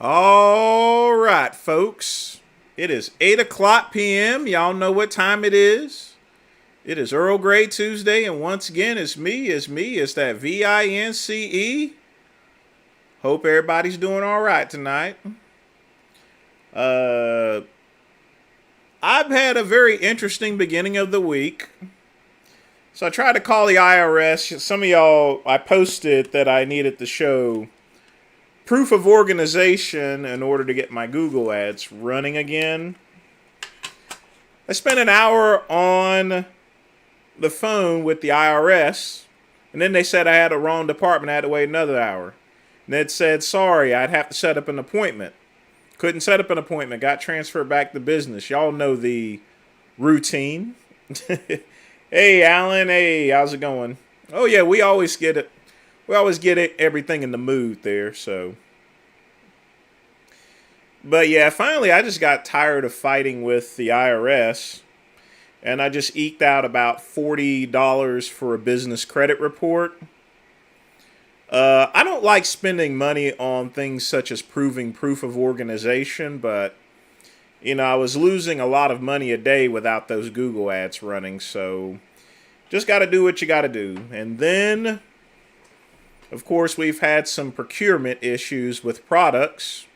All right, folks. It is 8 o'clock p.m. Y'all know what time it is. It is Earl Grey Tuesday, and once again, it's me. It's that VINCE. Hope everybody's doing all right tonight. I've had a very interesting beginning of the week. So I tried to call the IRS. Some of y'all, I posted that I needed to show proof of organization in order to get my Google ads running again. I spent an hour on the phone with the IRS, and then they said I had a wrong department. I had to wait another hour. And it said, sorry, I'd have to set up an appointment. Couldn't set up an appointment. Got transferred back to business. Y'all know the routine. Hey, Alan. Hey, how's it going? Oh, yeah, we always get it. We always get it, everything in the mood there, so. But yeah, finally I just got tired of fighting with the IRS, and I just eked out about $40 for a business credit report. I don't like spending money on things such as proving proof of organization, but, you know, I was losing a lot of money a day without those Google ads running, so just got to do what you got to do. And then, of course, we've had some procurement issues with products.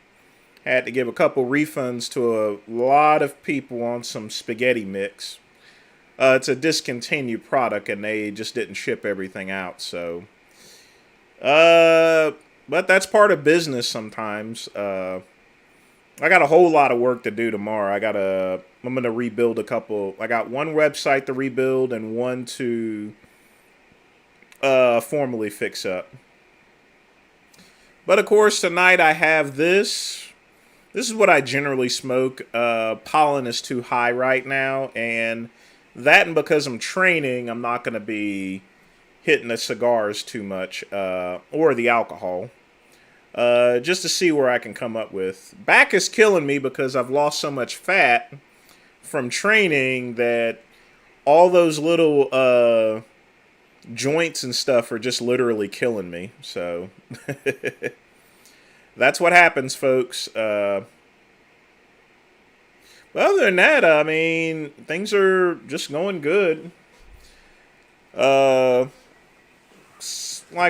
Had to give a couple refunds to a lot of people on some spaghetti mix. It's a discontinued product, and they just didn't ship everything out, so. But that's part of business sometimes. I got a whole lot of work to do tomorrow. I'm going to rebuild a couple. I got one website to rebuild and one to formally fix up. But of course, tonight I have this. This is what I generally smoke. Pollen is too high right now, and because I'm training, I'm not going to be hitting the cigars too much, or the alcohol, just to see where I can come up with. Back is killing me because I've lost so much fat from training that all those little joints and stuff are just literally killing me. So that's what happens, folks. But other than that, I mean, things are just going good. Like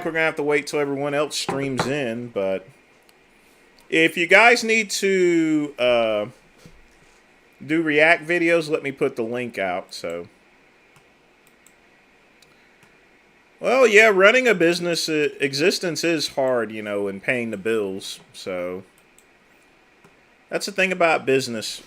we're going to have to wait till everyone else streams in, but if you guys need to do React videos, let me put the link out, so. Well, yeah, running a business existence is hard, you know, and paying the bills, so. That's the thing about business.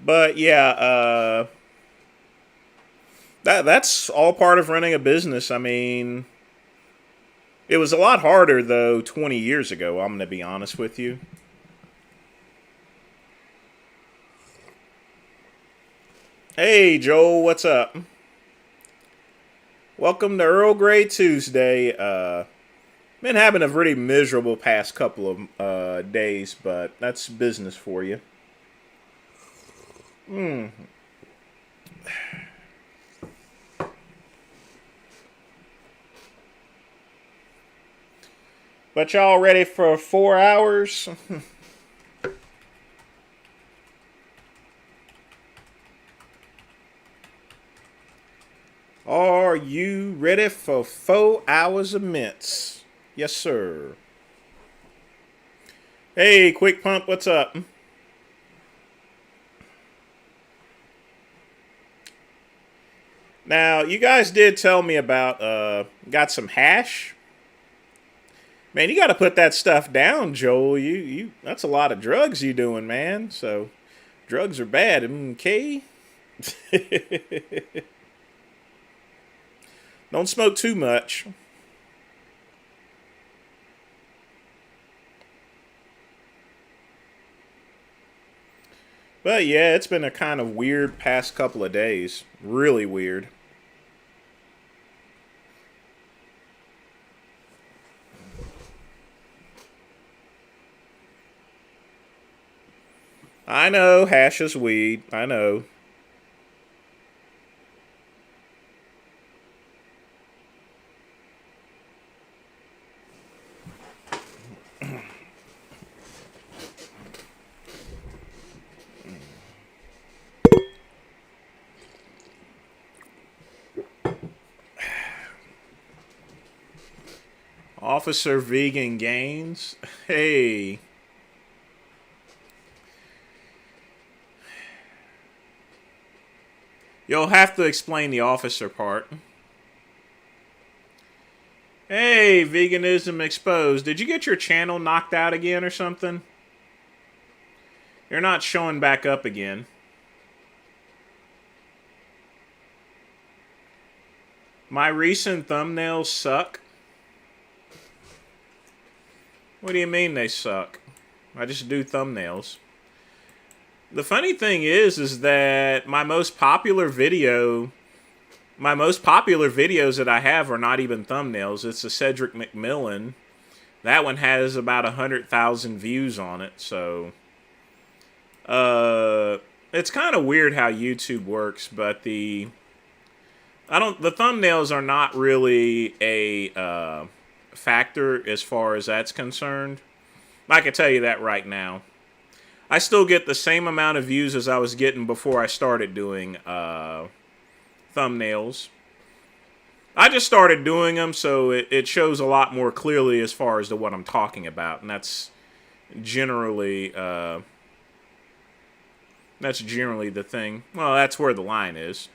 But yeah, that's all part of running a business. I mean, it was a lot harder though 20 years ago. I'm going to be honest with you. Hey Joel, what's up? Welcome to Earl Grey Tuesday. Been having a pretty miserable past couple of days, but that's business for you. But y'all ready for 4 hours? Are you ready for 4 hours of mints? Yes, sir. Hey, Quick Pump, what's up? Now, you guys did tell me about, got some hash. Man, you got to put that stuff down, Joel. That's a lot of drugs you doing, man. So, drugs are bad, okay? Don't smoke too much. But yeah, it's been a kind of weird past couple of days. Really weird. I know, hash is weed. I know. Officer Vegan Gains. Hey. You'll have to explain the officer part. Hey, veganism exposed. Did you get your channel knocked out again or something? You're not showing back up again. My recent thumbnails suck. What do you mean they suck? I just do thumbnails. The funny thing is that my most popular videos that I have are not even thumbnails. It's a Cedric McMillan. That one has about 100,000 views on it, so it's kind of weird how YouTube works, but the thumbnails are not really a factor as far as that's concerned. I can tell you that right now. I still get the same amount of views as I was getting before I started doing thumbnails. I just started doing them, so it shows a lot more clearly as far as to what I'm talking about, and that's generally the thing. Well, that's where the line is.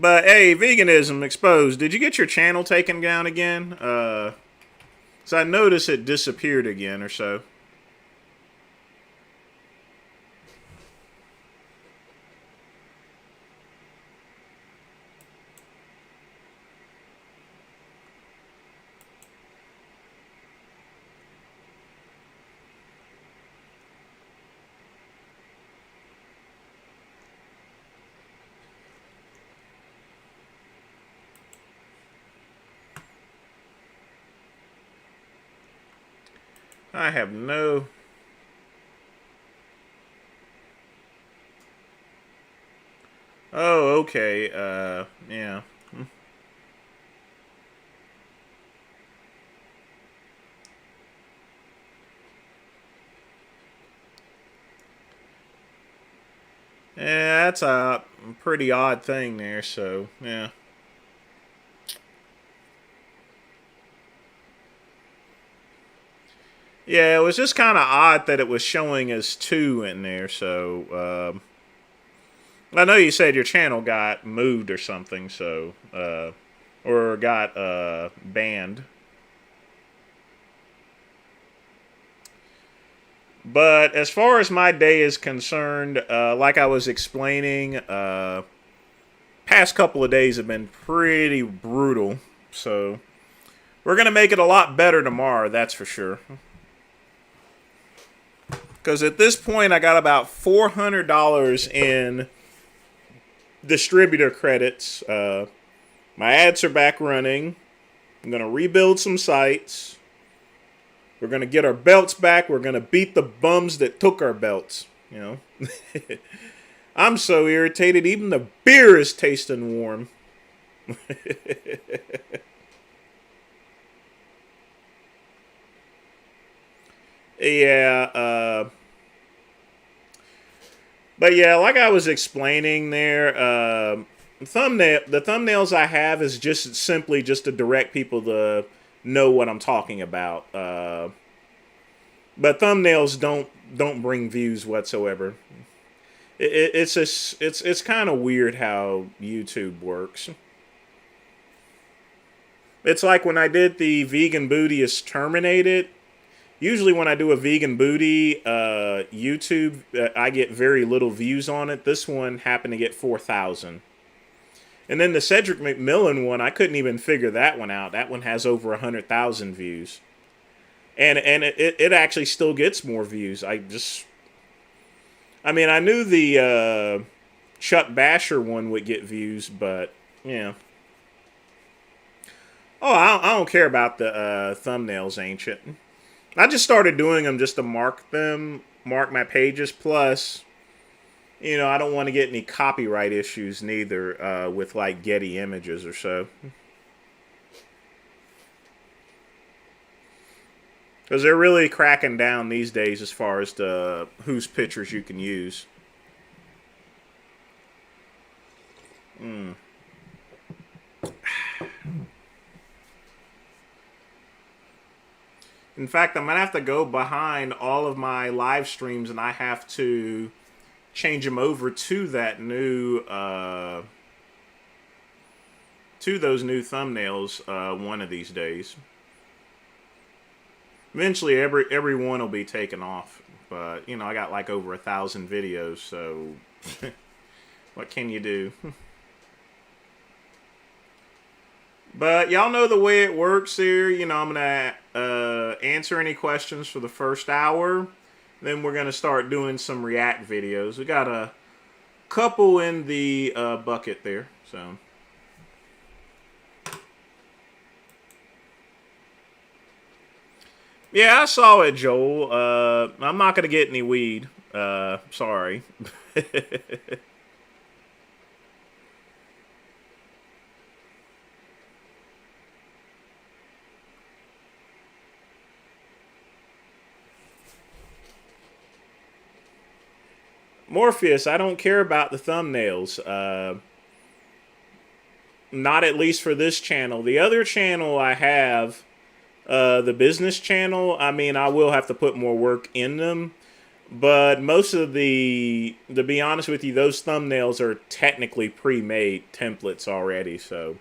But hey, veganism exposed. Did you get your channel taken down again? So I noticed it disappeared again or so. I have no... Oh, okay. Yeah. Yeah, that's a pretty odd thing there, so, yeah. Yeah, it was just kind of odd that it was showing as 2 in there, so, I know you said your channel got moved or something, so, or got, banned. But as far as my day is concerned, like I was explaining, past couple of days have been pretty brutal, so we're going to make it a lot better tomorrow, that's for sure. Because at this point, I got about $400 in distributor credits. My ads are back running. I'm going to rebuild some sites. We're going to get our belts back. We're going to beat the bums that took our belts. You know, I'm so irritated. Even the beer is tasting warm. Yeah, but yeah, like I was explaining there, the thumbnails I have is just simply just to direct people to know what I'm talking about. But thumbnails don't bring views whatsoever. It's kind of weird how YouTube works. It's like when I did the Vegan Booty is Terminated. Usually when I do a vegan booty, YouTube, I get very little views on it. This one happened to get 4,000. And then the Cedric McMillan one, I couldn't even figure that one out. That one has over 100,000 views. And it actually still gets more views. I mean, I knew the Chuck Basher one would get views, but, yeah. Oh, I don't care about the thumbnails, Ancient. I just started doing them just to mark them, mark my pages. Plus, I don't want to get any copyright issues neither with like Getty Images or so. Because they're really cracking down these days as far as the whose pictures you can use. Mm. In fact, I'm gonna have to go behind all of my live streams, and I have to change them over to that new, to those new thumbnails one of these days. Eventually, every one will be taken off, but I got like over 1,000 videos, so what can you do? But y'all know the way it works here. I'm going to answer any questions for the first hour. Then we're going to start doing some React videos. We got a couple in the bucket there. So, yeah, I saw it, Joel. I'm not going to get any weed. Sorry. Morpheus, I don't care about the thumbnails. Not at least for this channel. The other channel I have, the business channel, I mean, I will have to put more work in them. But most of to be honest with you, those thumbnails are technically pre-made templates already. So,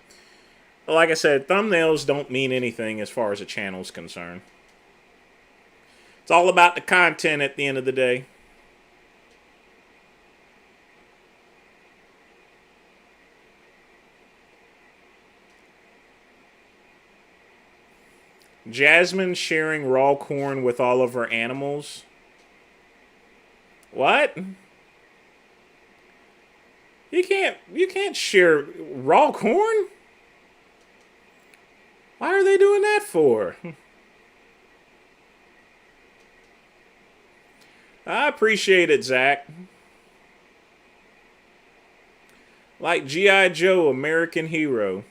like I said, thumbnails don't mean anything as far as a channel's concerned. It's all about the content at the end of the day. Jasmine sharing raw corn with all of her animals. What? You can't share raw corn? Why are they doing that for? I appreciate it, Zach. Like G.I. Joe, American Hero.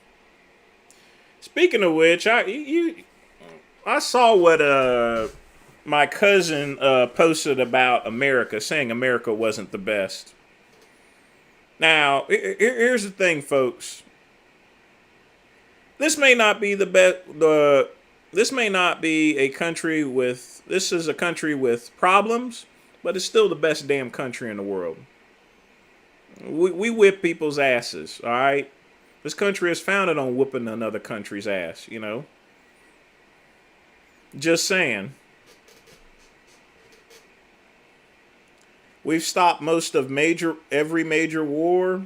Speaking of which, I saw what my cousin posted about America, saying America wasn't the best. Now, here's the thing, folks. This may not be the best. This may not be a country with. This is a country with problems, but it's still the best damn country in the world. We whip people's asses, all right? This country is founded on whooping another country's ass, Just saying. We've stopped most of every major war.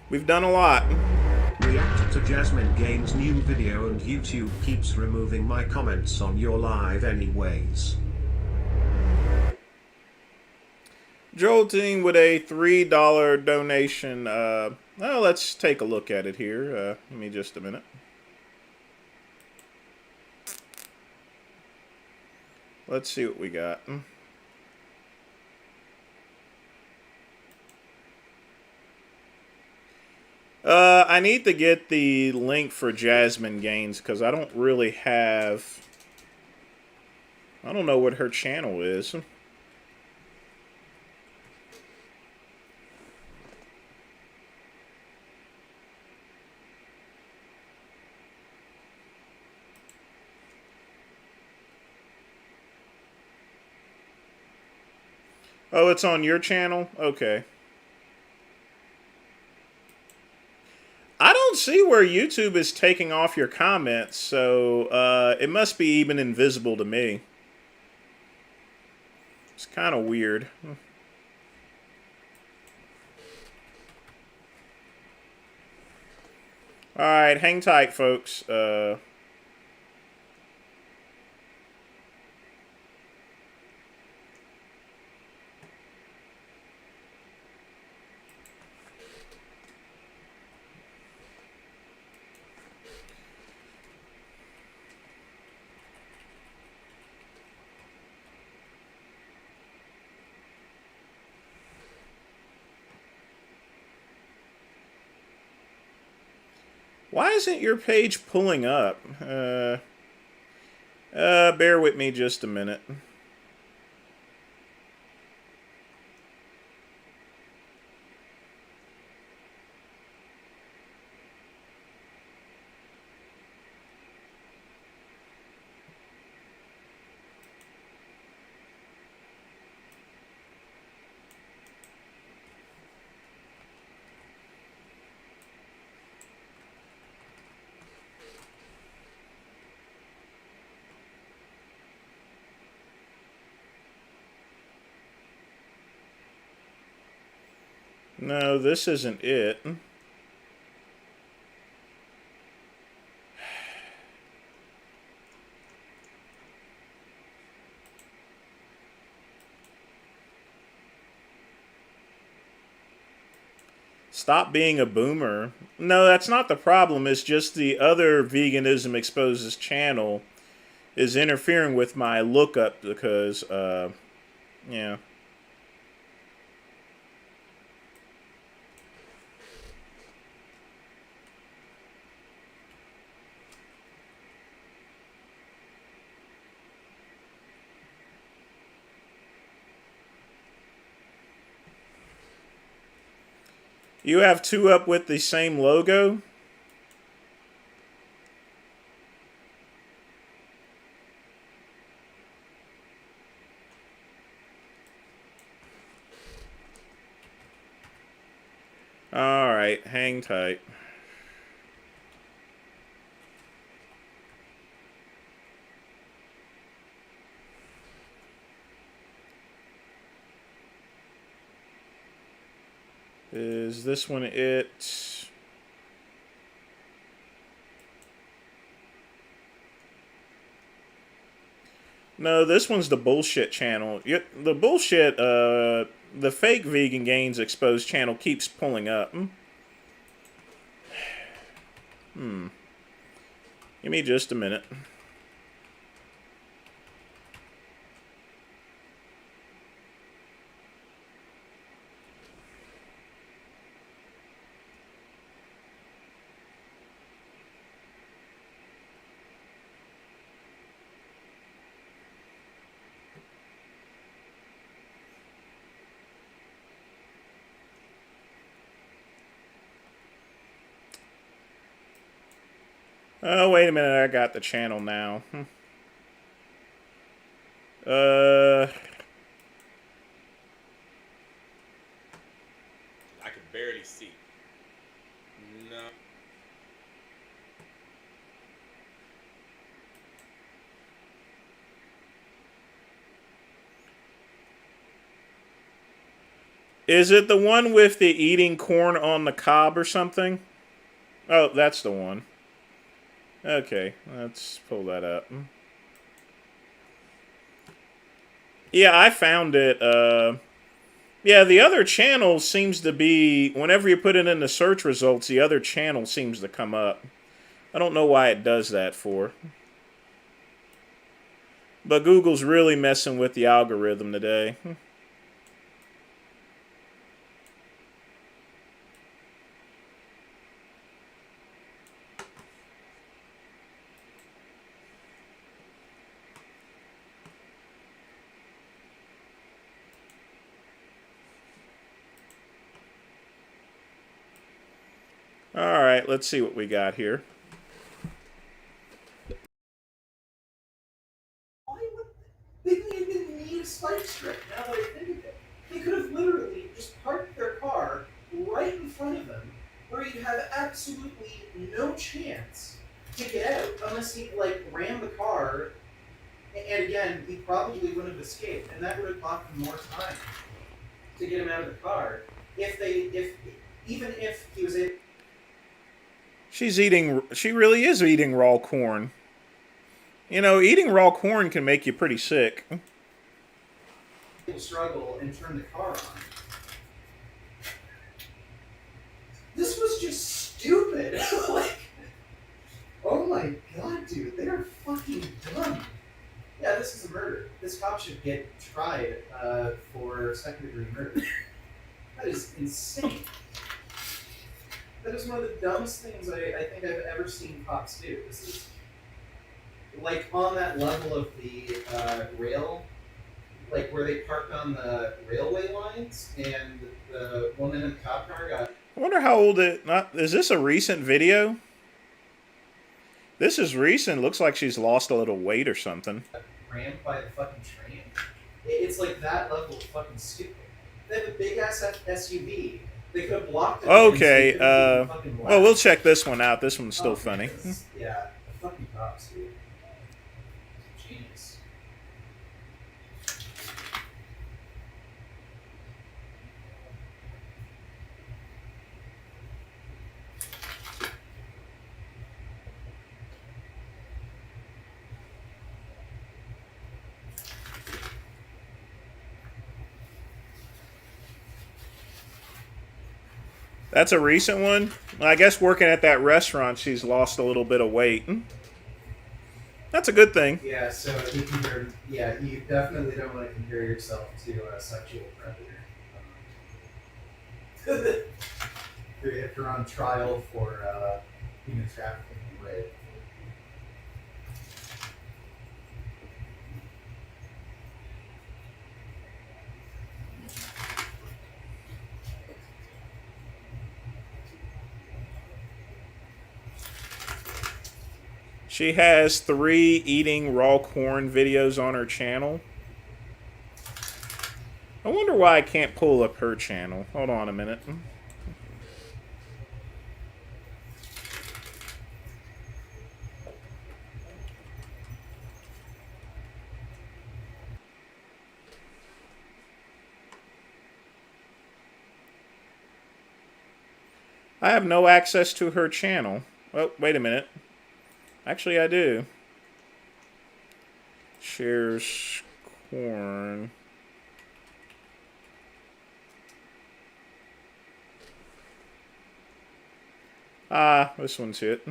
We've done a lot. Reacted to Jasmine Gaines' new video and YouTube keeps removing my comments on your live anyways. Joel Team with a $3 donation. Well, let's take a look at it here. Give me just a minute. Let's see what we got. I need to get the link for Jasmine Gaines because I don't really have. I don't know what her channel is. Oh, it's on your channel? Okay. I don't see where YouTube is taking off your comments, so it must be even invisible to me. It's kind of weird. Alright, hang tight, folks. Why isn't your page pulling up? Bear with me just a minute. No, this isn't it. Stop being a boomer. No, that's not the problem. It's just the other Veganism Exposes channel is interfering with my lookup because, yeah. You have two up with the same logo? Alright, hang tight. Is this one it? No, this one's the bullshit channel. The bullshit, the fake Vegan Gains Exposed channel keeps pulling up. Give me just a minute. Oh, wait a minute, I got the channel now. I can barely see. No. Is it the one with the eating corn on the cob or something? Oh, that's the one. Okay, let's pull that up. Yeah, I found it. Yeah, the other channel seems to be, whenever you put it in the search results, the other channel seems to come up. I don't know why it does that for. But Google's really messing with the algorithm today. Alright, let's see what we got here. Why would they didn't need a spike strip? Now that I think of it, they could have literally just parked their car right in front of them, where you'd have absolutely no chance to get out unless he like ran the car. And again, he probably wouldn't have escaped, and that would have bought them more time to get him out of the car. Even if he was able. She really is eating raw corn. You know, eating raw corn can make you pretty sick. Struggle and turn the car on. This was just stupid. Like, oh my god, dude, they are fucking dumb. Yeah, this is a murder. This cop should get tried for second-degree murder. That is insane. That is one of the dumbest things I think I've ever seen cops do. This is like on that level of the rail, like where they parked on the railway lines, and the woman in the cop car got. I wonder how old it. Not is this a recent video? This is recent. Looks like she's lost a little weight or something. Rammed by the fucking train. It's like that level of fucking stupid. They have a big ass SUV. They could have blocked it. Okay. Well, we'll check this one out. This one's still funny. Yeah, the fucking cops, dude. Genius. That's a recent one. I guess working at that restaurant, she's lost a little bit of weight. That's a good thing. Yeah, so you definitely don't want to compare yourself to a sexual predator. If you're on trial for human trafficking and rape. She has 3 eating raw corn videos on her channel. I wonder why I can't pull up her channel. Hold on a minute. I have no access to her channel. Oh, wait a minute. Actually, I do. Shares corn. Ah, this one's it.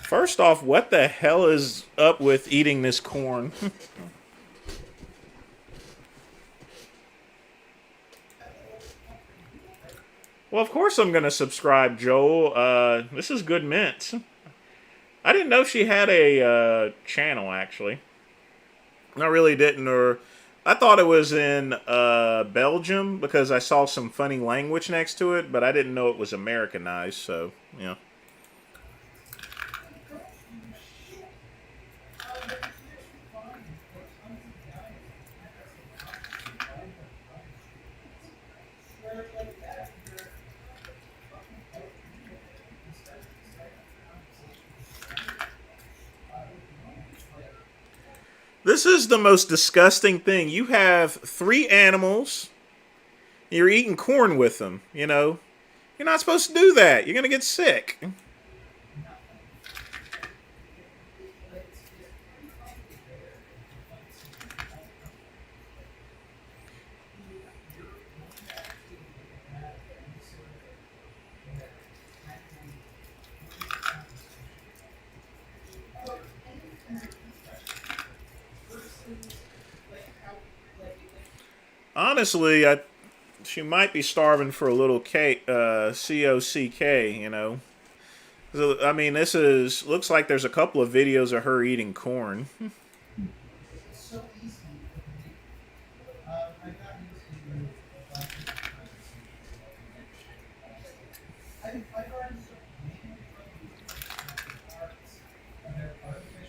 First off, what the hell is up with eating this corn? Well, of course I'm going to subscribe, Joel. This is good mint. I didn't know she had a channel, actually. I really didn't. Or I thought it was in Belgium because I saw some funny language next to it, but I didn't know it was Americanized, so, yeah. This is the most disgusting thing. You have 3 animals. You're eating corn with them, you know. You're not supposed to do that. You're going to get sick. Honestly, she might be starving for a little cake, COCK, you know. So, I mean, looks like there's a couple of videos of her eating corn.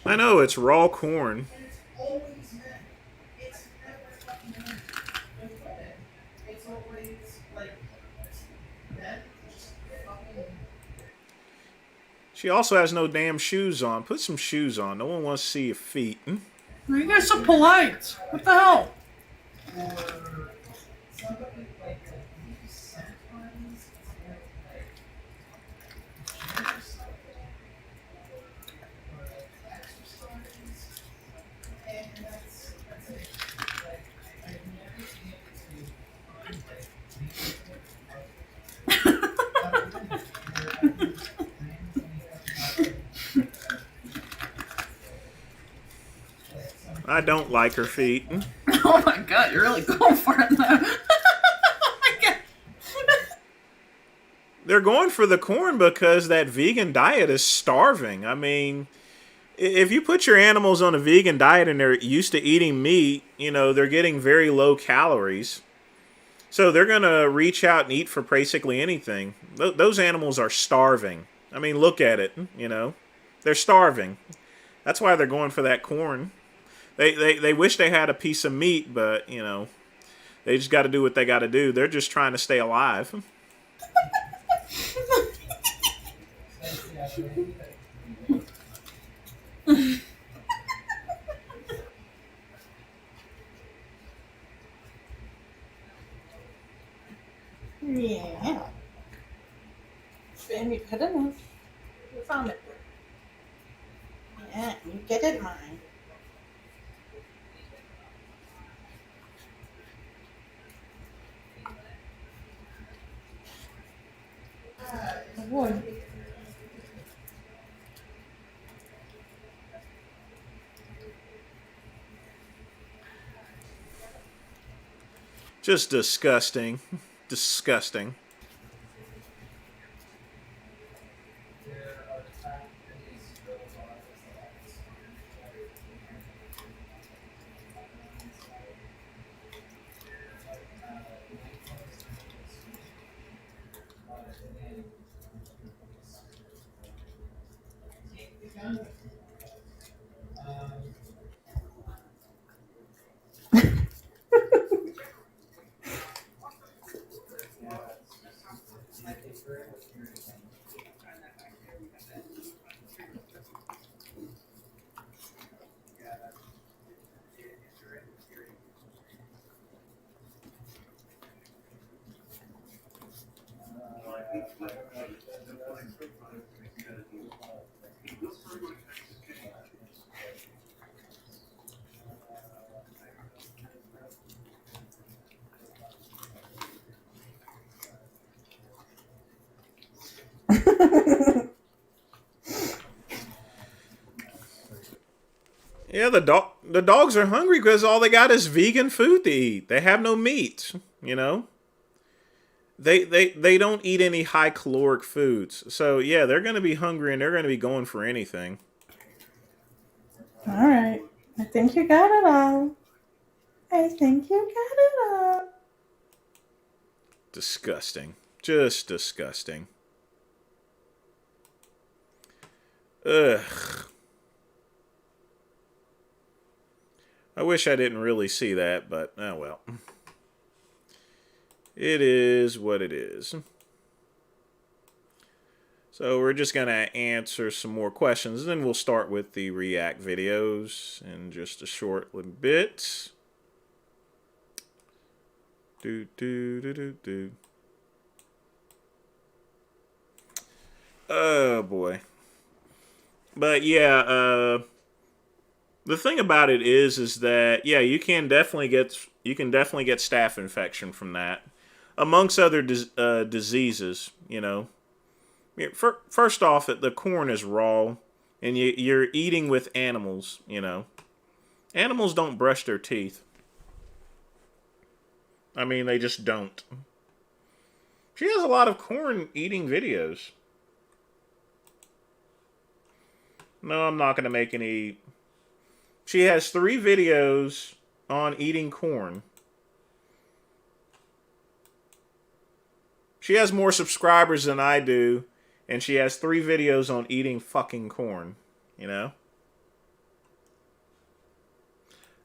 I know, it's raw corn. She also has no damn shoes on. Put some shoes on. No one wants to see your feet. You guys are polite. What the hell? I don't like her feet. Oh my god, you're really going for it though. Oh my god. They're going for the corn because that vegan diet is starving. I mean, if you put your animals on a vegan diet and they're used to eating meat, you know, they're getting very low calories. So they're going to reach out and eat for basically anything. Those animals are starving. I mean, look at it, you know. They're starving. That's why they're going for that corn. They wish they had a piece of meat, but, you know, they just got to do what they got to do. They're just trying to stay alive. Yeah. Finn, you've had enough. You found it. Yeah, you get it, mine. Oh boy. Just disgusting. Disgusting. Yeah, the dogs are hungry because all they got is vegan food to eat. They have no meat, you know. They don't eat any high caloric foods. So yeah, they're gonna be hungry and they're gonna be going for anything. Alright. I think you got it all. I think you got it all. Disgusting. Just disgusting. Ugh. I wish I didn't really see that, but oh well. It is what it is. So we're just going to answer some more questions. Then we'll start with the React videos in just a short little bit. Oh boy. But yeah, the thing about it is that yeah, you can definitely get staph infection from that, amongst other diseases. You know, first off, the corn is raw, and you're eating with animals. You know, animals don't brush their teeth. I mean, they just don't. She has a lot of corn eating videos. No, I'm not going to make any. She has 3 videos on eating corn. She has more subscribers than I do, and she has 3 videos on eating fucking corn, you know?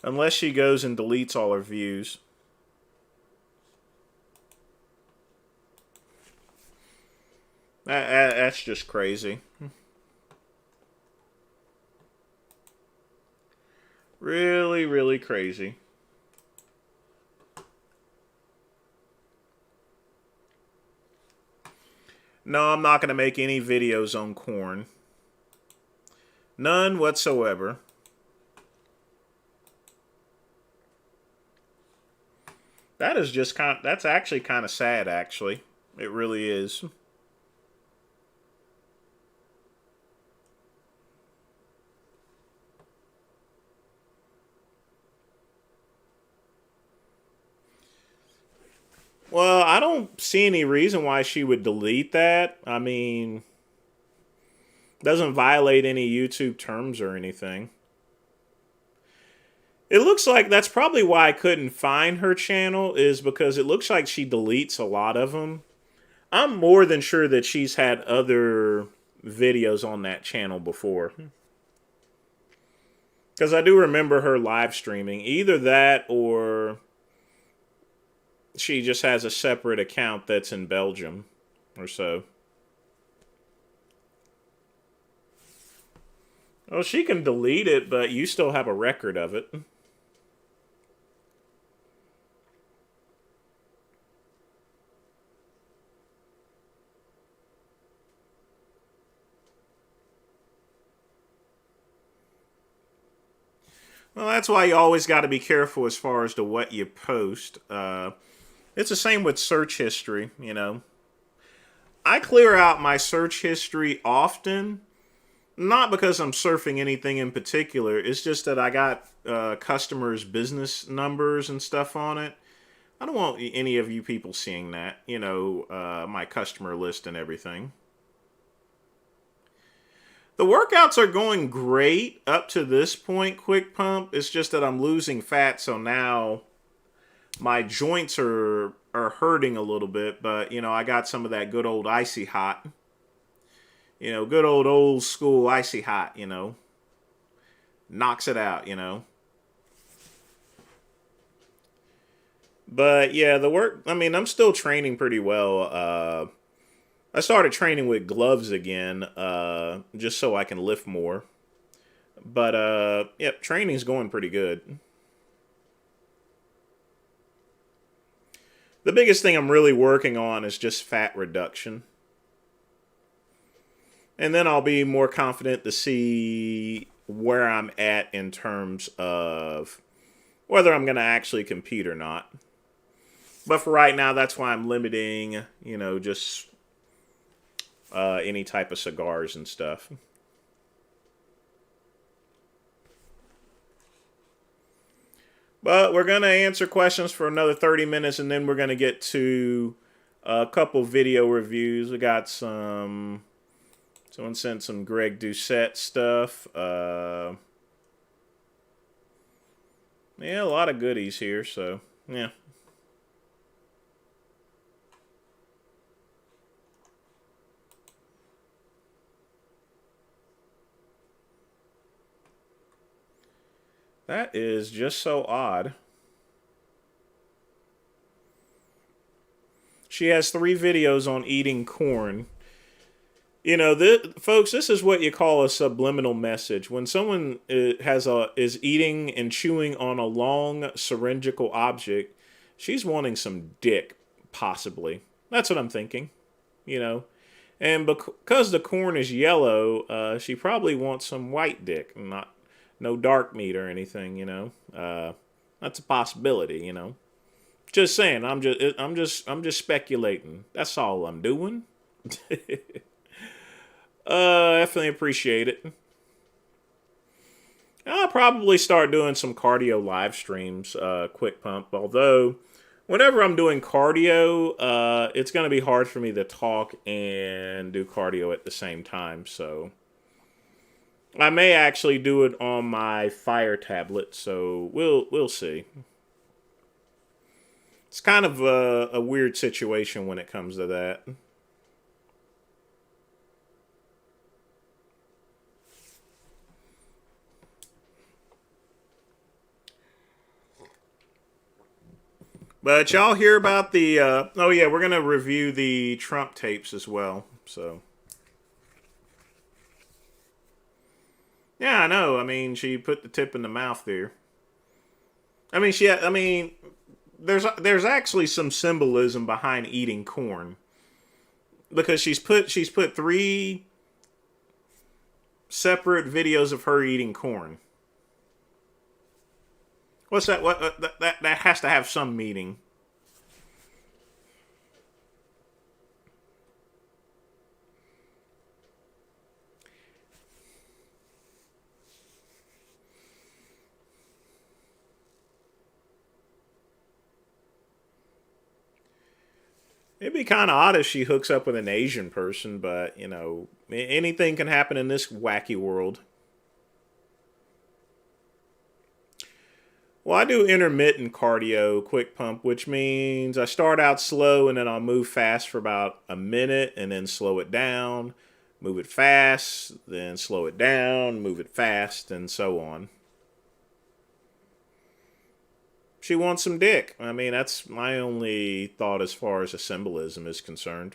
Unless she goes and deletes all her views. That's just crazy. Really, really crazy. No, I'm not going to make any videos on corn. None whatsoever. That is just that's actually kind of sad, actually. It really is. Well, I don't see any reason why she would delete that. I mean, doesn't violate any YouTube terms or anything. It looks like that's probably why I couldn't find her channel, is because it looks like she deletes a lot of them. I'm more than sure that she's had other videos on that channel before. Because I do remember her live streaming. Either that or she just has a separate account that's in Belgium or so. Well, she can delete it, but you still have a record of it. Well, that's why you always got to be careful as far as to what you post. It's the same with search history, you know. I clear out my search history often, not because I'm surfing anything in particular. It's just that I got customers' business numbers and stuff on it. I don't want any of you people seeing that, you know, my customer list and everything. The workouts are going great up to this point, Quick Pump. It's just that I'm losing fat, so now my joints are hurting a little bit. But, you know, I got some of that good old icy hot. You know, good old school icy hot, you know. Knocks it out, you know. But, yeah, I mean, I'm still training pretty well. I started training with gloves again, just so I can lift more. But, yep, training's going pretty good. The biggest thing I'm really working on is just fat reduction. And then I'll be more confident to see where I'm at in terms of whether I'm going to actually compete or not. But for right now, that's why I'm limiting, you know, just any type of cigars and stuff. But we're going to answer questions for another 30 minutes, and then we're going to get to a couple video reviews. We got someone sent some Greg Doucette stuff. Yeah, a lot of goodies here, so yeah. That is just so odd. She has 3 videos on eating corn. You know, folks, this is what you call a subliminal message. When someone is eating and chewing on a long syringical object, she's wanting some dick, possibly. That's what I'm thinking, you know. And because the corn is yellow, she probably wants some white dick, not no dark meat or anything, you know. That's a possibility, you know. Just saying, I'm just speculating. That's all I'm doing. Definitely appreciate it. I'll probably start doing some cardio live streams, Quick Pump. Although, whenever I'm doing cardio, it's going to be hard for me to talk and do cardio at the same time, so I may actually do it on my Fire tablet, so we'll see. It's kind of a weird situation when it comes to that. But y'all hear about the... oh yeah, we're going to review the Trump tapes as well, so... Yeah, I know. I mean, she put the tip in the mouth there. I mean, there's actually some symbolism behind eating corn, because she's put 3 separate videos of her eating corn. What's that? That has to have some meaning. It'd be kind of odd if she hooks up with an Asian person, but, you know, anything can happen in this wacky world. Well, I do intermittent cardio, quick pump, which means I start out slow and then I'll move fast for about a minute and then slow it down, move it fast, then slow it down, move it fast, and so on. She wants some dick. I mean, that's my only thought as far as a symbolism is concerned.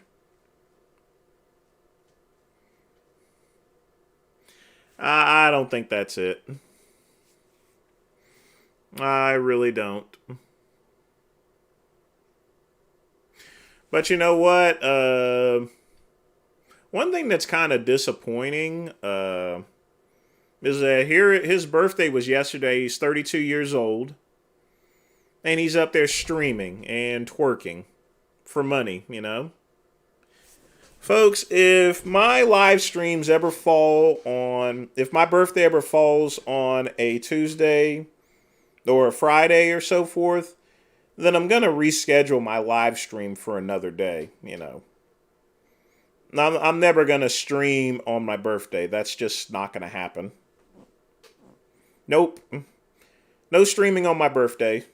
I don't think that's it. I really don't. But you know what? One thing that's kind of disappointing is that here his birthday was yesterday. He's 32 years old. And he's up there streaming and twerking for money, you know? Folks, if my live streams ever fall on, if my birthday ever falls on a Tuesday or a Friday or so forth, then I'm going to reschedule my live stream for another day, you know? I'm never going to stream on my birthday. That's just not going to happen. Nope. No streaming on my birthday.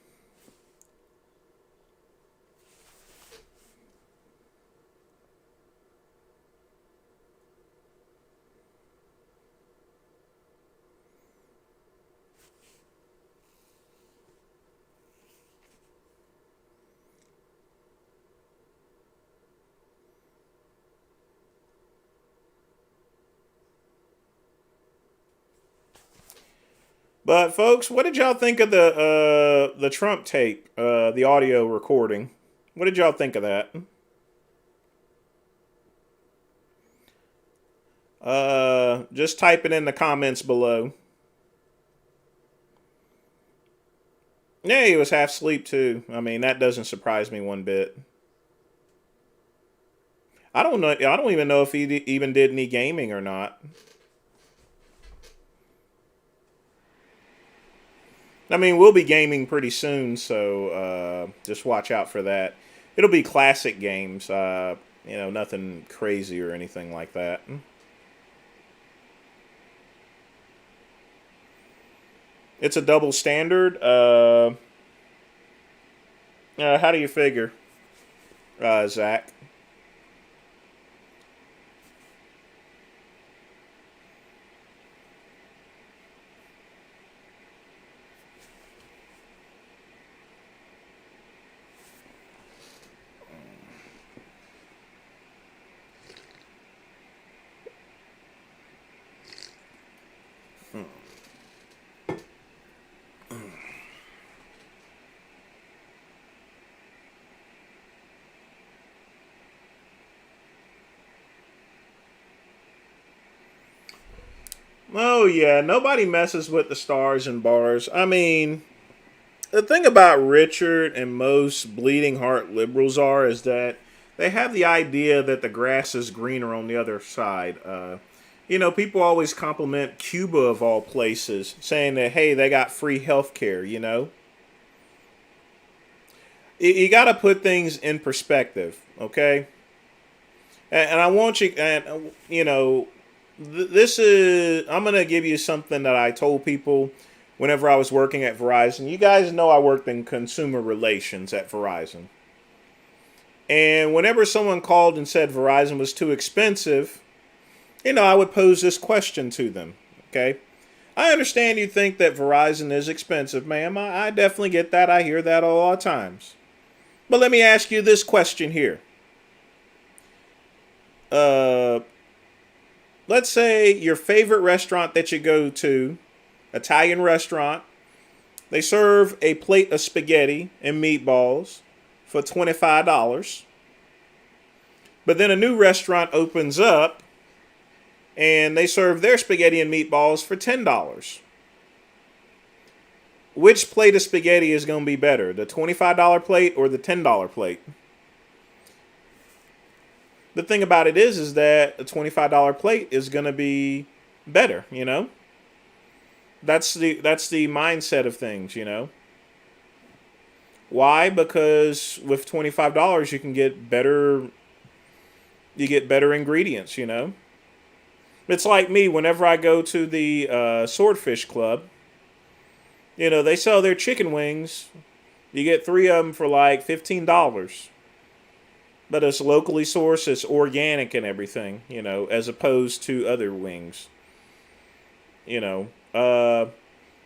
But folks, what did y'all think of the Trump tape, the audio recording? What did y'all think of that? Just type it in the comments below. Yeah, he was half asleep too. I mean, that doesn't surprise me one bit. I don't know. I don't even know if he even did any gaming or not. I mean, we'll be gaming pretty soon, so just watch out for that. It'll be classic games, you know, nothing crazy or anything like that. It's a double standard. How do you figure, Zach? Oh, yeah, nobody messes with the stars and bars. I mean, the thing about Richard and most bleeding heart liberals is that they have the idea that the grass is greener on the other side. You know, people always compliment Cuba of all places, saying that, hey, they got free health care, you know? You got to put things in perspective, okay? And I want you, and you know, this is, I'm going to give you something that I told people whenever I was working at Verizon. You guys know I worked in consumer relations at Verizon. And whenever someone called and said Verizon was too expensive, you know, I would pose this question to them, okay? I understand you think that Verizon is expensive, ma'am. I definitely get that. I hear that all the times. But let me ask you this question here. Let's say your favorite restaurant that you go to, Italian restaurant, they serve a plate of spaghetti and meatballs for $25. But then a new restaurant opens up and they serve their spaghetti and meatballs for $10. Which plate of spaghetti is going to be better, the $25 plate or the $10 plate? The thing about it is that a $25 plate is going to be better, you know? That's the mindset of things, you know? Why? Because with $25 you can get better ingredients, you know? It's like me whenever I go to the Swordfish Club, you know, they sell their chicken wings. You get 3 of them for like $15. But it's locally sourced, it's organic and everything, you know, as opposed to other wings. You know,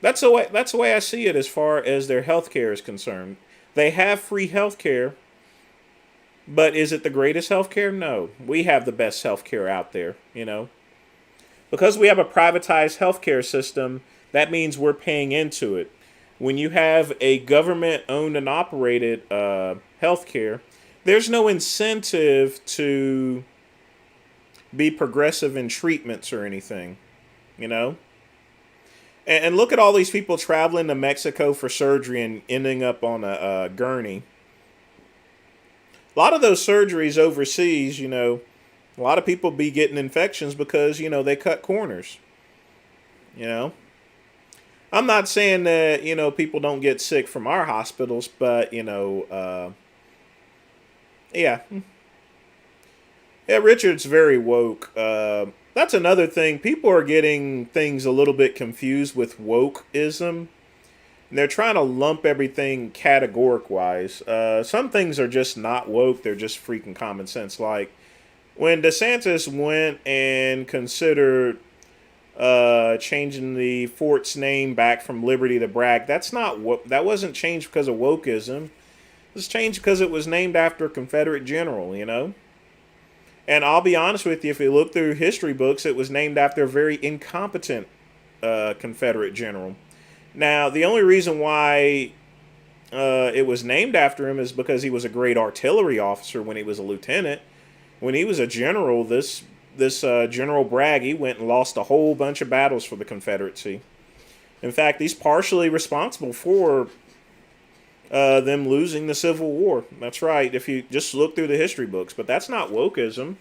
that's the way I see it as far as their healthcare is concerned. They have free healthcare, but is it the greatest healthcare? No. We have the best healthcare out there, you know. Because we have a privatized healthcare system, that means we're paying into it. When you have a government owned and operated healthcare, there's no incentive to be progressive in treatments or anything, you know? And look at all these people traveling to Mexico for surgery and ending up on a gurney. A lot of those surgeries overseas, you know, a lot of people be getting infections because, you know, they cut corners. You know? I'm not saying that, you know, people don't get sick from our hospitals, but, you know, yeah. Yeah, Richard's very woke. That's another thing. People are getting things a little bit confused with wokeism. They're trying to lump everything categoric wise. Some things are just not woke. They're just freaking common sense. Like when DeSantis went and considered changing the fort's name back from Liberty to Bragg, that wasn't changed because of wokeism. It was changed because it was named after a Confederate general, you know? And I'll be honest with you, if you look through history books, it was named after a very incompetent Confederate general. Now, the only reason why it was named after him is because he was a great artillery officer when he was a lieutenant. When he was a general, this General Bragg, he went and lost a whole bunch of battles for the Confederacy. In fact, he's partially responsible for them losing the Civil War. That's right, if you just look through the history books. But that's not wokeism,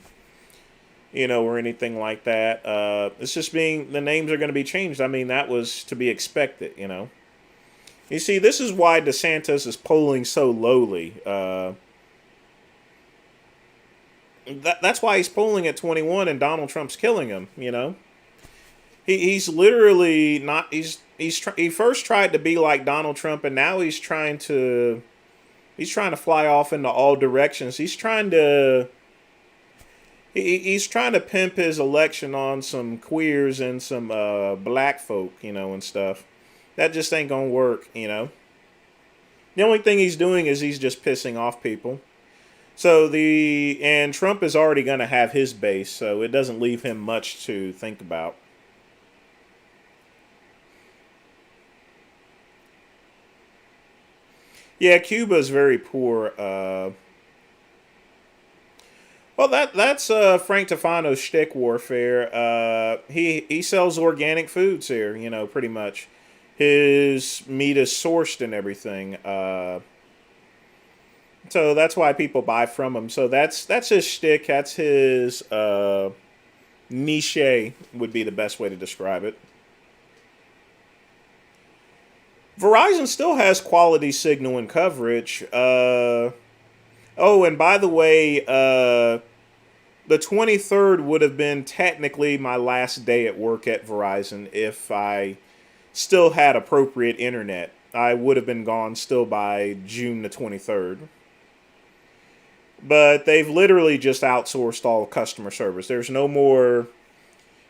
you know, or anything like that. It's just the names are going to be changed. I mean, that was to be expected, you know. You see, this is why DeSantis is polling so lowly. That's why he's polling at 21 and Donald Trump's killing him, you know. He's literally not. He first tried to be like Donald Trump, and now he's trying to fly off into all directions. He's trying to pimp his election on some queers and some black folk, you know, and stuff. That just ain't gonna work, you know. The only thing he's doing is he's just pissing off people. And Trump is already gonna have his base, so it doesn't leave him much to think about. Yeah, Cuba is very poor. Well, that's Frank Tufano's shtick warfare. He sells organic foods here, you know, pretty much. His meat is sourced and everything. So that's why people buy from him. So that's his shtick. That's his niche would be the best way to describe it. Verizon still has quality signal and coverage. Oh, and by the way, the 23rd would have been technically my last day at work at Verizon if I still had appropriate internet. I would have been gone still by June the 23rd. But they've literally just outsourced all customer service. There's no more.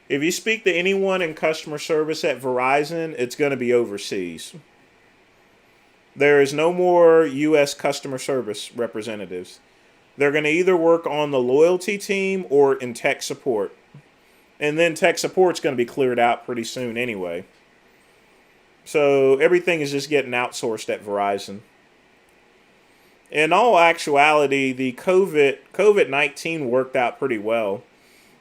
If you speak to anyone in customer service at Verizon, it's going to be overseas. There is no more U.S. customer service representatives. They're going to either work on the loyalty team or in tech support. And then tech support's going to be cleared out pretty soon anyway. So everything is just getting outsourced at Verizon. In all actuality, the COVID-19 worked out pretty well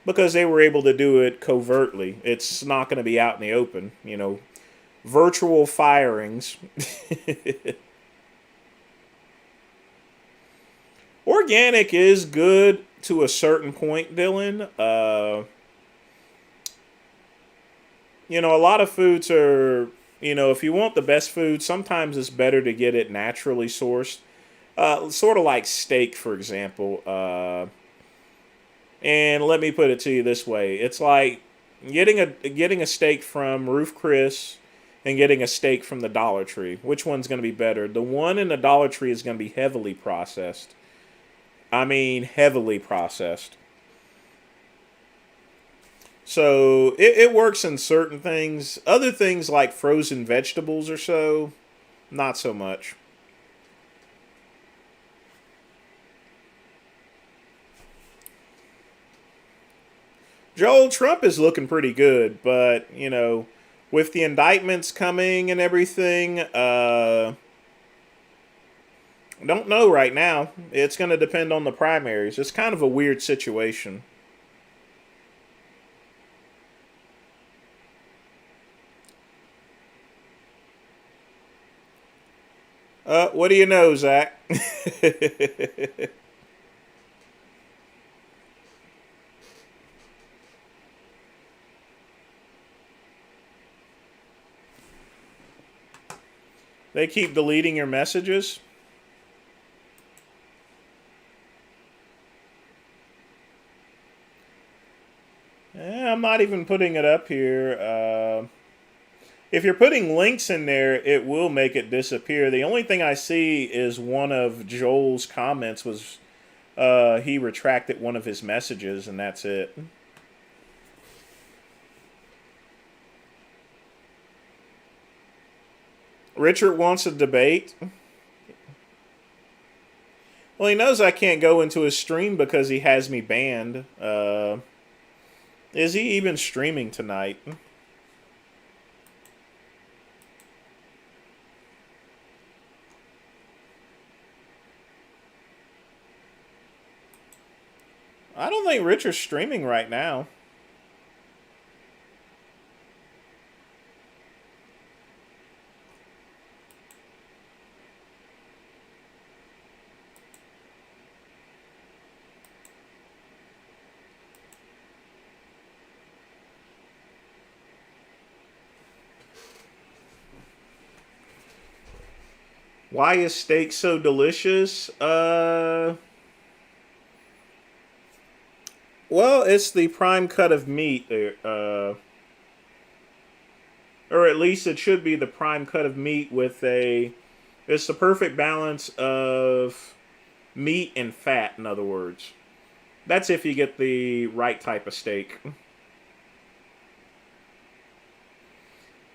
because they were able to do it covertly. It's not going to be out in the open, you know. Virtual firings. Organic is good to a certain point, Dylan. You know, a lot of foods are you know, if you want the best food, sometimes it's better to get it naturally sourced. Sort of like steak, for example. And let me put it to you this way: it's like getting a steak from Roof Chris and getting a steak from the Dollar Tree. Which one's going to be better? The one in the Dollar Tree is going to be heavily processed. I mean, heavily processed. So it works in certain things. Other things like frozen vegetables or so, not so much. Joel Trump is looking pretty good, but, you know, with the indictments coming and everything, don't know right now. It's going to depend on the primaries. It's kind of a weird situation. What do you know, Zach? They keep deleting your messages. I'm not even putting it up here. If you're putting links in there, it will make it disappear. The only thing I see is one of Joel's comments was he retracted one of his messages, and that's it. Richard wants a debate. Well, he knows I can't go into his stream because he has me banned. Is he even streaming tonight? I don't think Richard's streaming right now. Why is steak so delicious? Well, it's the prime cut of meat, or at least it should be the prime cut of meat with a. It's the perfect balance of meat and fat. In other words, that's if you get the right type of steak.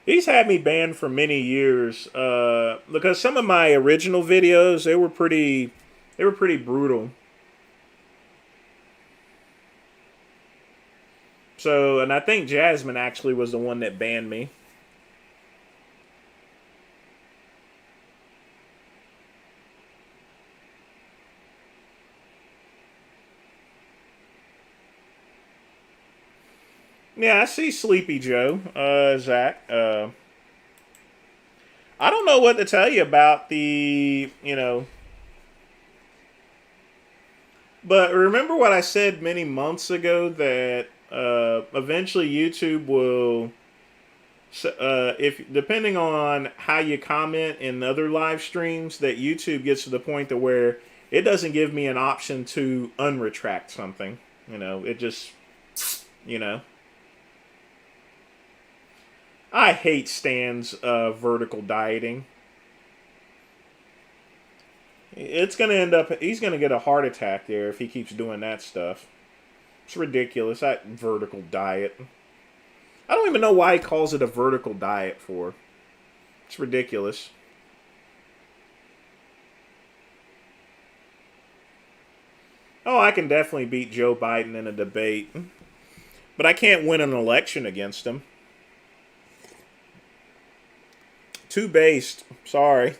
He's had me banned for many years because some of my original videos they were pretty brutal. So, and I think Jasmine actually was the one that banned me. Yeah, I see Sleepy Joe, Zach. I don't know what to tell you about the, but remember what I said many months ago that eventually YouTube will, if depending on how you comment in other live streams, that YouTube gets to the point to where it doesn't give me an option to unretract something. It just, I hate Stan's vertical dieting. It's going to end up, he's going to get a heart attack there if he keeps doing that stuff. It's ridiculous, that vertical diet. I don't even know why he calls it a vertical diet for. It's ridiculous. Oh, I can definitely beat Joe Biden in a debate. But I can't win an election against him. Too based. Sorry.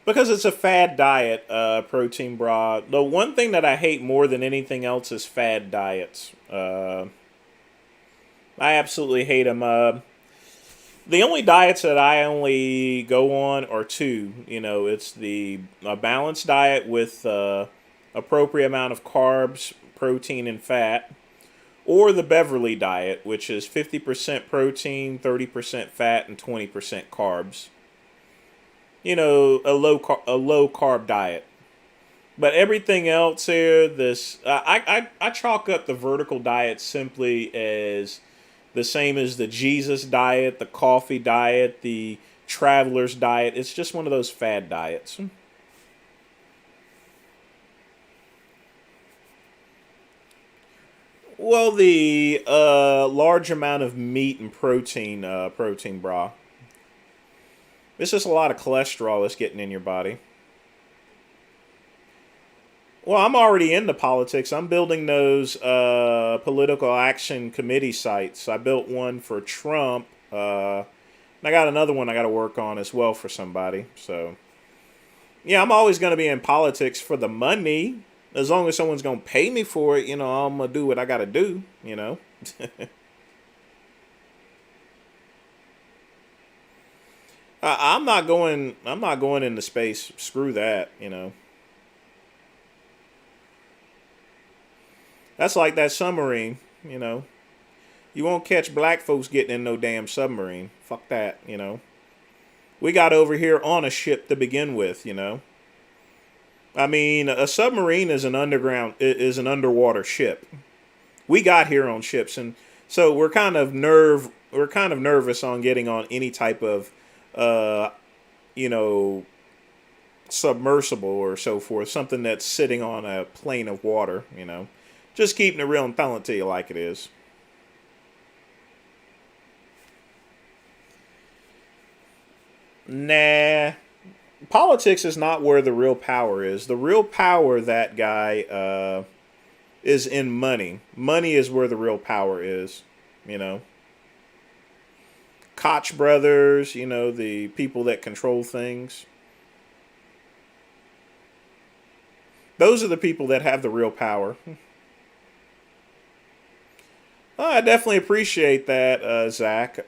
Because it's a fad diet, protein bra. The one thing that I hate more than anything else is fad diets. I absolutely hate them. The only diets that I only go on are two. It's the balanced diet with appropriate amount of carbs, protein, and fat. Or the Beverly diet, which is 50% protein, 30% fat, and 20% carbs. You know, a low carb diet. But everything else here, I chalk up the vertical diet simply as the same as the Jesus diet, the coffee diet, the traveler's diet. It's just one of those fad diets. Well, the large amount of meat and protein, brah. It's just a lot of cholesterol that's getting in your body. Well, I'm already into politics. I'm building those political action committee sites. I built one for Trump. And I got another one I got to work on as well for somebody. So, yeah, I'm always going to be in politics for the money. As long as someone's going to pay me for it, I'm going to do what I got to do. I'm not going into space. Screw that. That's like that submarine. You won't catch black folks getting in no damn submarine. Fuck that. We got over here on a ship to begin with. I mean, a submarine is an underwater ship. We got here on ships, and so we're kind of nervous on getting on any type of you know, submersible or so forth, something that's sitting on a plane of water. Just keeping it real and telling it to you like it is. Nah. Politics is not where the real power is. The real power, that guy, is in money. Money is where the real power is. Koch brothers, the people that control things. Those are the people that have the real power. I definitely appreciate that, Zach.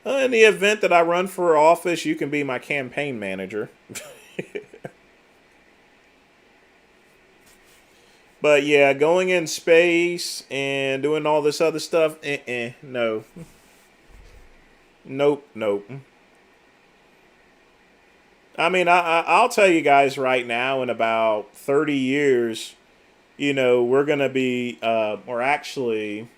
In the event that I run for office, you can be my campaign manager. But yeah, going in space and doing all this other stuff, no. Nope. I mean, I'll tell you guys right now, in about 30 years, we're going to be, or actually,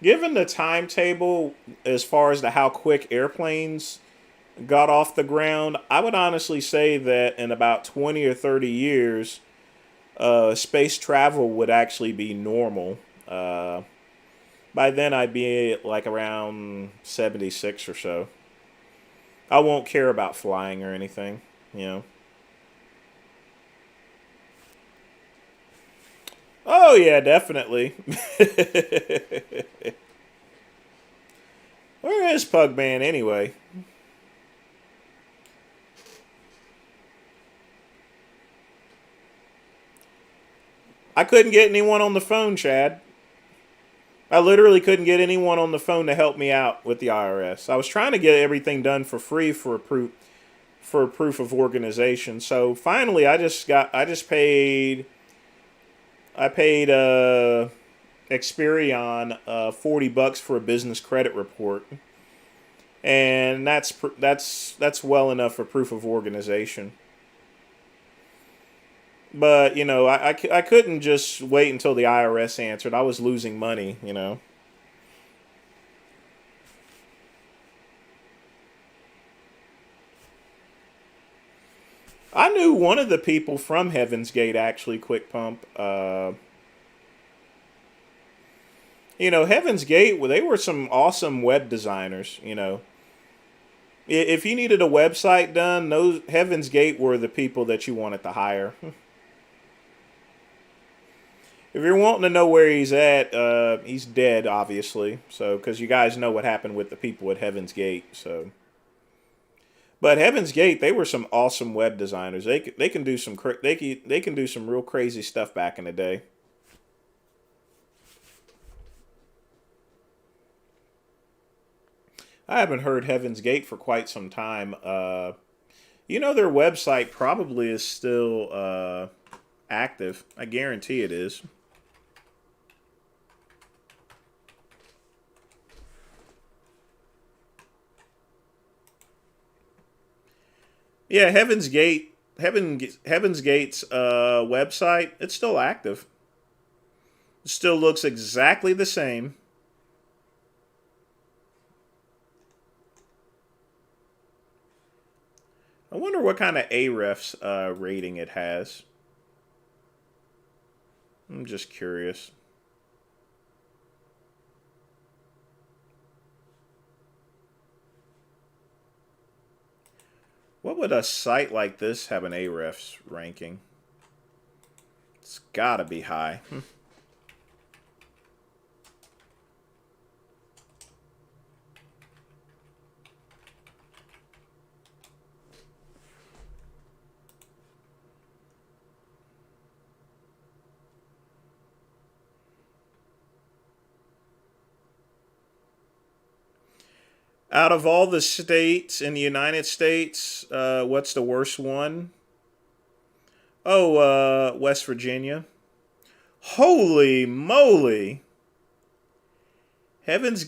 given the timetable as far as to how quick airplanes got off the ground, I would honestly say that in about 20 or 30 years, space travel would actually be normal. By then, I'd be like around 76 or so. I won't care about flying or anything. Oh, yeah, definitely. Where is Pugman anyway? I couldn't get anyone on the phone, Chad. I literally couldn't get anyone on the phone to help me out with the IRS. I was trying to get everything done for free for a proof of organization. So finally, I paid Experian $40 for a business credit report, and that's well enough for proof of organization. But I couldn't just wait until the IRS answered. I was losing money. I knew one of the people from Heaven's Gate, actually, Quick Pump. Heaven's Gate, well, they were some awesome web designers. If you needed a website done, those Heaven's Gate were the people that you wanted to hire. If you're wanting to know where he's at, he's dead, obviously. So, because you guys know what happened with the people at Heaven's Gate. So, but Heaven's Gate, they were some awesome web designers. They can do some they can do some real crazy stuff back in the day. I haven't heard Heaven's Gate for quite some time. You know, their website probably is still active. I guarantee it is. Yeah, Heaven's Gate's website, it's still active. It still looks exactly the same. I wonder what kind of Ahrefs rating it has. I'm just curious. What would a site like this have an Ahrefs ranking? It's gotta be high. Out of all the states in the United States, what's the worst one? Oh, West Virginia. Holy moly! Heaven's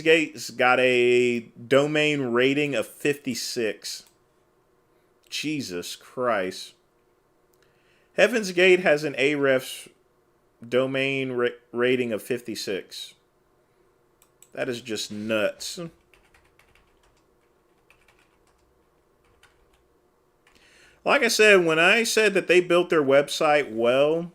Gate's got a domain rating of 56. Jesus Christ. Heaven's Gate has an Ahrefs domain rating of 56. That is just nuts. Like I said, when I said that they built their website well,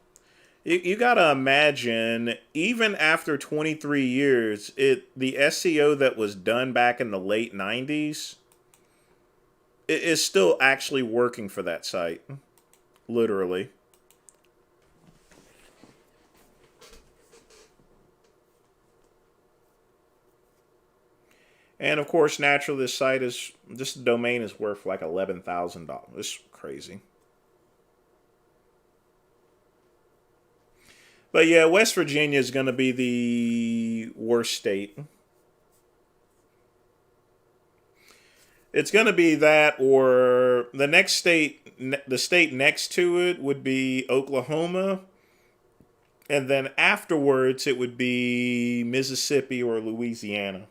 you gotta imagine, even after 23 years, the SEO that was done back in the late 90s is still actually working for that site. Literally. And of course, naturally, this domain is worth like $11,000. It's crazy. But yeah, West Virginia is going to be the worst state. It's going to be that, or the next state, the state next to it would be Oklahoma. And then afterwards, it would be Mississippi or Louisiana.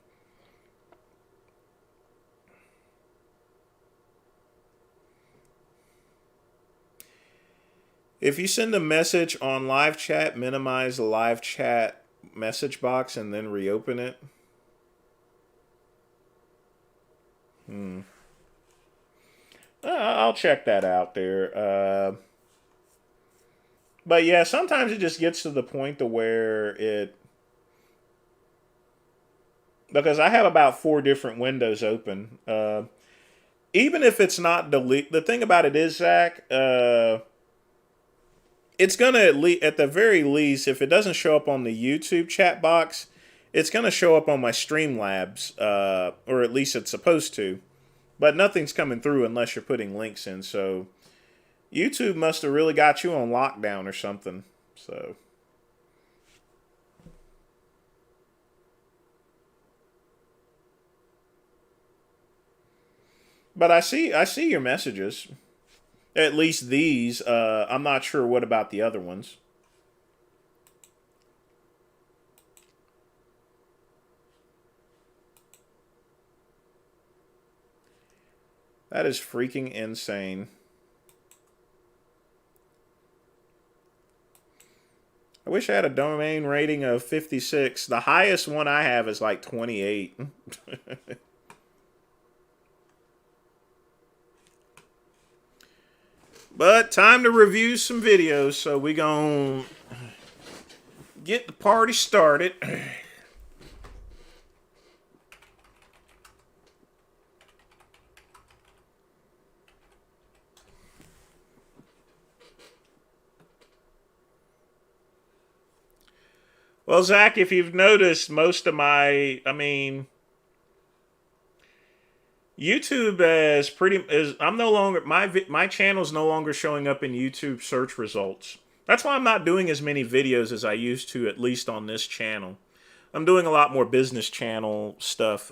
If you send a message on live chat, minimize the live chat message box and then reopen it. I'll check that out there. But yeah, sometimes it just gets to the point to where because I have about 4 different windows open. Even if it's not delete, the thing about it is, Zach, it's gonna at the very least, if it doesn't show up on the YouTube chat box, it's gonna show up on my Streamlabs, or at least it's supposed to. But nothing's coming through unless you're putting links in. So YouTube must have really got you on lockdown or something. So. But I see your messages. At least these. I'm not sure what about the other ones. That is freaking insane. I wish I had a domain rating of 56. The highest one I have is like 28. But time to review some videos, so we gonna get the party started. Well, Zach, if you've noticed, most of YouTube I'm no longer, my channel's no longer showing up in YouTube search results. That's why I'm not doing as many videos as I used to, at least on this channel. I'm doing a lot more business channel stuff,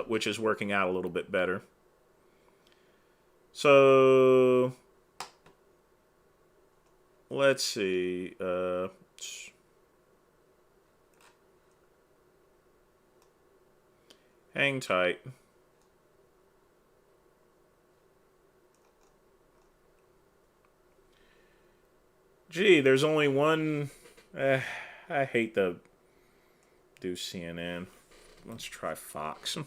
which is working out a little bit better. So let's see. Hang tight. Gee, there's only one. I hate to do CNN. Let's try Fox.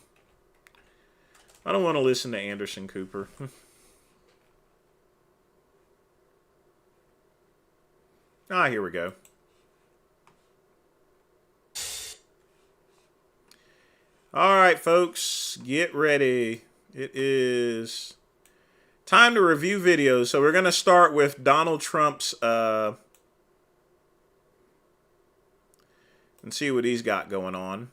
I don't want to listen to Anderson Cooper. Ah, here we go. All right, folks, get ready. It is time to review videos. So we're going to start with Donald Trump's, and see what he's got going on.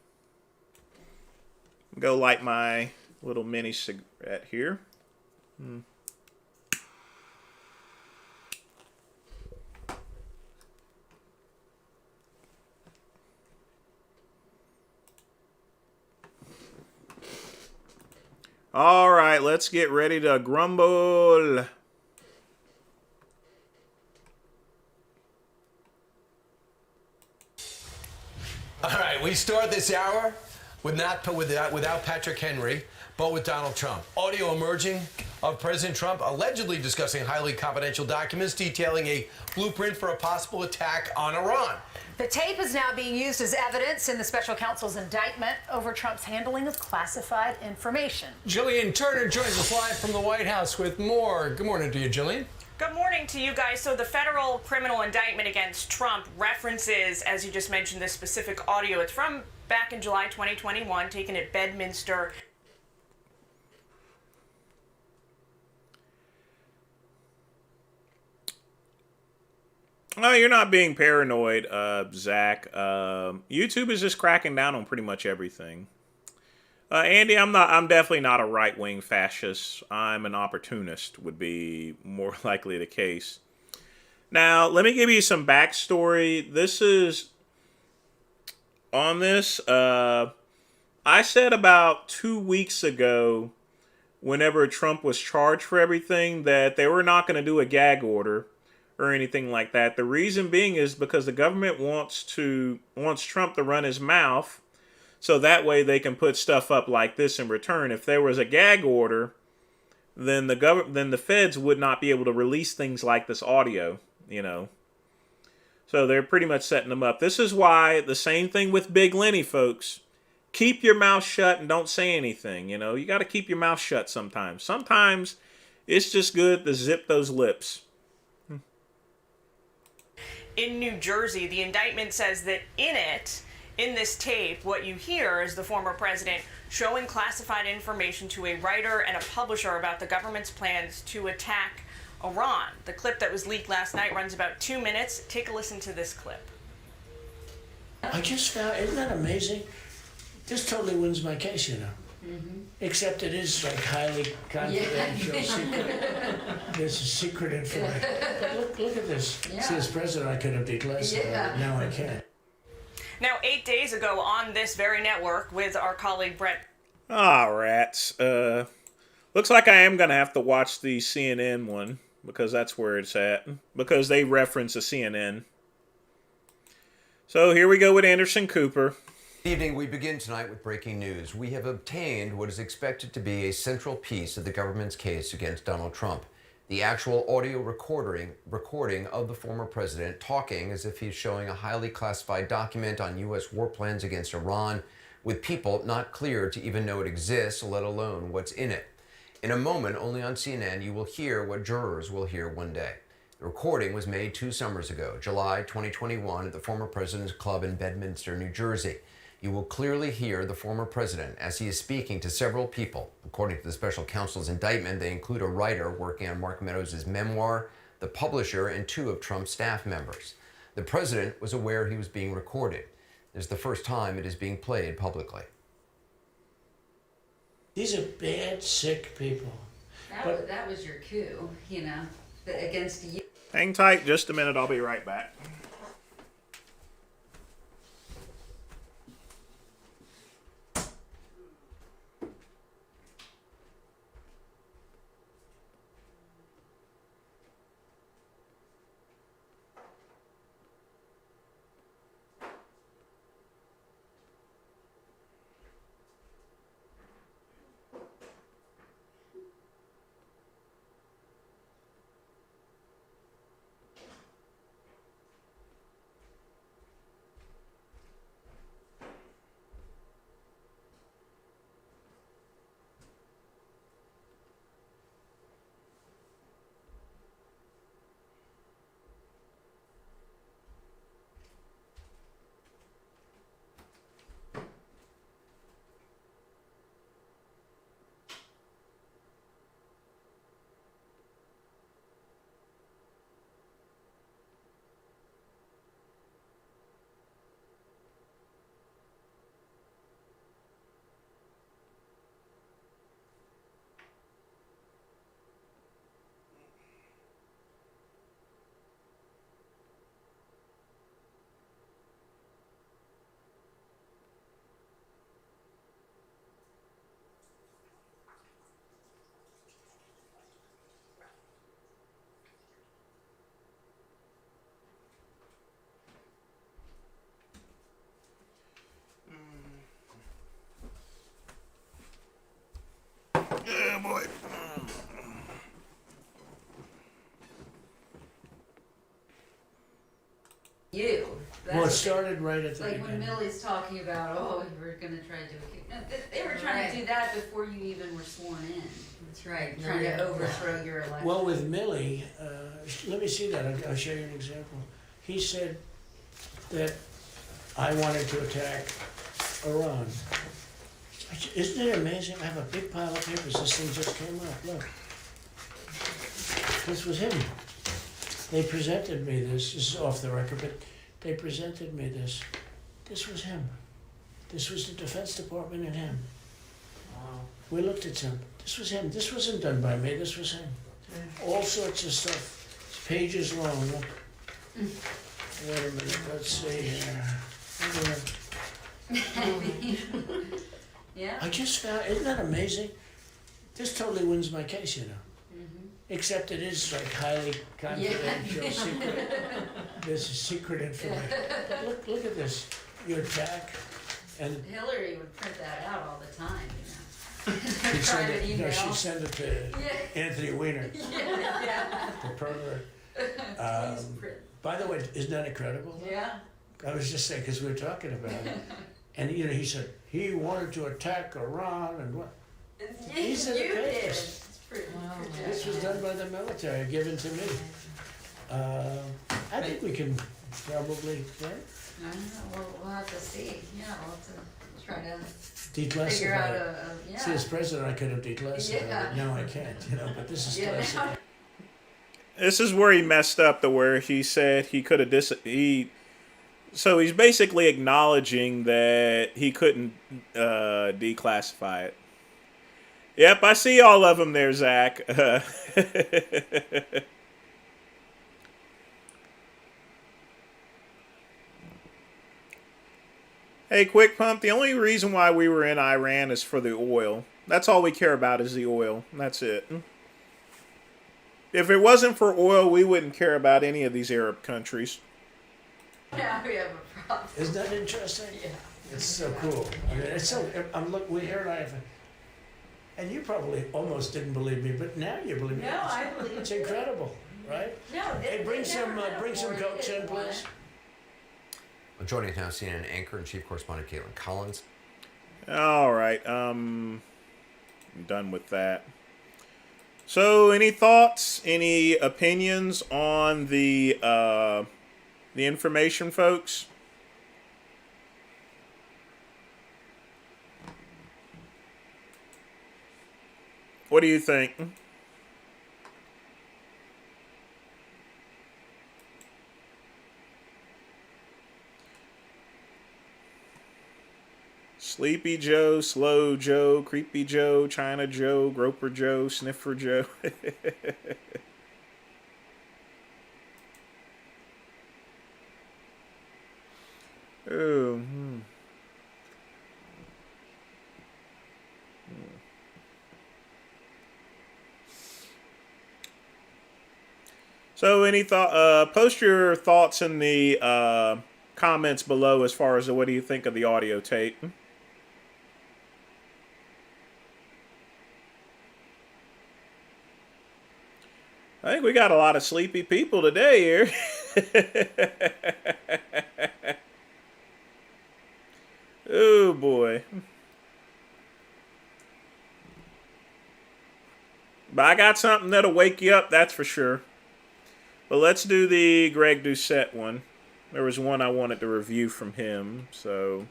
Go light my little mini cigarette here. All right, let's get ready to grumble. All right, we start this hour without Patrick Henry, but with Donald Trump. Audio emerging of President Trump allegedly discussing highly confidential documents detailing a blueprint for a possible attack on Iran. The tape is now being used as evidence in the special counsel's indictment over Trump's handling of classified information. Jillian Turner joins us live from the White House with more. Good morning to you, Jillian. Good morning to you guys. So the federal criminal indictment against Trump references, as you just mentioned, this specific audio. It's from back in July 2021, taken at Bedminster. No, you're not being paranoid, Zach. YouTube is just cracking down on pretty much everything. Andy, I'm definitely not a right-wing fascist. I'm an opportunist, would be more likely the case. Now, let me give you some backstory. This is, on this, I said about 2 weeks ago, whenever Trump was charged for everything, that they were not going to do a gag order or anything like that. The reason being is because the government wants Trump to run his mouth, so that way they can put stuff up like this in return. If there was a gag order, then the feds would not be able to release things like this audio, you know. So they're pretty much setting them up. This is why the same thing with Big Lenny, folks. Keep your mouth shut and don't say anything, you know. You got to keep your mouth shut sometimes. Sometimes it's just good to zip those lips. In New Jersey, the indictment says that in this tape, what you hear is the former president showing classified information to a writer and a publisher about the government's plans to attack Iran. The clip that was leaked last night runs about 2 minutes. Take a listen to this clip. I just found, isn't that amazing? This totally wins my case, you know. Mm-hmm. Except it is like highly confidential, secret. There's a secret information. Look at this. Yeah. See, as president, I could have declassified. Now I can't. Now, 8 days ago on this very network with our colleague Brett. Ah, rats. Looks like I am going to have to watch the CNN one, because that's where it's at. Because they reference a CNN. So here we go with Anderson Cooper. Good evening. We begin tonight with breaking news. We have obtained what is expected to be a central piece of the government's case against Donald Trump. The actual audio recording of the former president talking as if he's showing a highly classified document on U.S. war plans against Iran with people not cleared to even know it exists, let alone what's in it. In a moment, only on CNN, you will hear what jurors will hear one day. The recording was made 2 summers ago, July 2021, at the former president's club in Bedminster, New Jersey. You will clearly hear the former president as he is speaking to several people. According to the special counsel's indictment, they include a writer working on Mark Meadows' memoir, the publisher, and 2 of Trump's staff members. The president was aware he was being recorded. This is the first time it is being played publicly. These are bad, sick people. That was your coup, you know, against you. Hang tight just a minute. I'll be right back. boy. You. Well, it started right at the Like when beginning. Millie's talking about, oh, we're gonna try to do a coup. No, they were trying to do that before you even were sworn in. That's right. Trying to overthrow your election. Well, with Millie, let me see that. I'll show you an example. He said that I wanted to attack Iran. Isn't it amazing? I have a big pile of papers. This thing just came up. Look. This was him. They presented me this. This is off the record, but they presented me this. This was him. This was the Defense Department and him. Wow. We looked at him. This was him. This wasn't done by me. This was him. All sorts of stuff. It's pages long. Look. Wait a minute. Let's see here. Yeah. I just found, isn't that amazing? This totally wins my case, you know. Except it is like highly confidential, secret. This is secret information. Look at this. Your attack, and Hillary would print that out all the time, you know. she'd send Private it. email. No, she'd send it to Anthony Weiner, Yeah. the pervert. By the way, isn't that incredible? Yeah. I was just saying because we were talking about it, and you know, he said he wanted to attack Iran and what? These are the You did. papers. This was done by the military, given to me. I think we can probably, right? I don't know. We'll have to see. Yeah, we'll have to try to Declassify. figure out it. yeah. See, as president, I could have declassified it. No, I can't, you know, but this is classified. This is where he messed up, to where he said he could have so he's basically acknowledging that he couldn't declassify it. Yep, I see all of them there, Zach. Hey, Quick Pump, the only reason why we were in Iran is for the oil. That's all we care about is the oil. That's it. If it wasn't for oil, we wouldn't care about any of these Arab countries. Now we have a problem. Isn't that interesting? Yeah. It's so cool. I mean, it's so, we here and I have, and you probably almost didn't believe me, but now you believe me. No, I believe It's you. incredible, right? No, Hey, bring some Coke in, please. Well, joining us now, CNN anchor and chief correspondent Caitlin Collins. All right, I'm done with that. So, any thoughts, any opinions on the information, folks? What do you think? Sleepy Joe, Slow Joe, Creepy Joe, China Joe, Groper Joe, Sniffer Joe. Oh. So, any thought? Post your thoughts in the comments below as far as what do you think of the audio tape. I think we got a lot of sleepy people today here. Oh boy. But I got something that'll wake you up, that's for sure. But let's do the Greg Doucette one. There was one I wanted to review from him, so...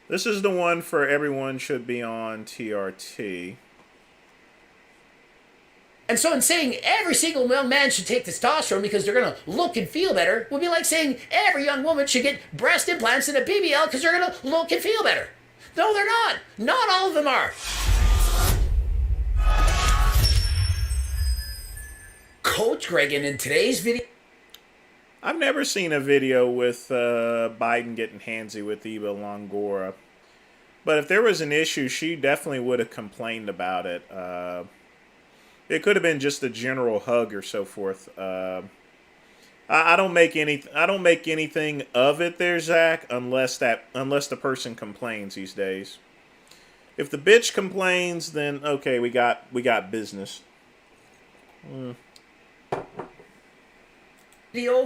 This is the one for everyone should be on TRT. And so in saying every single young man should take testosterone because they're going to look and feel better would be like saying every young woman should get breast implants and a BBL because they're going to look and feel better. No, they're not. Not all of them are. Coach Greg, and in today's video... I've never seen a video with Biden getting handsy with Eva Longoria. But if there was an issue, she definitely would have complained about it. It could have been just a general hug or so forth. I don't make anything of it there, Zach, unless the person complains these days. If the bitch complains, then okay, we got business.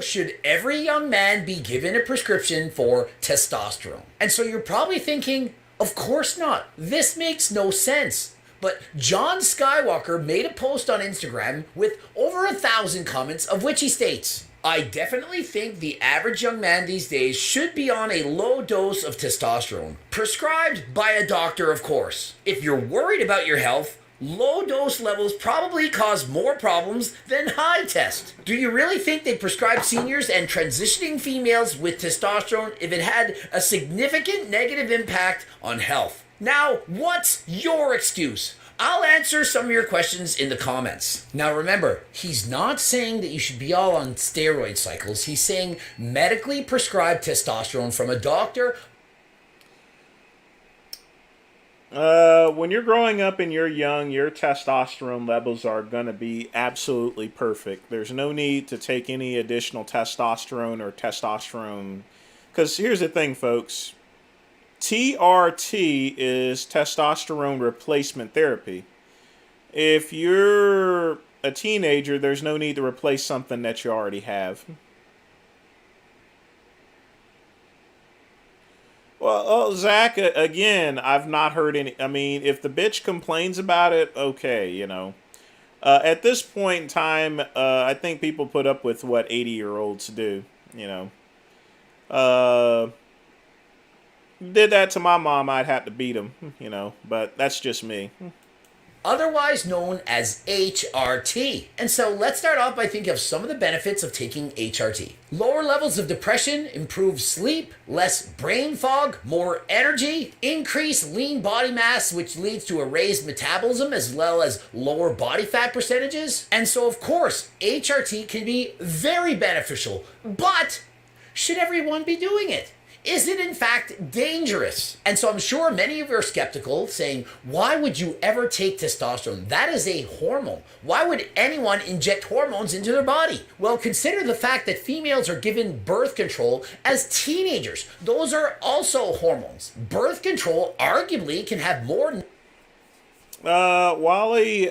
Should every young man be given a prescription for testosterone? And so you're probably thinking, of course not. This makes no sense. But John Skywalker made a post on Instagram with over 1,000 comments, of which he states, I definitely think the average young man these days should be on a low dose of testosterone, prescribed by a doctor, of course. If you're worried about your health, low dose levels probably cause more problems than high test. Do you really think they prescribe seniors and transitioning females with testosterone if it had a significant negative impact on health? Now, what's your excuse? I'll answer some of your questions in the comments. Now remember, he's not saying that you should be all on steroid cycles. He's saying medically prescribed testosterone from a doctor. When you're growing up and you're young, your testosterone levels are going to be absolutely perfect. There's no need to take any additional testosterone or testosterone. Because here's the thing, folks. TRT is testosterone replacement therapy. If you're a teenager, there's no need to replace something that you already have. Well, Zach, again, I've not heard any. I mean, if the bitch complains about it, okay, you know. At this point in time, I think people put up with what 80-year-olds do, you know. Did that to my mom, I'd have to beat him, you know, but that's just me. Otherwise known as HRT. And so let's start off by thinking of some of the benefits of taking HRT. Lower levels of depression, improved sleep, less brain fog, more energy, increased lean body mass, which leads to a raised metabolism as well as lower body fat percentages. And so of course, HRT can be very beneficial, but should everyone be doing it? Is it in fact dangerous? And so I'm sure many of you are skeptical, saying, why would you ever take testosterone? That is a hormone. Why would anyone inject hormones into their body? Well, consider the fact that females are given birth control as teenagers. Those are also hormones. Birth control arguably can have more... Wally,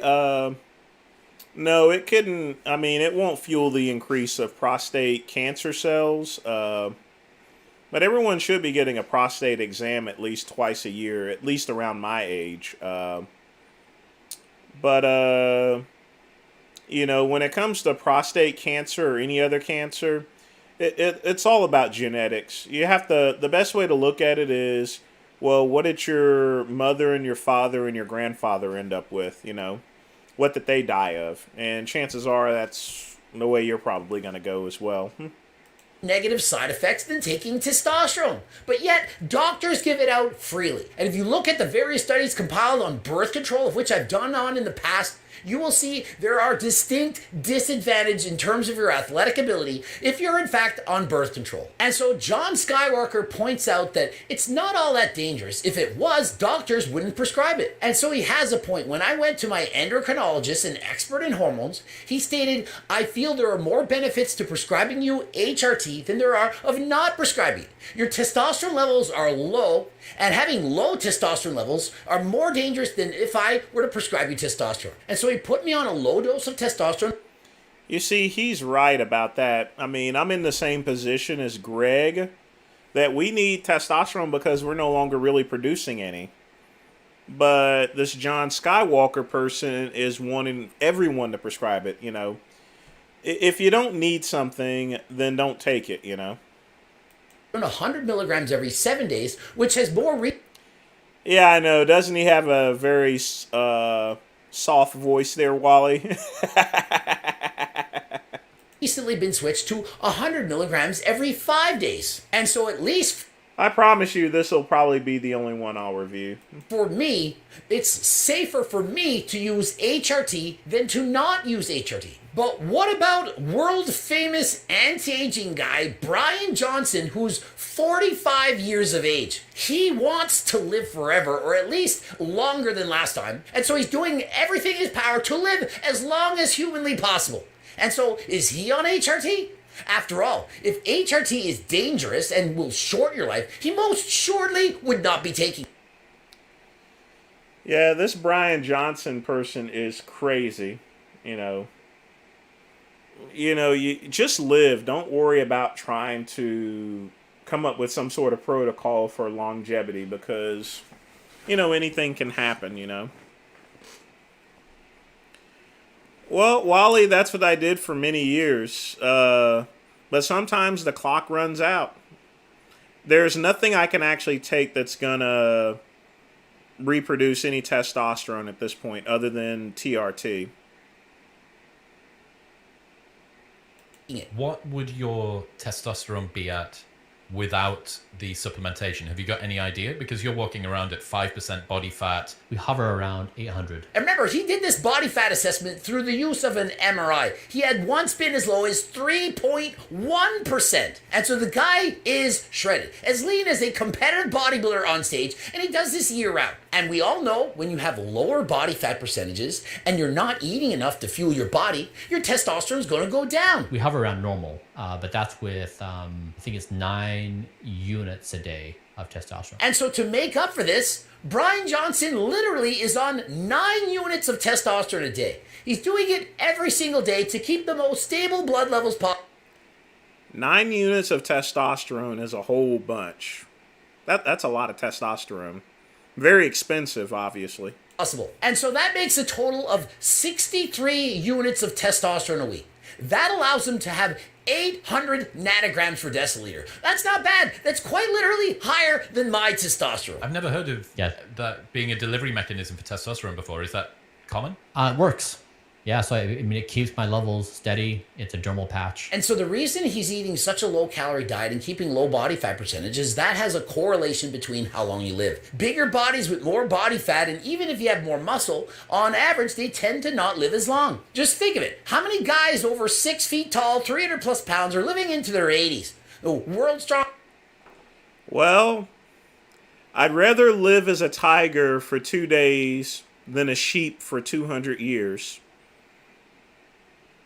no, it couldn't. I mean, it won't fuel the increase of prostate cancer cells. But everyone should be getting a prostate exam at least twice a year, at least around my age. You know, when it comes to prostate cancer or any other cancer, it's all about genetics. You have to, the best way to look at it is, well, what did your mother and your father and your grandfather end up with, you know? What did they die of? And chances are that's the way you're probably going to go as well. Negative side effects than taking testosterone. But yet, doctors give it out freely. And if you look at the various studies compiled on birth control, of which I've done on in the past, you will see there are distinct disadvantages in terms of your athletic ability if you're in fact on birth control. And so John Skywalker points out that it's not all that dangerous. If it was, doctors wouldn't prescribe it. And so he has a point. When I went to my endocrinologist, an expert in hormones, he stated, I feel there are more benefits to prescribing you HRT than there are of not prescribing it. Your testosterone levels are low, and having low testosterone levels are more dangerous than if I were to prescribe you testosterone. And so he put me on a low dose of testosterone. You see, he's right about that. I mean, I'm in the same position as Greg, that we need testosterone because we're no longer really producing any. But this John Skywalker person is wanting everyone to prescribe it, you know. If you don't need something, then don't take it, you know. 100 milligrams every 7 days, which has more... Yeah, I know. Doesn't he have a very soft voice there, Wally? recently been switched to 100 milligrams every 5 days. And so at least I promise you this will probably be the only one I'll review. For me, it's safer for me to use HRT than to not use HRT. But what about world famous anti-aging guy Brian Johnson, who's 45 years of age? He wants to live forever, or at least longer than last time. And so he's doing everything in his power to live as long as humanly possible. And so is he on HRT? After all, if HRT is dangerous and will short your life, he most surely would not be taking it. Yeah, this Brian Johnson person is crazy. You just live. Don't worry about trying to come up with some sort of protocol for longevity because, anything can happen. Well, Wally, that's what I did for many years. But sometimes the clock runs out. There's nothing I can actually take that's going to reproduce any testosterone at this point other than TRT. What would your testosterone be at without the supplementation? Have you got any idea? Because you're walking around at 5% body fat. We hover around 800. And remember, he did this body fat assessment through the use of an MRI. He had once been as low as 3.1%. And so the guy is shredded, as lean as a competitive bodybuilder on stage, and he does this year round. And we all know when you have lower body fat percentages and you're not eating enough to fuel your body, your testosterone is going to go down. We hover around normal, but that's with, I think it's 9 units a day of testosterone. And so to make up for this, Brian Johnson literally is on 9 units of testosterone a day. He's doing it every single day to keep the most stable blood levels possible. 9 units of testosterone is a whole bunch. That's a lot of testosterone. Very expensive, obviously. Possible. And so that makes a total of 63 units of testosterone a week. That allows him to have 800 nanograms per deciliter. That's not bad. That's quite literally higher than my testosterone. I've never heard of that being a delivery mechanism for testosterone before. Is that common? It works. Yeah, so it keeps my levels steady. It's a dermal patch. And so the reason he's eating such a low-calorie diet and keeping low body fat percentage is that has a correlation between how long you live. Bigger bodies with more body fat, and even if you have more muscle, on average, they tend to not live as long. Just think of it. How many guys over 6 feet tall, 300 plus pounds, are living into their 80s? The world's strong. Well, I'd rather live as a tiger for 2 days than a sheep for 200 years.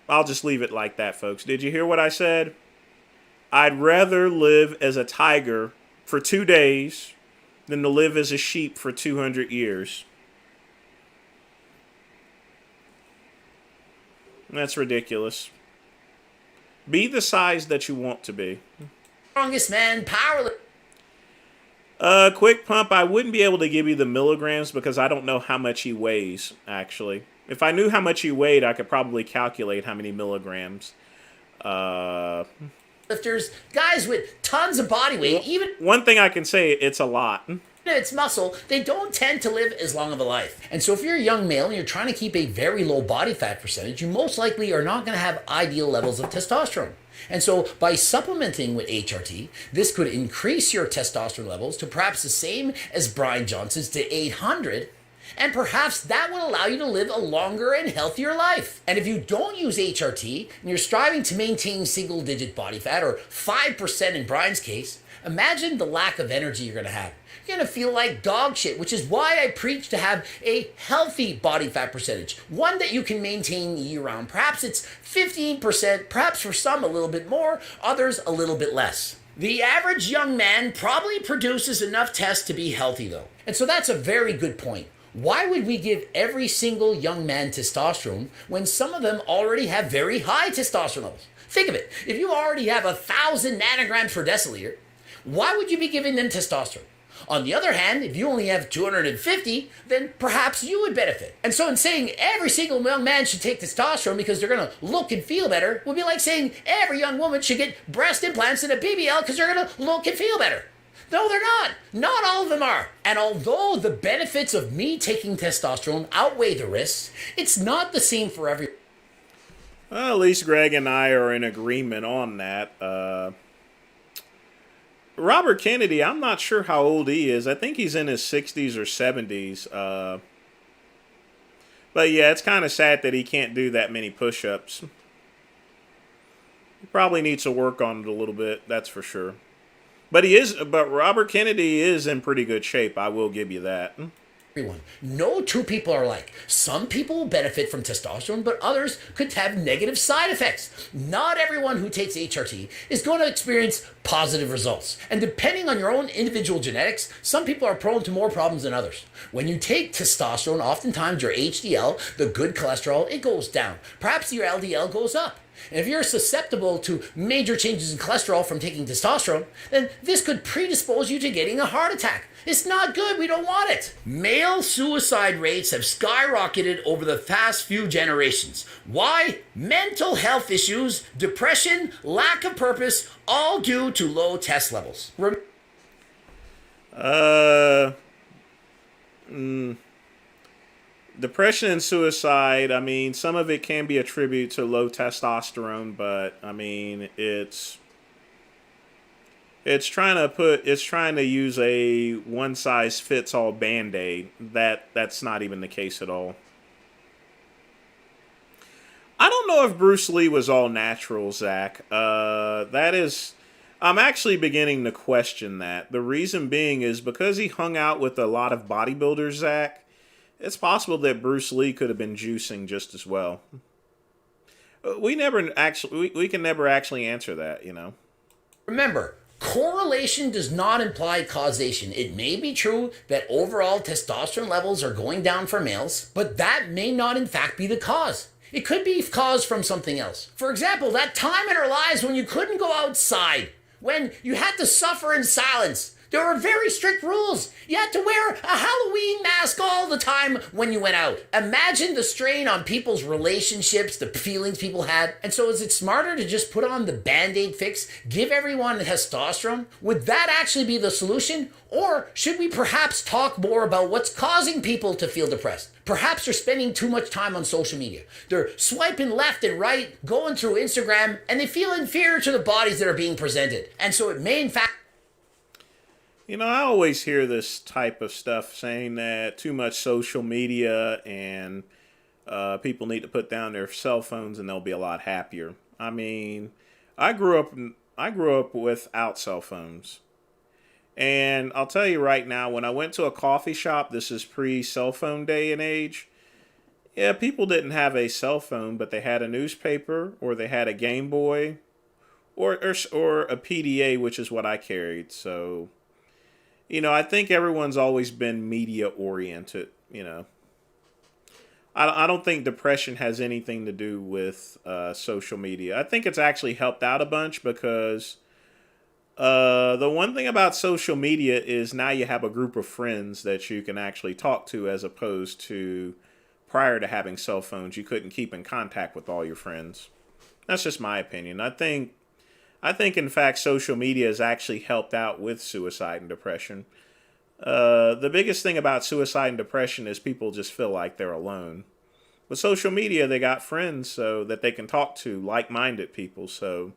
I'll just leave it like that, folks. Did you hear what I said? I'd rather live as a tiger for 2 days than to live as a sheep for 200 years. That's ridiculous. Be the size that you want to be. Strongest man, powerless. Quick pump, I wouldn't be able to give you the milligrams because I don't know how much he weighs, actually. If I knew how much he weighed, I could probably calculate how many milligrams. Lifters, guys with tons of body weight, even one thing I can say, it's a lot. It's muscle, they don't tend to live as long of a life. And so if you're a young male and you're trying to keep a very low body fat percentage, you most likely are not going to have ideal levels of testosterone. And so by supplementing with HRT, this could increase your testosterone levels to perhaps the same as Brian Johnson's to 800. And perhaps that will allow you to live a longer and healthier life. And if you don't use HRT and you're striving to maintain single-digit body fat, or 5% in Brian's case, imagine the lack of energy you're going to have. You're going to feel like dog shit, which is why I preach to have a healthy body fat percentage, one that you can maintain year-round. Perhaps it's 15%, perhaps for some a little bit more, others a little bit less. The average young man probably produces enough tests to be healthy, though. And so that's a very good point. Why would we give every single young man testosterone when some of them already have very high testosterone levels? Think of it. If you already have 1,000 nanograms per deciliter, why would you be giving them testosterone? On the other hand, if you only have 250, then perhaps you would benefit. And so in saying every single young man should take testosterone because they're going to look and feel better would be like saying every young woman should get breast implants and a BBL because they're going to look and feel better. No, they're not. Not all of them are. And although the benefits of me taking testosterone outweigh the risks, it's not the same for everyone. Well, at least Greg and I are in agreement on that. Robert Kennedy, I'm not sure how old he is. I think he's in his 60s or 70s. But yeah, it's kind of sad that he can't do that many push-ups. He probably needs to work on it a little bit, that's for sure. But Robert Kennedy is in pretty good shape. I will give you that. Everyone. No two people are alike. Some people will benefit from testosterone, but others could have negative side effects. Not everyone who takes HRT is going to experience positive results. And depending on your own individual genetics, some people are prone to more problems than others. When you take testosterone, oftentimes your HDL, the good cholesterol, it goes down. Perhaps your LDL goes up. And if you're susceptible to major changes in cholesterol from taking testosterone, then this could predispose you to getting a heart attack. It's not good. We don't want it. Male suicide rates have skyrocketed over the past few generations. Why? Mental health issues, depression, lack of purpose, all due to low test levels. Depression and suicide, I mean, some of it can be attributed to low testosterone, but I mean, it's trying to use a one size fits all band-aid. That's not even the case at all. I don't know if Bruce Lee was all natural, Zach. I'm actually beginning to question that. The reason being is because he hung out with a lot of bodybuilders, Zach. It's possible that Bruce Lee could have been juicing just as well. We can never actually answer that, you know. Remember, correlation does not imply causation. It may be true that overall testosterone levels are going down for males, but that may not in fact be the cause. It could be caused from something else. For example, that time in our lives when you couldn't go outside, when you had to suffer in silence. There were very strict rules. You had to wear a Halloween mask all the time when you went out. Imagine the strain on people's relationships, the feelings people had. And so is it smarter to just put on the Band-Aid fix, give everyone testosterone? Would that actually be the solution? Or should we perhaps talk more about what's causing people to feel depressed? Perhaps they're spending too much time on social media. They're swiping left and right, going through Instagram, and they feel inferior to the bodies that are being presented. And so it may in fact... You know, I always hear this type of stuff saying that too much social media and people need to put down their cell phones and they'll be a lot happier. I mean, I grew up without cell phones. And I'll tell you right now, when I went to a coffee shop, this is pre-cell phone day and age, yeah, people didn't have a cell phone, but they had a newspaper or they had a Game Boy or a PDA, which is what I carried. So... You know, I think everyone's always been media oriented, you know. I don't think depression has anything to do with social media. I think it's actually helped out a bunch because the one thing about social media is now you have a group of friends that you can actually talk to as opposed to prior to having cell phones. You couldn't keep in contact with all your friends. That's just my opinion. I think, in fact, social media has actually helped out with suicide and depression. The biggest thing about suicide and depression is people just feel like they're alone. With social media, they got friends so that they can talk to like-minded people. So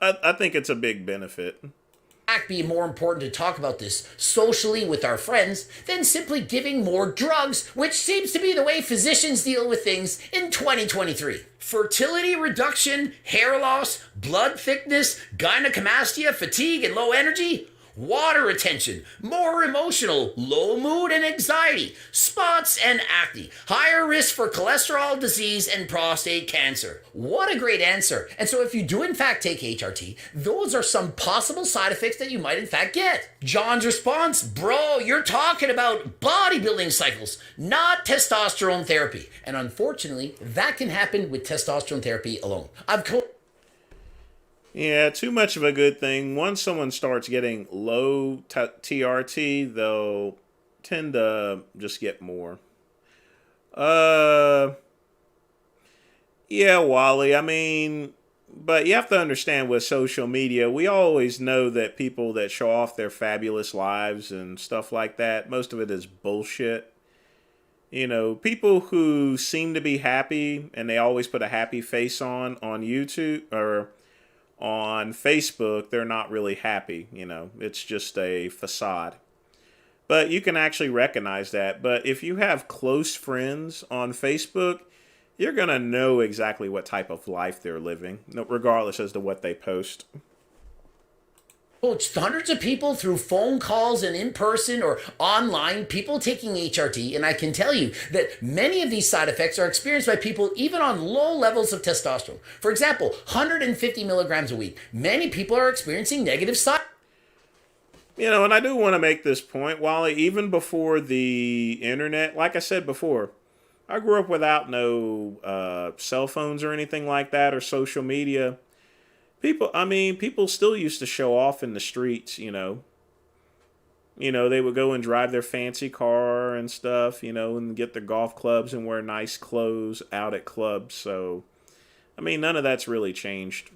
I think it's a big benefit. Be more important to talk about this socially with our friends than simply giving more drugs, which seems to be the way physicians deal with things in 2023. Fertility reduction, hair loss, blood thickness, gynecomastia, fatigue, and low energy. Water retention, more emotional, low mood and anxiety, spots and acne, higher risk for cholesterol disease and prostate cancer. What a great answer. And so if you do in fact take HRT, those are some possible side effects that you might in fact get. John's response, bro, you're talking about bodybuilding cycles, not testosterone therapy. And unfortunately, that can happen with testosterone therapy alone. Yeah, too much of a good thing. Once someone starts getting low TRT, they'll tend to just get more. Yeah, Wally, I mean, but you have to understand with social media, we always know that people that show off their fabulous lives and stuff like that, most of it is bullshit. You know, people who seem to be happy and they always put a happy face on YouTube or on Facebook, they're not really happy. You know, it's just a facade. But you can actually recognize that. But if you have close friends on Facebook, you're going to know exactly what type of life they're living, regardless as to what they post. Coach hundreds of people through phone calls and in person or online, people taking HRT, and I can tell you that many of these side effects are experienced by people even on low levels of testosterone. For example, 150 milligrams a week. Many people are experiencing negative side. You know, and I do want to make this point, Wally, even before the internet, like I said before, I grew up without no cell phones or anything like that or social media. People still used to show off in the streets, you know. You know, they would go and drive their fancy car and stuff, you know, and get their golf clubs and wear nice clothes out at clubs. So, I mean, none of that's really changed.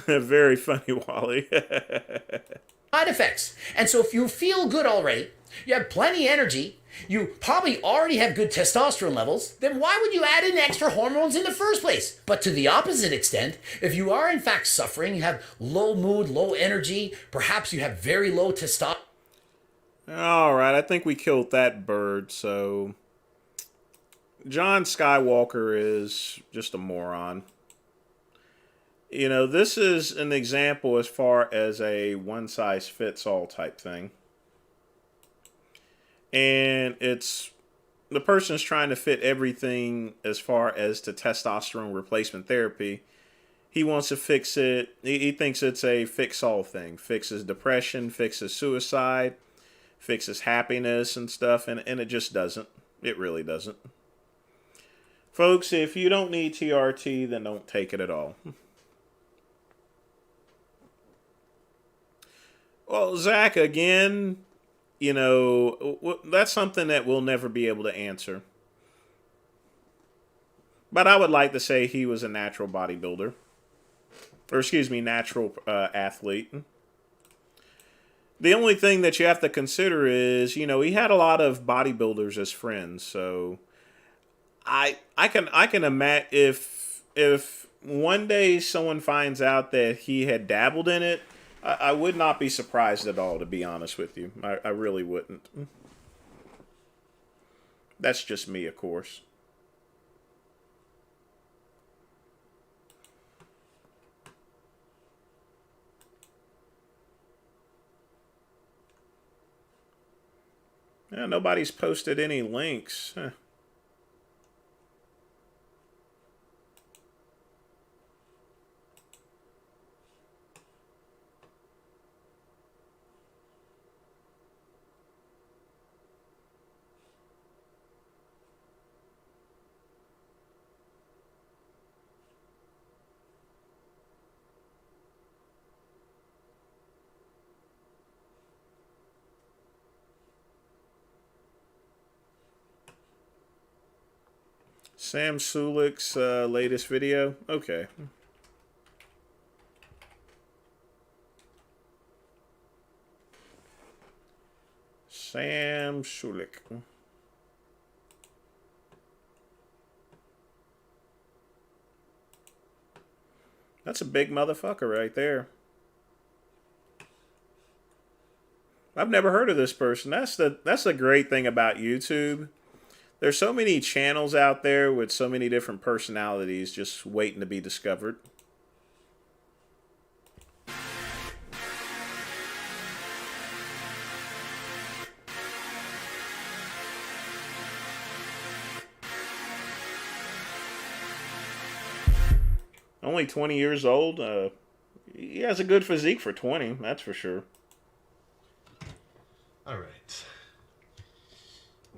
Very funny, Wally. Side effects. And so if you feel good already, you have plenty of energy, you probably already have good testosterone levels, then why would you add in extra hormones in the first place? But to the opposite extent, if you are in fact suffering, you have low mood, low energy, perhaps you have very low testosterone. All right, I think we killed that bird, so John Skywalker is just a moron. You know, this is an example as far as a one-size-fits-all type thing. And it's the person's trying to fit everything as far as to testosterone replacement therapy. He wants to fix it. He thinks it's a fix-all thing. Fixes depression, fixes suicide, fixes happiness and stuff. And it just doesn't. It really doesn't. Folks, if you don't need TRT, then don't take it at all. Well, Zach, again, you know, that's something that we'll never be able to answer. But I would like to say he was a natural bodybuilder. Or, excuse me, natural athlete. The only thing that you have to consider is, you know, he had a lot of bodybuilders as friends. So, I can imagine if one day someone finds out that he had dabbled in it, I would not be surprised at all, to be honest with you. I really wouldn't. That's just me, of course. Yeah, nobody's posted any links. Huh. Sam Sulik's latest video? Okay. Sam Sulik. That's a big motherfucker right there. I've never heard of this person. That's the great thing about YouTube. There's so many channels out there with so many different personalities just waiting to be discovered. Only 20 years old. He has a good physique for 20, that's for sure. All right.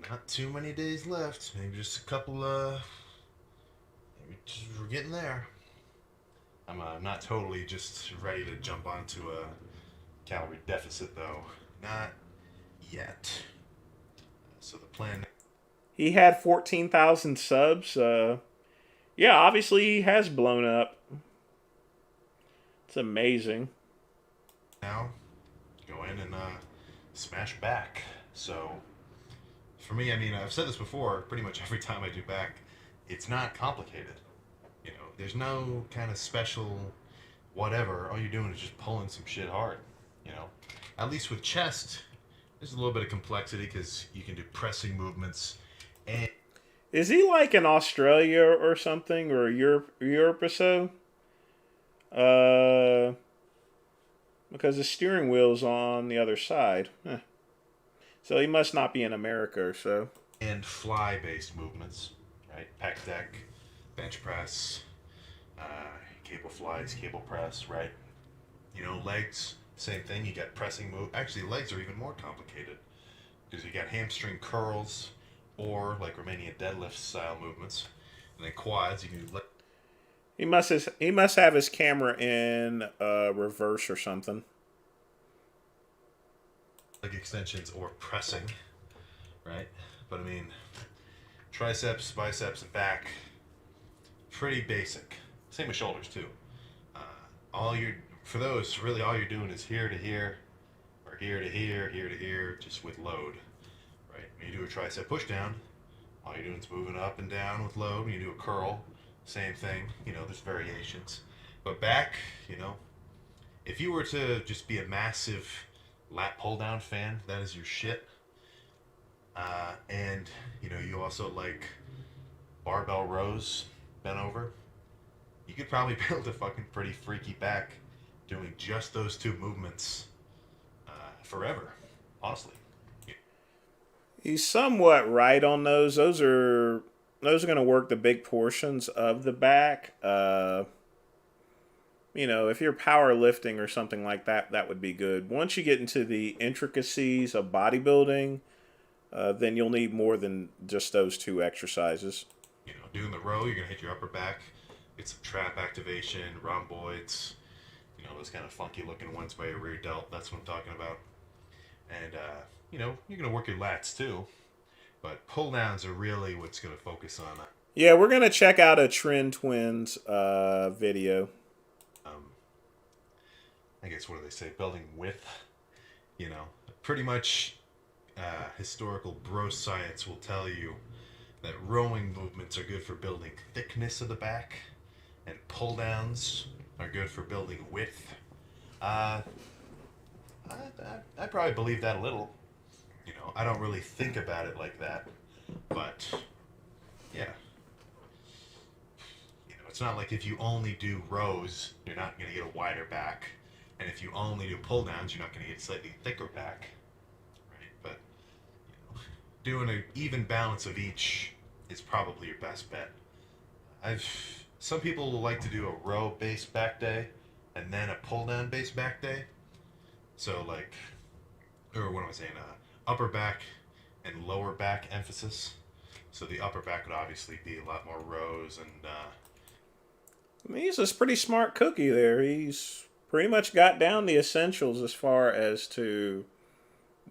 Not too many days left. Maybe just a couple. Maybe we're getting there. I'm not totally just ready to jump onto a calorie deficit though. Not yet. So the plan. He had 14,000 subs. Yeah, obviously he has blown up. It's amazing. Now, go in and smash back. So. For me, I mean, I've said this before, pretty much every time I do back, it's not complicated. You know, there's no kind of special whatever. All you're doing is just pulling some shit hard. You know, at least with chest, there's a little bit of complexity because you can do pressing movements. And is he like in Australia or something, or Europe or so? Because the steering wheel's on the other side. So he must not be in America or so. And fly-based movements, right? Pec deck, bench press, cable flies, cable press, right? You know, legs, same thing. You got pressing move. Actually, legs are even more complicated because you got hamstring curls or like Romanian deadlift style movements, and then quads. You can do. He must have his camera in reverse or something. Leg extensions or pressing, right? But I mean, triceps, biceps, and back, pretty basic. Same with shoulders too. For those, really all you're doing is here to here, or here to here, here to here, just with load, right? When you do a tricep push down, all you're doing is moving up and down with load. When you do a curl, same thing. You know, there's variations. But back, you know, if you were to just be a massive lat pull down fan, that is your shit. And you know, you also like barbell rows bent over. You could probably build a fucking pretty freaky back doing just those two movements forever, honestly. He's somewhat right on those. Those are going to work the big portions of the back. You know, if you're powerlifting or something like that, that would be good. Once you get into the intricacies of bodybuilding, then you'll need more than just those two exercises. You know, doing the row, you're going to hit your upper back, get some trap activation, rhomboids, you know, those kind of funky looking ones by your rear delt. That's what I'm talking about. And, you know, you're going to work your lats too. But pull downs are really what's going to focus on. Yeah, we're going to check out a Trend Twins video. I guess, what do they say? Building width. You know, pretty much historical bro science will tell you that rowing movements are good for building thickness of the back, and pull downs are good for building width. I probably believe that a little. You know, I don't really think about it like that, but yeah. You know, it's not like if you only do rows, you're not going to get a wider back, and if you only do pull downs, you're not going to get a slightly thicker back, right? But you know, doing an even balance of each is probably your best bet. Some people like to do a row based back day and then a pull down based back day. So like, or what am I saying? Upper back and lower back emphasis. So the upper back would obviously be a lot more rows and. I mean, he's a pretty smart cookie there. He's pretty much got down the essentials as far as to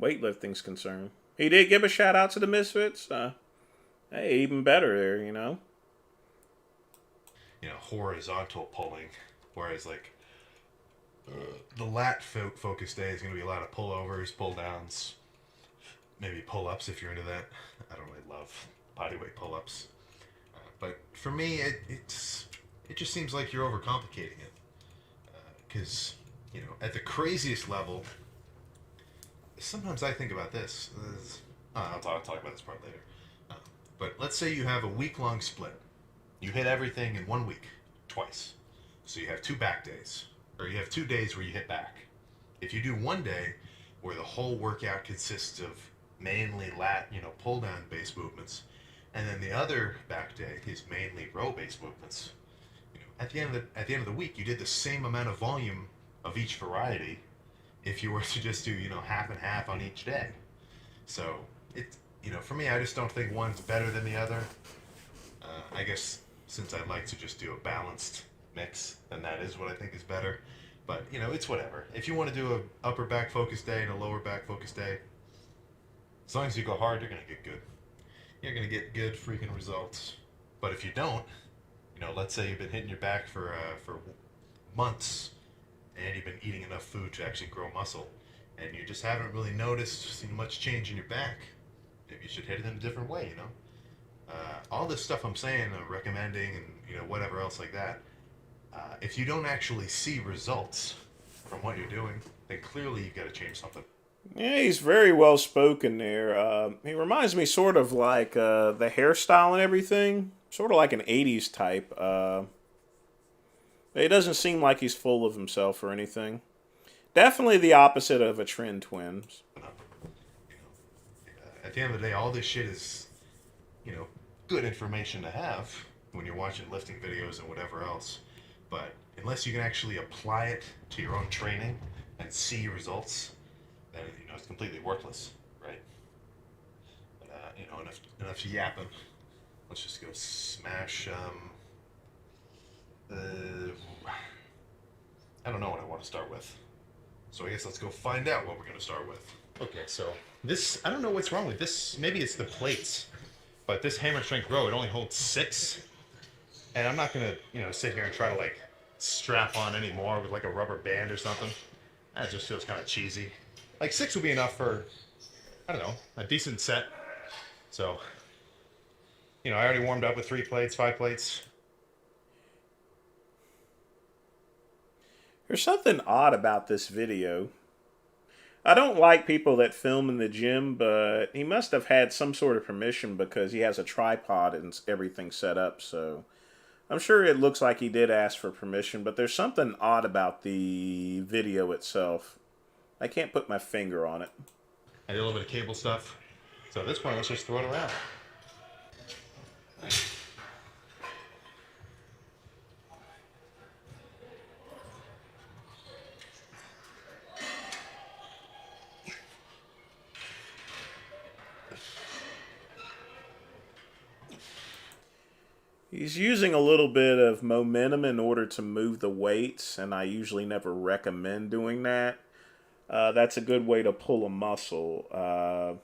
weightlifting's concerned. He did give a shout out to the Misfits. Hey, even better there, you know. You know, horizontal pulling, whereas like the lat focus day is going to be a lot of pullovers, pull downs, maybe pull ups if you're into that. I don't really love bodyweight pull ups, but for me, it just seems like you're overcomplicating it. Because you know, at the craziest level, sometimes I think about this. I'll talk about this part later. But let's say you have a week-long split. You hit everything in 1 week, twice. So you have 2 back days, or you have 2 days where you hit back. If you do 1 day where the whole workout consists of mainly lat, you know, pull-down based movements, and then the other back day is mainly row-based movements. You know, at the end of the week, you did the same amount of volume of each variety. If you were to just do, you know, half and half on each day. So you know, for me, I just don't think one's better than the other. I guess since I'd like to just do a balanced mix, then that is what I think is better. But, you know, it's whatever. If you want to do a upper back focus day and a lower back focus day, as long as you go hard, you're going to get good. You're going to get good freaking results. But if you don't, you know, let's say you've been hitting your back for months, and you've been eating enough food to actually grow muscle, and you just haven't really seen much change in your back, maybe you should hit it in a different way, you know? All this stuff I'm saying, recommending, and whatever else like that. If you don't actually see results from what you're doing, then clearly you've got to change something. Yeah, he's very well spoken there. He reminds me sort of like the hairstyle and everything, sort of like an '80s type. It doesn't seem like he's full of himself or anything. Definitely the opposite of a trend twins. At the end of the day, all this shit is, good information to have when you're watching lifting videos and whatever else. But unless you can actually apply it to your own training and see results, then it's completely worthless, right? But, enough yapping. Let's just go smash. I don't know what I want to start with. So I guess let's go find out what we're going to start with. Okay, so this, I don't know what's wrong with this. Maybe it's the plates, but this hammer strength row, it only holds 6. And I'm not going to, sit here and try to like strap on any more with like a rubber band or something. That just feels kind of cheesy. Like 6 would be enough for, I don't know, a decent set. So, I already warmed up with 3 plates, 5 plates. There's something odd about this video. I don't like people that film in the gym, but he must have had some sort of permission because he has a tripod and everything set up, so I'm sure it looks like he did ask for permission, but there's something odd about the video itself. I can't put my finger on it. I did a little bit of cable stuff. So at this point, let's just throw it around. He's using a little bit of momentum in order to move the weights, and I usually never recommend doing that. That's a good way to pull a muscle.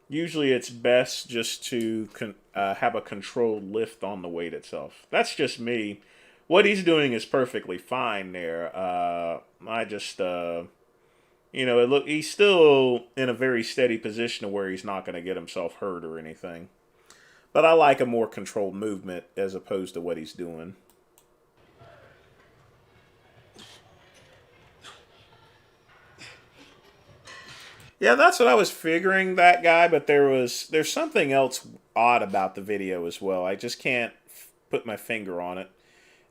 Usually it's best just to have a controlled lift on the weight itself. That's just me. What he's doing is perfectly fine there. I just, he's still in a very steady position where he's not going to get himself hurt or anything. But I like a more controlled movement as opposed to what he's doing. Yeah, that's what I was figuring, that guy, but there's something else odd about the video as well. I just can't put my finger on it.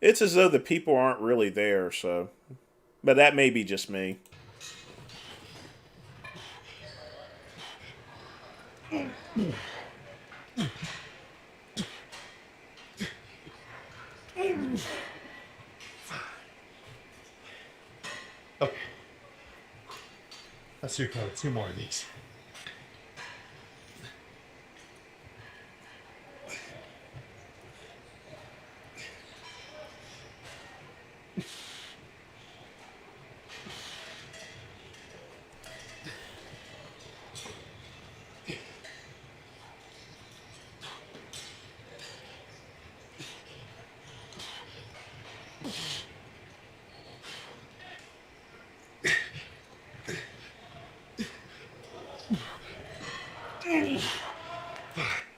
It's as though the people aren't really there, so. But that may be just me. Okay. Let's do 2 more of these.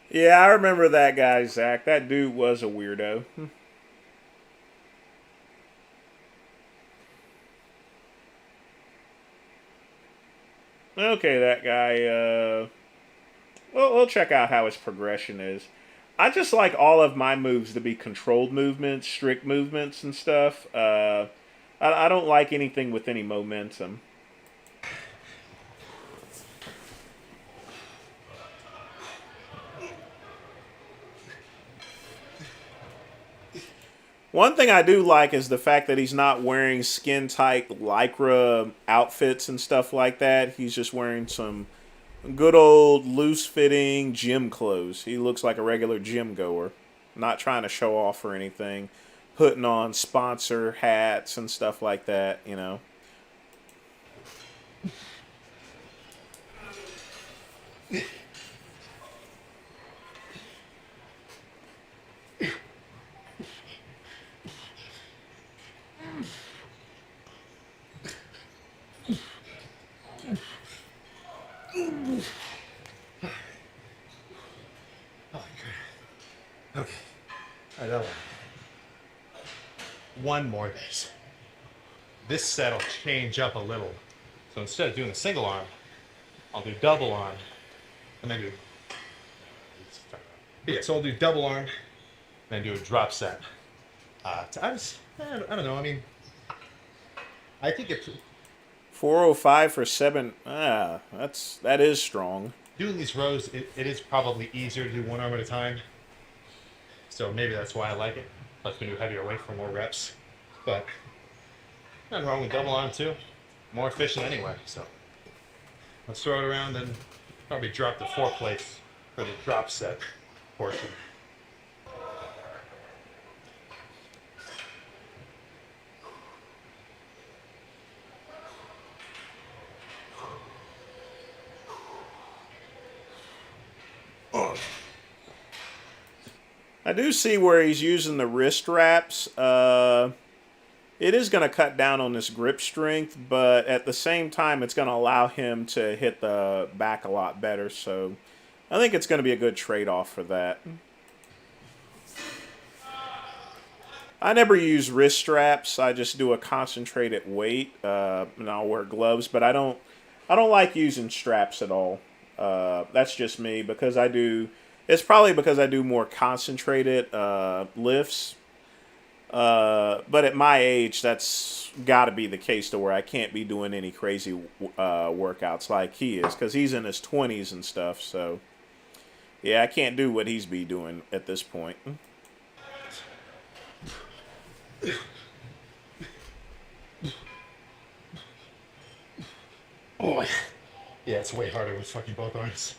Yeah, I remember that guy, Zach. That dude was a weirdo. Okay, that guy, we'll check out how his progression is. I just like all of my moves to be controlled movements, strict movements and stuff. I don't like anything with any momentum. One thing I do like is the fact that he's not wearing skin-tight Lycra outfits and stuff like that. He's just wearing some good old loose-fitting gym clothes. He looks like a regular gym goer. Not trying to show off or anything. Putting on sponsor hats and stuff like that, Okay. All right, that one more this. This set will change up a little. So instead of doing a single arm, I'll do double arm, and then do. Yeah, so I'll do double arm, then do a drop set. I don't know. I mean, I think it's 405 for 7. That is strong. doing these rows. It is probably easier to do one arm at a time. So maybe that's why I like it. Lets me do heavier weight for more reps. But nothing wrong with double arm too. More efficient anyway. So let's throw it around and probably drop the 4 plates for the drop set portion. I do see where he's using the wrist wraps. It is going to cut down on his grip strength, but at the same time, it's going to allow him to hit the back a lot better. So I think it's going to be a good trade-off for that. I never use wrist straps. I just do a concentrated weight, and I'll wear gloves. But I don't like using straps at all. That's just me because I do. It's probably because I do more concentrated lifts. But at my age, that's got to be the case to where I can't be doing any crazy workouts like he is, because he's in his 20s and stuff. So, yeah, I can't do what he's be doing at this point. Oh, yeah, it's way harder with fucking both arms.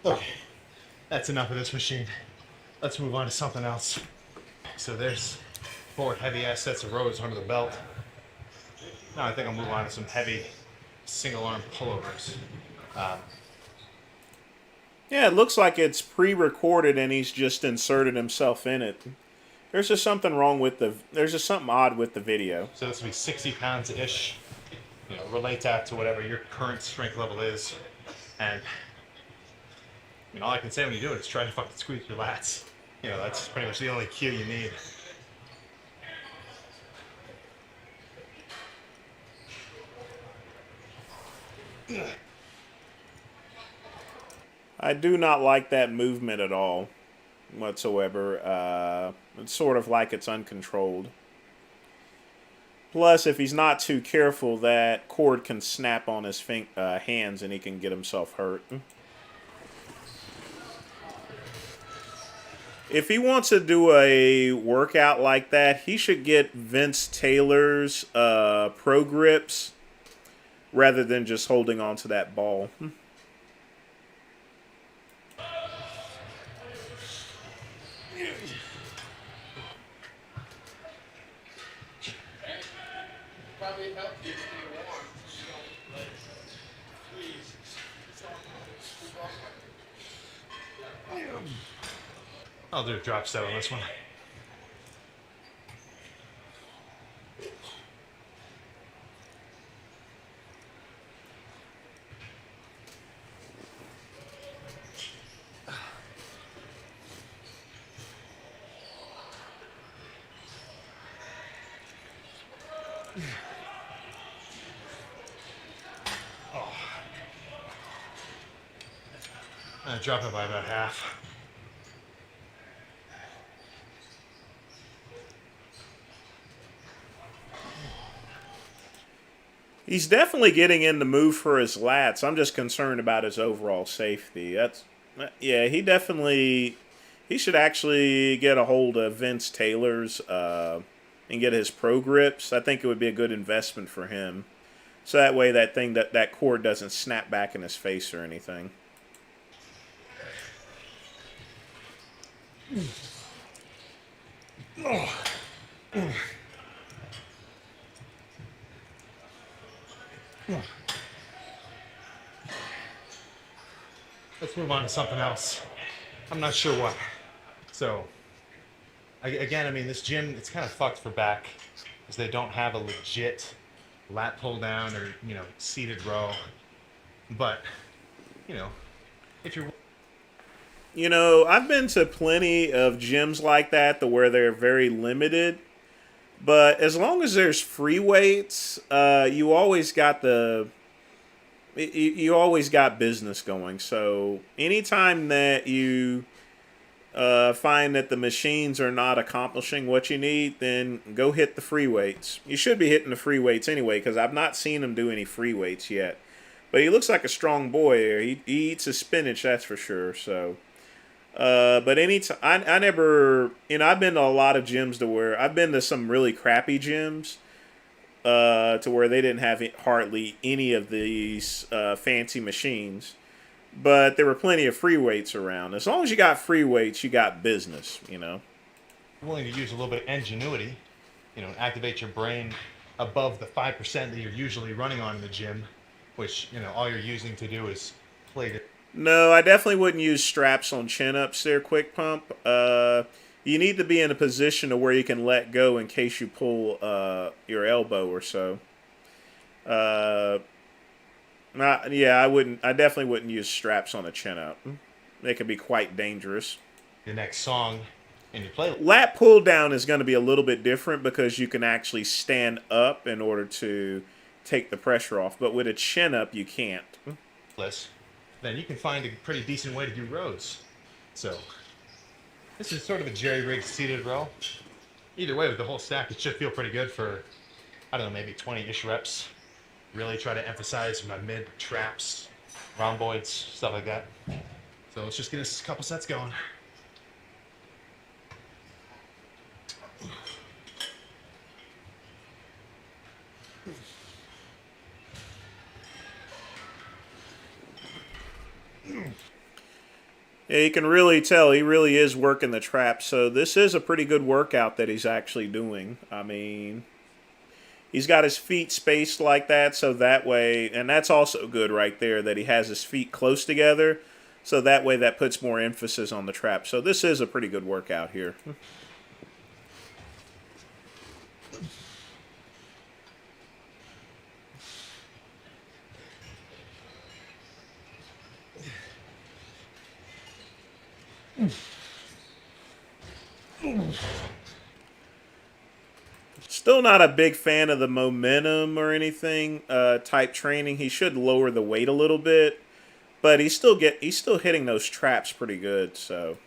Okay, that's enough of this machine. Let's move on to something else. So there's 4 heavy-ass sets of rows under the belt. Now I think I'll move on to some heavy single-arm pullovers. Yeah, it looks like it's pre-recorded and he's just inserted himself in it. There's just something wrong with there's just something odd with the video. So this will be 60 pounds-ish. You know, relate that to whatever your current strength level is. And I mean, all I can say when you do it is try to fucking squeeze your lats. You know, that's pretty much the only cue you need. I do not like that movement at all, whatsoever. It's sort of like it's uncontrolled. Plus, if he's not too careful, that cord can snap on his hands and he can get himself hurt. If he wants to do a workout like that, he should get Vince Taylor's Pro Grips rather than just holding on to that ball. I'll do a drop set on this one. I drop it by about half. He's definitely getting in the move for his lats. I'm just concerned about his overall safety. He should actually get a hold of Vince Taylor's and get his Pro Grips. I think it would be a good investment for him. So that way that cord doesn't snap back in his face or anything. let's move on to something else. I'm not sure what. So, again, I mean, this gym, it's kind of fucked for back because they don't have a legit lat pull down or, you know, seated row. But, you know, if you're... You know, I've been to plenty of gyms like that to where they're very limited. But as long as there's free weights, you always got you always got business going. So anytime that you find that the machines are not accomplishing what you need, then go hit the free weights. You should be hitting the free weights anyway, because I've not seen him do any free weights yet. But he looks like a strong boy there. He eats his spinach, that's for sure. So, but anytime, I never, you know, I've been to a lot of gyms to where I've been to some really crappy gyms to where they didn't have hardly any of these fancy machines. But there were plenty of free weights around. As long as you got free weights, you got business, you know. willing to use a little bit of ingenuity, you know, and activate your brain above the 5% that you're usually running on in the gym, which, you know, all you're using to do is plate it. No, I definitely wouldn't use straps on chin-ups there, Quick Pump. You need to be in a position to where you can let go in case you pull your elbow or so. Yeah, I definitely wouldn't use straps on a chin-up. They can be quite dangerous. The next song in your playlist. Lat pull down is going to be a little bit different because you can actually stand up in order to take the pressure off. But with a chin-up, you can't. Then you can find a pretty decent way to do rows. So this is sort of a jerry-rigged seated row. Either way, with the whole stack, it should feel pretty good for, I don't know, maybe 20-ish reps. Really try to emphasize my mid traps, rhomboids, stuff like that. So let's just get a couple sets going. Yeah, you can really tell he really is working the traps. So this is a pretty good workout that he's actually doing. I mean, he's got his feet spaced like that, so that way, and that's also good right there, that he has his feet close together, so that way that puts more emphasis on the trap. So this is a pretty good workout here. Still not a big fan of the momentum or anything type training. He should lower the weight a little bit, but he's still hitting those traps pretty good. So.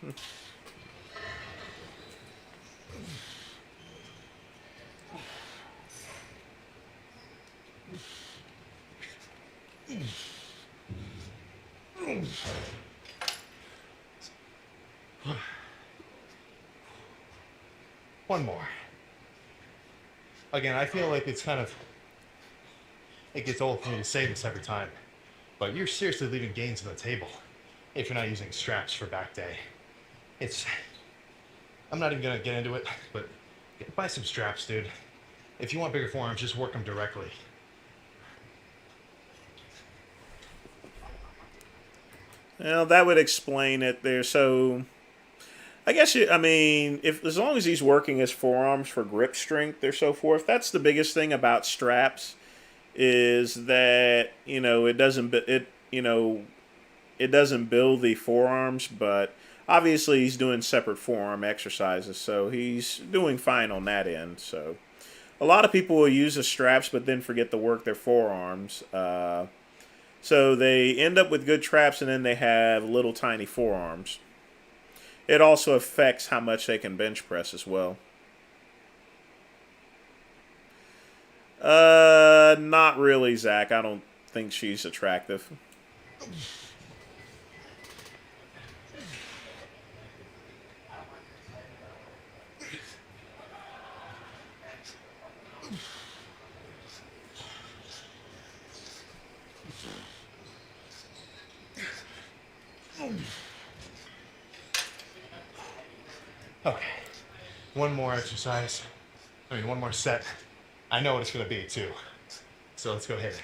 One more. Again, I feel like it's kind of, it gets old for me to say this every time, but you're seriously leaving gains on the table if you're not using straps for back day. I'm not even going to get into it, but buy some straps, dude. If you want bigger forearms, just work them directly. Well, that would explain it there. So, I guess, as long as he's working his forearms for grip strength or so forth, that's the biggest thing about straps is that, it doesn't build the forearms, but obviously he's doing separate forearm exercises, so he's doing fine on that end. So, a lot of people will use the straps but then forget to work their forearms. So they end up with good traps and then they have little tiny forearms. It also affects how much they can bench press as well. Not really, Zach. I don't think she's attractive. Okay, one more exercise. One more set. I know what it's going to be too. So let's go hit it.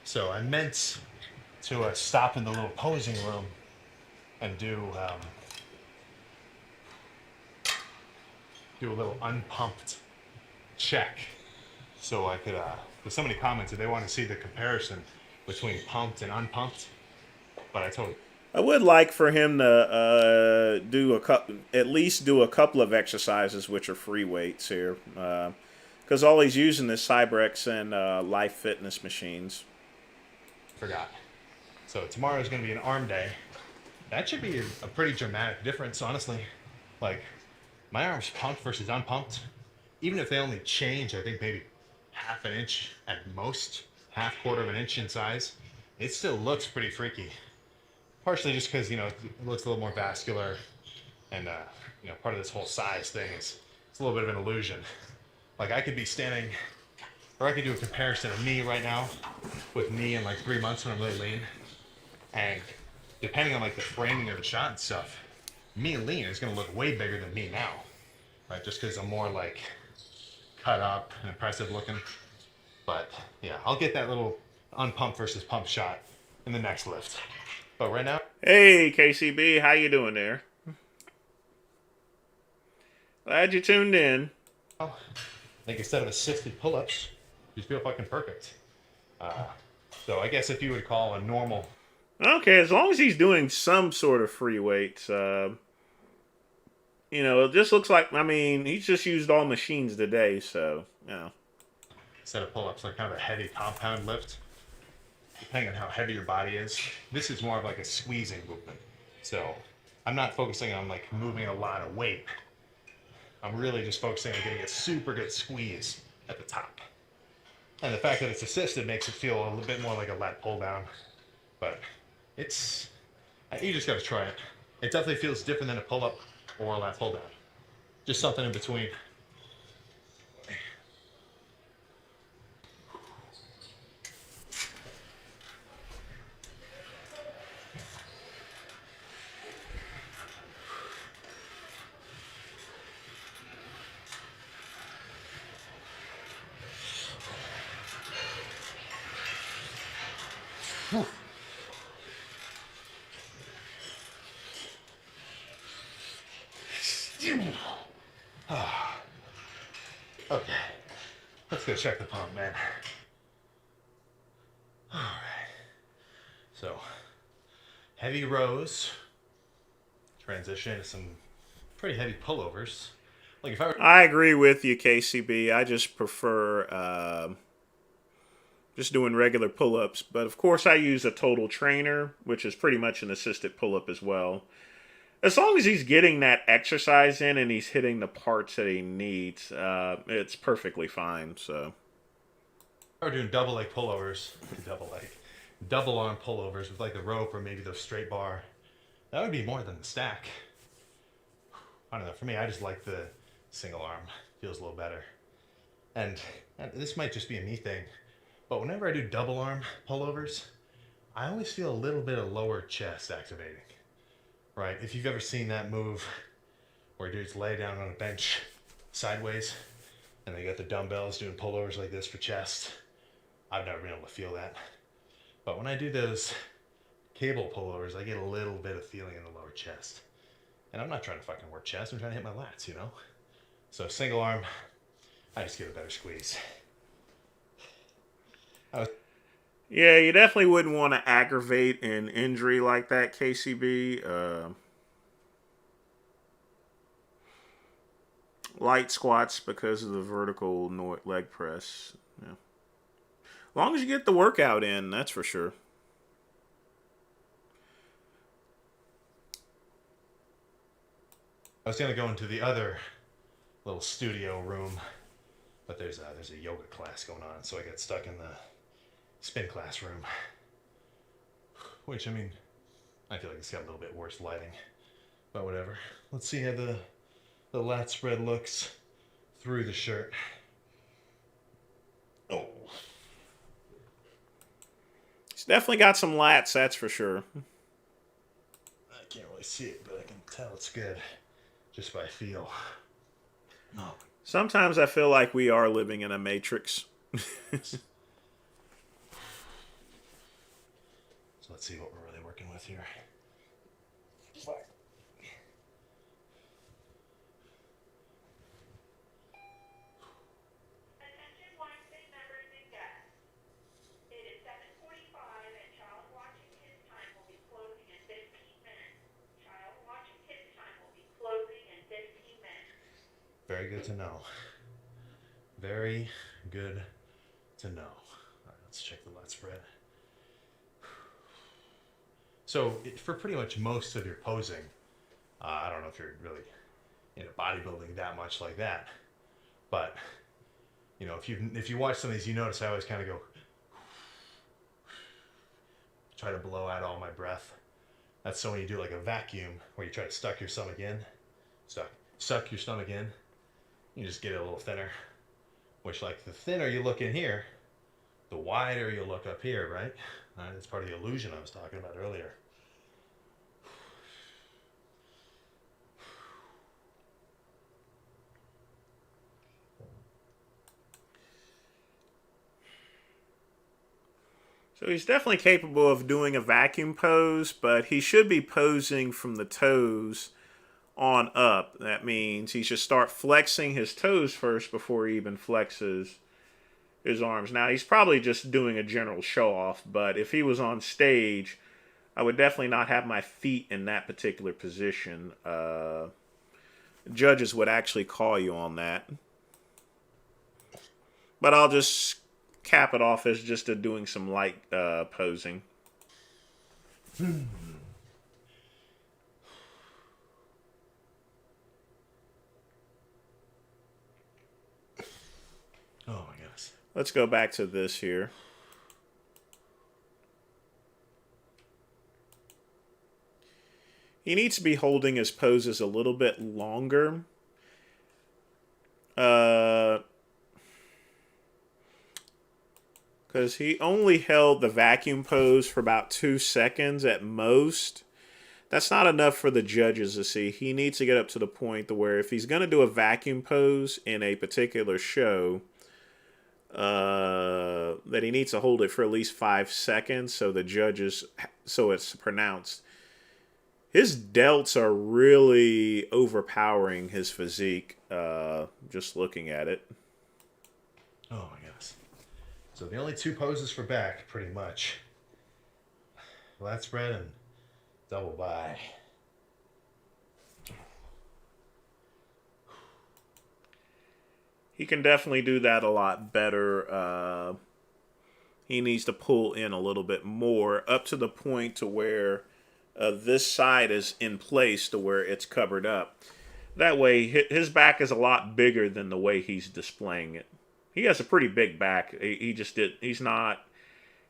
So I meant to stop in the little posing room and do a little unpumped check. So I could, because somebody commented they want to see the comparison between pumped and unpumped, but I told I would like for him to at least do a couple of exercises which are free weights here, because all he's using is Cyberx and Life Fitness machines. forgot. So tomorrow is going to be an arm day. That should be a pretty dramatic difference, honestly. Like, my arms pumped versus unpumped, even if they only change, I think maybe half an inch at most, quarter of an inch in size, it still looks pretty freaky. Partially just because, you know, it looks a little more vascular, and, you know, part of this whole size thing is it's a little bit of an illusion. Like, I could be standing, or I could do a comparison of me right now with me in like 3 months when I'm really lean, and depending on like the framing of the shot and stuff, me lean is going to look way bigger than me now, right? Just because I'm more like cut up and impressive looking. But yeah, I'll get that little unpumped versus pumped shot in the next lift. But right now, Hey, KCB, how you doing there? Glad you tuned in. I think instead of assisted pull-ups, you feel fucking perfect. So I guess if you would call a normal... Okay, as long as he's doing some sort of free weights, you know, it just looks like, I mean, he's just used all machines today, so, you know. Instead of pull-ups, like kind of a heavy compound lift, depending on how heavy your body is. This is more of like a squeezing movement. So I'm not focusing on like moving a lot of weight. I'm really just focusing on getting a super good squeeze at the top. And the fact that it's assisted makes it feel a little bit more like a lat pull down. But it's, you just gotta try it. It definitely feels different than a pull-up or a lat pull down. Just something in between. Okay, let's go check the pump, man. All right. So, heavy rows. Transition to some pretty heavy pullovers. Like if I were... I agree with you, KCB. I just prefer just doing regular pull-ups. But of course, I use a total trainer, which is pretty much an assisted pull-up as well. As long as he's getting that exercise in and he's hitting the parts that he needs, it's perfectly fine. So, I were doing double leg pullovers, double arm pullovers with like the rope or maybe the straight bar. That would be more than the stack. I don't know. For me, I just like the single arm. Feels a little better. And this might just be a me thing, but whenever I do double arm pullovers, I always feel a little bit of lower chest activating. Right? If you've ever seen that move where dudes lay down on a bench sideways and they got the dumbbells doing pullovers like this for chest, I've never been able to feel that. But when I do those cable pullovers, I get a little bit of feeling in the lower chest. And I'm not trying to fucking work chest, I'm trying to hit my lats, you know? So single arm, I just get a better squeeze. yeah, you definitely wouldn't want to aggravate an injury like that, KCB. Light squats because of the vertical leg press. Yeah. As long as you get the workout in, that's for sure. I was gonna go into the other little studio room, but there's a yoga class going on, so I got stuck in the spin class room. Which, I mean, I feel like it's got a little bit worse lighting, but whatever. Let's see how the lat spread looks through the shirt. Oh. He's definitely got some lats, that's for sure. I can't really see it, but I can tell it's good just by feel. No. Sometimes I feel like we are living in a matrix. So So let's see what we're really working with here. Very good to know. Very good to know. All right, let's check the lat spread. So for pretty much most of your posing, I don't know if you're really into bodybuilding that much like that, but you know, if you watch some of these, you notice I always kind of go, try to blow out all my breath. That's so when you do like a vacuum where you try to suck your stomach in, suck your stomach in, you just get it a little thinner. Which, like, the thinner you look in here, the wider you look up here, right? That's part of the illusion I was talking about earlier. So he's definitely capable of doing a vacuum pose, but he should be posing from the toes on up. That means he should start flexing his toes first before he even flexes his arms. Now, he's probably just doing a general show off, but if he was on stage, I would definitely not have my feet in that particular position. Judges would actually call you on that. But I'll just cap it off as just doing some light posing. Oh my goodness. Let's go back to this here. He needs to be holding his poses a little bit longer. Because he only held the vacuum pose for about 2 seconds at most. That's not enough for the judges to see. He needs to get up to the point to where if he's going to do a vacuum pose in a particular show, that he needs to hold it for at least 5 seconds so the judges, so it's pronounced. His delts are really overpowering his physique, just looking at it. Oh my goodness. So the only 2 poses for back, pretty much. Lat spread and double by. He can definitely do that a lot better. He needs to pull in a little bit more up to the point to where this side is in place to where it's covered up. That way, his back is a lot bigger than the way he's displaying it. He has a pretty big back. He's not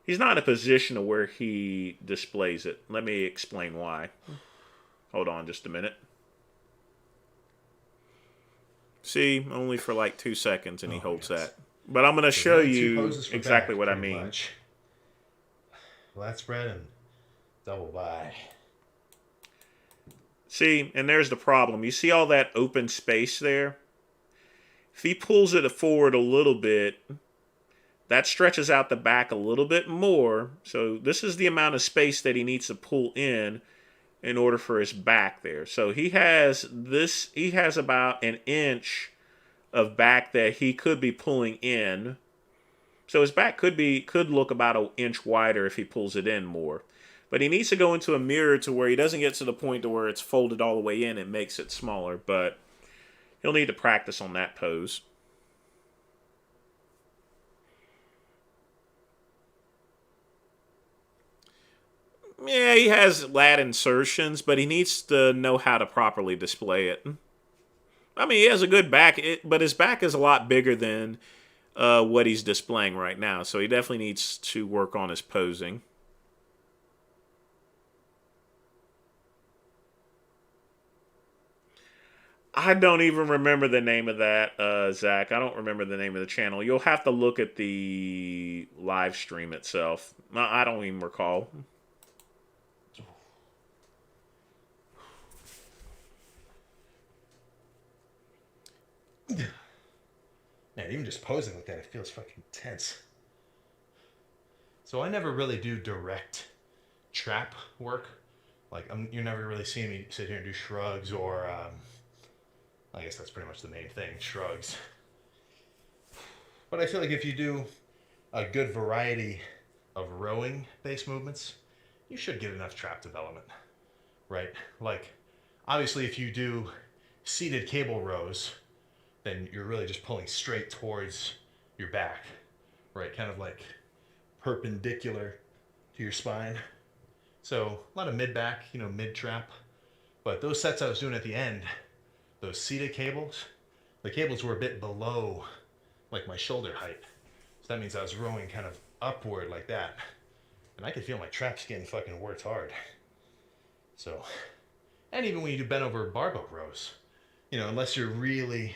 in a position to where he displays it. Let me explain why. Hold on just a minute. See, only for like 2 seconds, and he holds that. But I'm going to show you exactly what I mean. Lat spread and double by. See, and there's the problem. You see all that open space there? If he pulls it forward a little bit, that stretches out the back a little bit more. So this is the amount of space that he needs to pull in order for his back there. So he has about an inch of back that he could be pulling in. So his back could look about an inch wider if he pulls it in more. But he needs to go into a mirror to where he doesn't get to the point to where it's folded all the way in and makes it smaller. But he'll need to practice on that pose. Yeah, he has lat insertions, but he needs to know how to properly display it. I mean, he has a good back, but his back is a lot bigger than what he's displaying right now. So he definitely needs to work on his posing. I don't even remember the name of that, Zach. I don't remember the name of the channel. You'll have to look at the live stream itself. I don't even recall. Man, even just posing like that, it feels fucking tense. So I never really do direct trap work. Like, you're never really seeing me sit here and do shrugs or, I guess that's pretty much the main thing, shrugs. But I feel like if you do a good variety of rowing-based movements, you should get enough trap development, right? Like, obviously if you do seated cable rows, then you're really just pulling straight towards your back, right? Kind of like perpendicular to your spine. So a lot of mid-back, mid-trap. But those sets I was doing at the end, those seated cables, the cables were a bit below like my shoulder height. So that means I was rowing kind of upward like that. And I could feel my traps getting fucking worked hard. So, and even when you do bent over barbell rows, unless you're really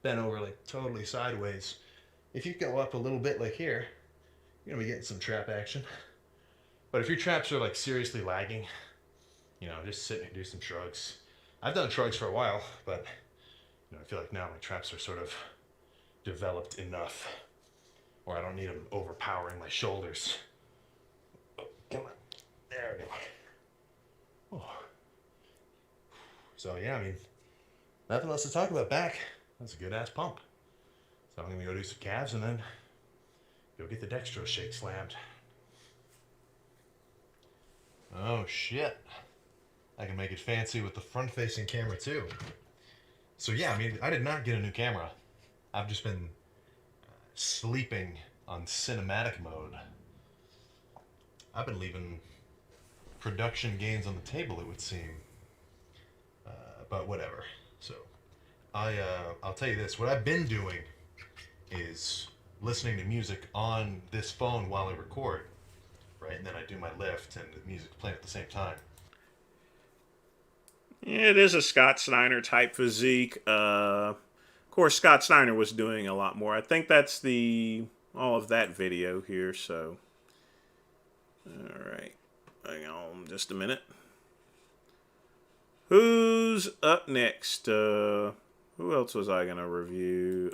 bent over like totally sideways, if you go up a little bit like here, you're gonna be getting some trap action. But if your traps are like seriously lagging, just sit and do some shrugs. I've done shrugs for a while, but I feel like now my traps are sort of developed enough, or I don't need them overpowering my shoulders. Oh, come on, there we go. Oh. So yeah, nothing else to talk about back. That's a good ass pump. So I'm gonna go do some calves and then go get the dextrose shake slammed. Oh shit. I can make it fancy with the front-facing camera too. So yeah, I did not get a new camera. I've just been sleeping on cinematic mode. I've been leaving production gains on the table, it would seem. But whatever. So I'll tell you this. What I've been doing is listening to music on this phone while I record. Right, and then I do my lift and the music's playing at the same time. Yeah, it is a Scott Steiner type physique. Of course, Scott Steiner was doing a lot more. I think that's all of that video here, so. Alright, hang on just a minute. Who's up next? Who else was I going to review?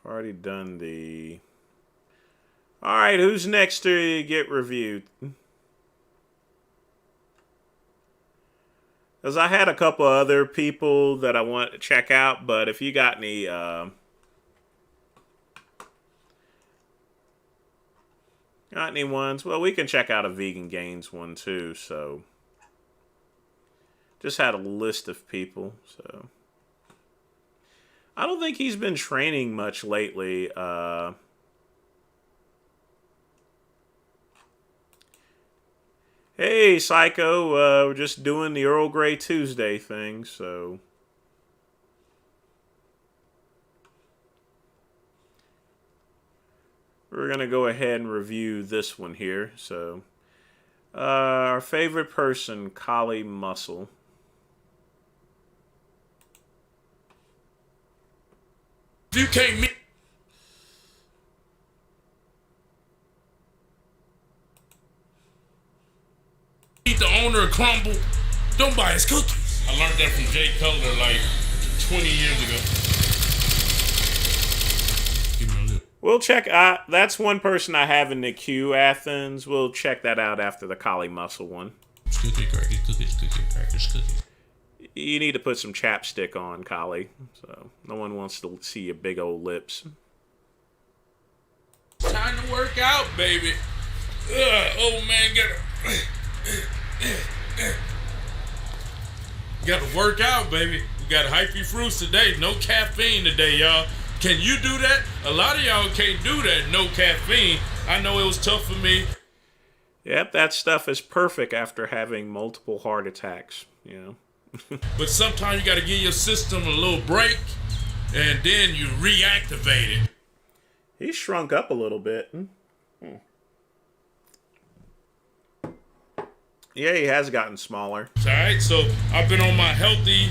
I've already done the... Alright, who's next to get reviewed? Because I had a couple other people that I want to check out, but if you got any... got any ones? Well, we can check out a Vegan Gains one too, so... Just had a list of people, so... I don't think he's been training much lately. Hey, Psycho, we're just doing the Earl Grey Tuesday thing, so... We're going to go ahead and review this one here, so... our favorite person, Kali Muscle. You can't meet the owner of Crumble, don't buy his cookies. I learned that from Jay Cutler like 20 years ago. We'll check out, that's one person I have in the queue, Athens. We'll check that out after the Kali Muscle one. Cookie crackers, cookies. You need to put some chapstick on, Kali. So no one wants to see your big old lips. Time to work out, baby. Old man, gotta work out, baby. We got hyphy fruits today. No caffeine today, y'all. Can you do that? A lot of y'all can't do that. No caffeine. I know it was tough for me. Yep, that stuff is perfect after having multiple heart attacks, But sometimes you got to give your system a little break, and then you reactivate it. He's shrunk up a little bit. Yeah, he has gotten smaller. Alright, so I've been on my healthy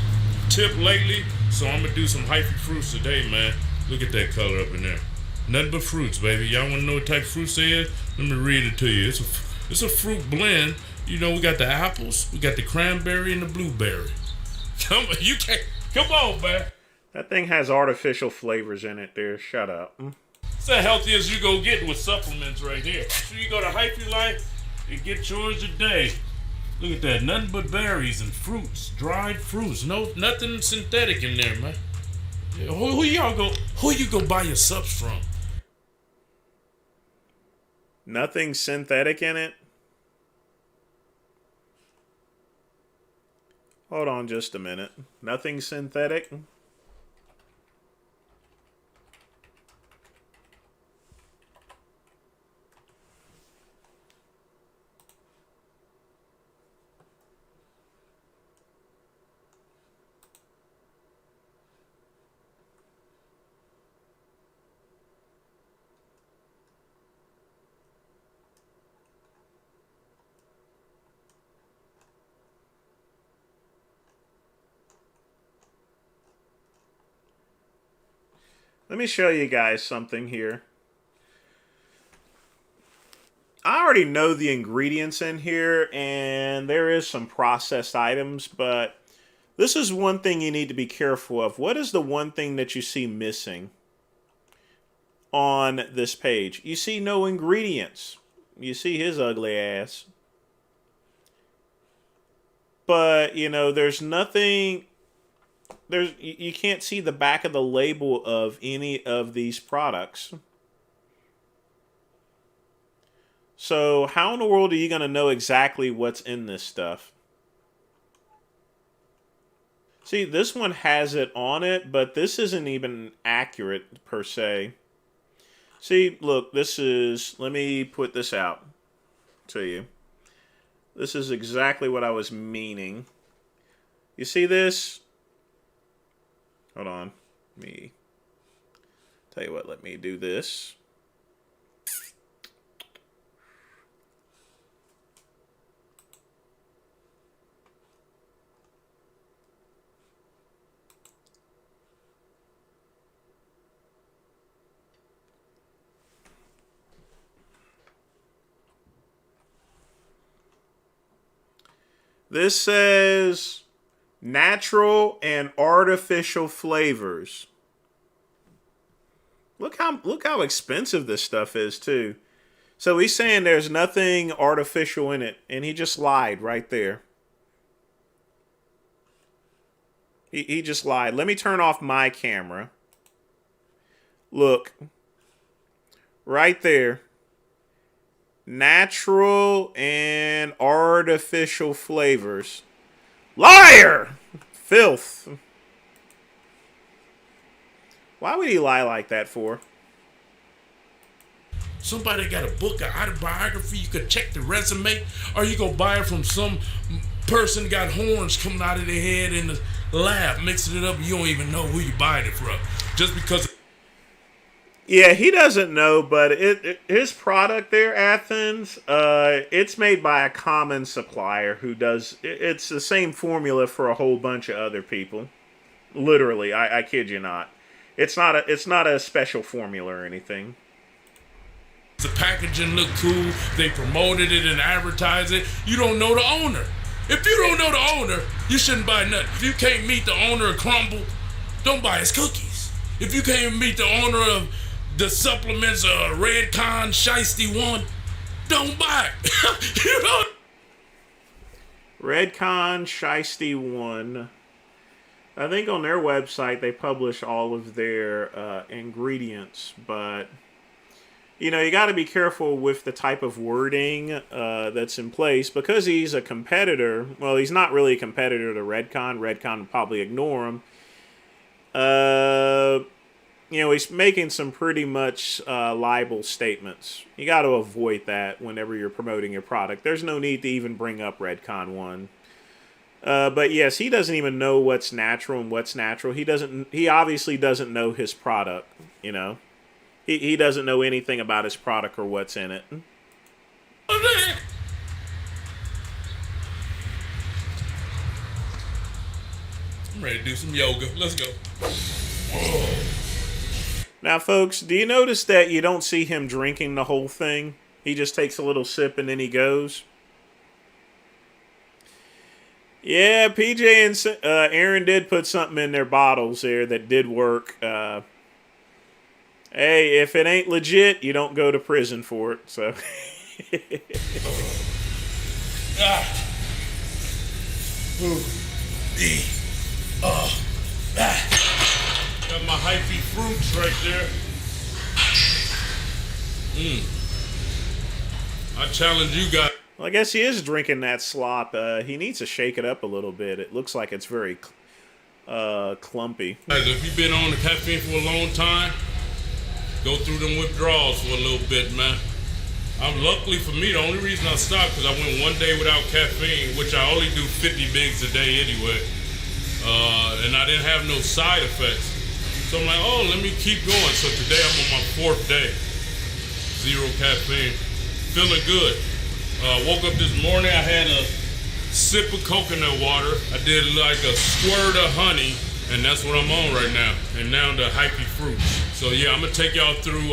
tip lately, so I'm going to do some hyphy fruits today, man. Look at that color up in there. Nothing but fruits, baby. Y'all want to know what type of fruits they is? Let me read it to you. It's a fruit blend You know, we got the apples, we got the cranberry and the blueberry. Come on, you can't. Come on, man. That thing has artificial flavors in it there. Shut up. It's the healthiest you go get with supplements right here. So you go to Hyphy Life and get yours today. Look at that. Nothing but berries and fruits. Dried fruits. No, nothing synthetic in there, man. Who you go buy your subs from? Nothing synthetic in it? Hold on just a minute. Nothing synthetic? Let me show you guys something here. I already know the ingredients in here, and there is some processed items, but this is one thing you need to be careful of. What is the one thing that you see missing on this page? You see no ingredients. You see his ugly ass. But, you know, there's nothing... You can't see the back of the label of any of these products. So how in the world are you going to know exactly what's in this stuff? See, this one has it on it, but this isn't even accurate per se. See, look, this is... Let me put this out to you. This is exactly what I was meaning. You see this? Hold on. Let me tell you what, let me do this. This says natural and artificial flavors. Look how expensive this stuff is too. So he's saying there's nothing artificial in it, and he just lied right there. He just lied. Let me turn off my camera. Look. Right there. Natural and artificial flavors. Liar! Filth. Why would he lie like that for? Somebody got a book, an autobiography, you could check the resume, or you go buy it from some person got horns coming out of their head in the lab, mixing it up, and you don't even know who you buying it from. Just because... Yeah, he doesn't know, but his product there, Athens, it's made by a common supplier who does... It's the same formula for a whole bunch of other people. Literally, I kid you not. It's not a special formula or anything. The packaging look cool, they promoted it and advertised it. You don't know the owner. If you don't know the owner, you shouldn't buy nothing. If you can't meet the owner of Crumble, don't buy his cookies. If you can't meet the owner of the supplements Redcon Shiesty 1, don't buy it. You know? Redcon Shiesty 1. I think on their website they publish all of their ingredients, but you know, you got to be careful with the type of wording that's in place because he's a competitor. Well, he's not really a competitor to Redcon. Redcon would probably ignore him. You know, he's making some pretty much libel statements. You got to avoid that whenever you're promoting your product. There's no need to even bring up Redcon 1. But yes, he doesn't even know what's natural and what's natural. He obviously doesn't know his product, you know. He doesn't know anything about his product or what's in it. I'm ready to do some yoga. Let's go. Now, folks, do you notice that you don't see him drinking the whole thing? He just takes a little sip and then he goes. Yeah, PJ and Aaron did put something in their bottles there that did work. Hey, if it ain't legit, you don't go to prison for it. So. Got my hyphy fruits right there. I challenge you guys. Well, I guess he is drinking that slop. He needs to shake it up a little bit. It looks like it's very clumpy. If you've been on the caffeine for a long time, go through them withdrawals for a little bit, man. Luckily for me, the only reason I stopped because I went 1 day without caffeine, which I only do 50 bigs a day anyway. And I didn't have no side effects. So I'm like, oh, let me keep going. So today I'm on my 4th day. 0 caffeine. Feeling good. Woke up this morning, I had a sip of coconut water. I did like a squirt of honey, and that's what I'm on right now. And now the hyphy fruits. So yeah, I'm gonna take y'all through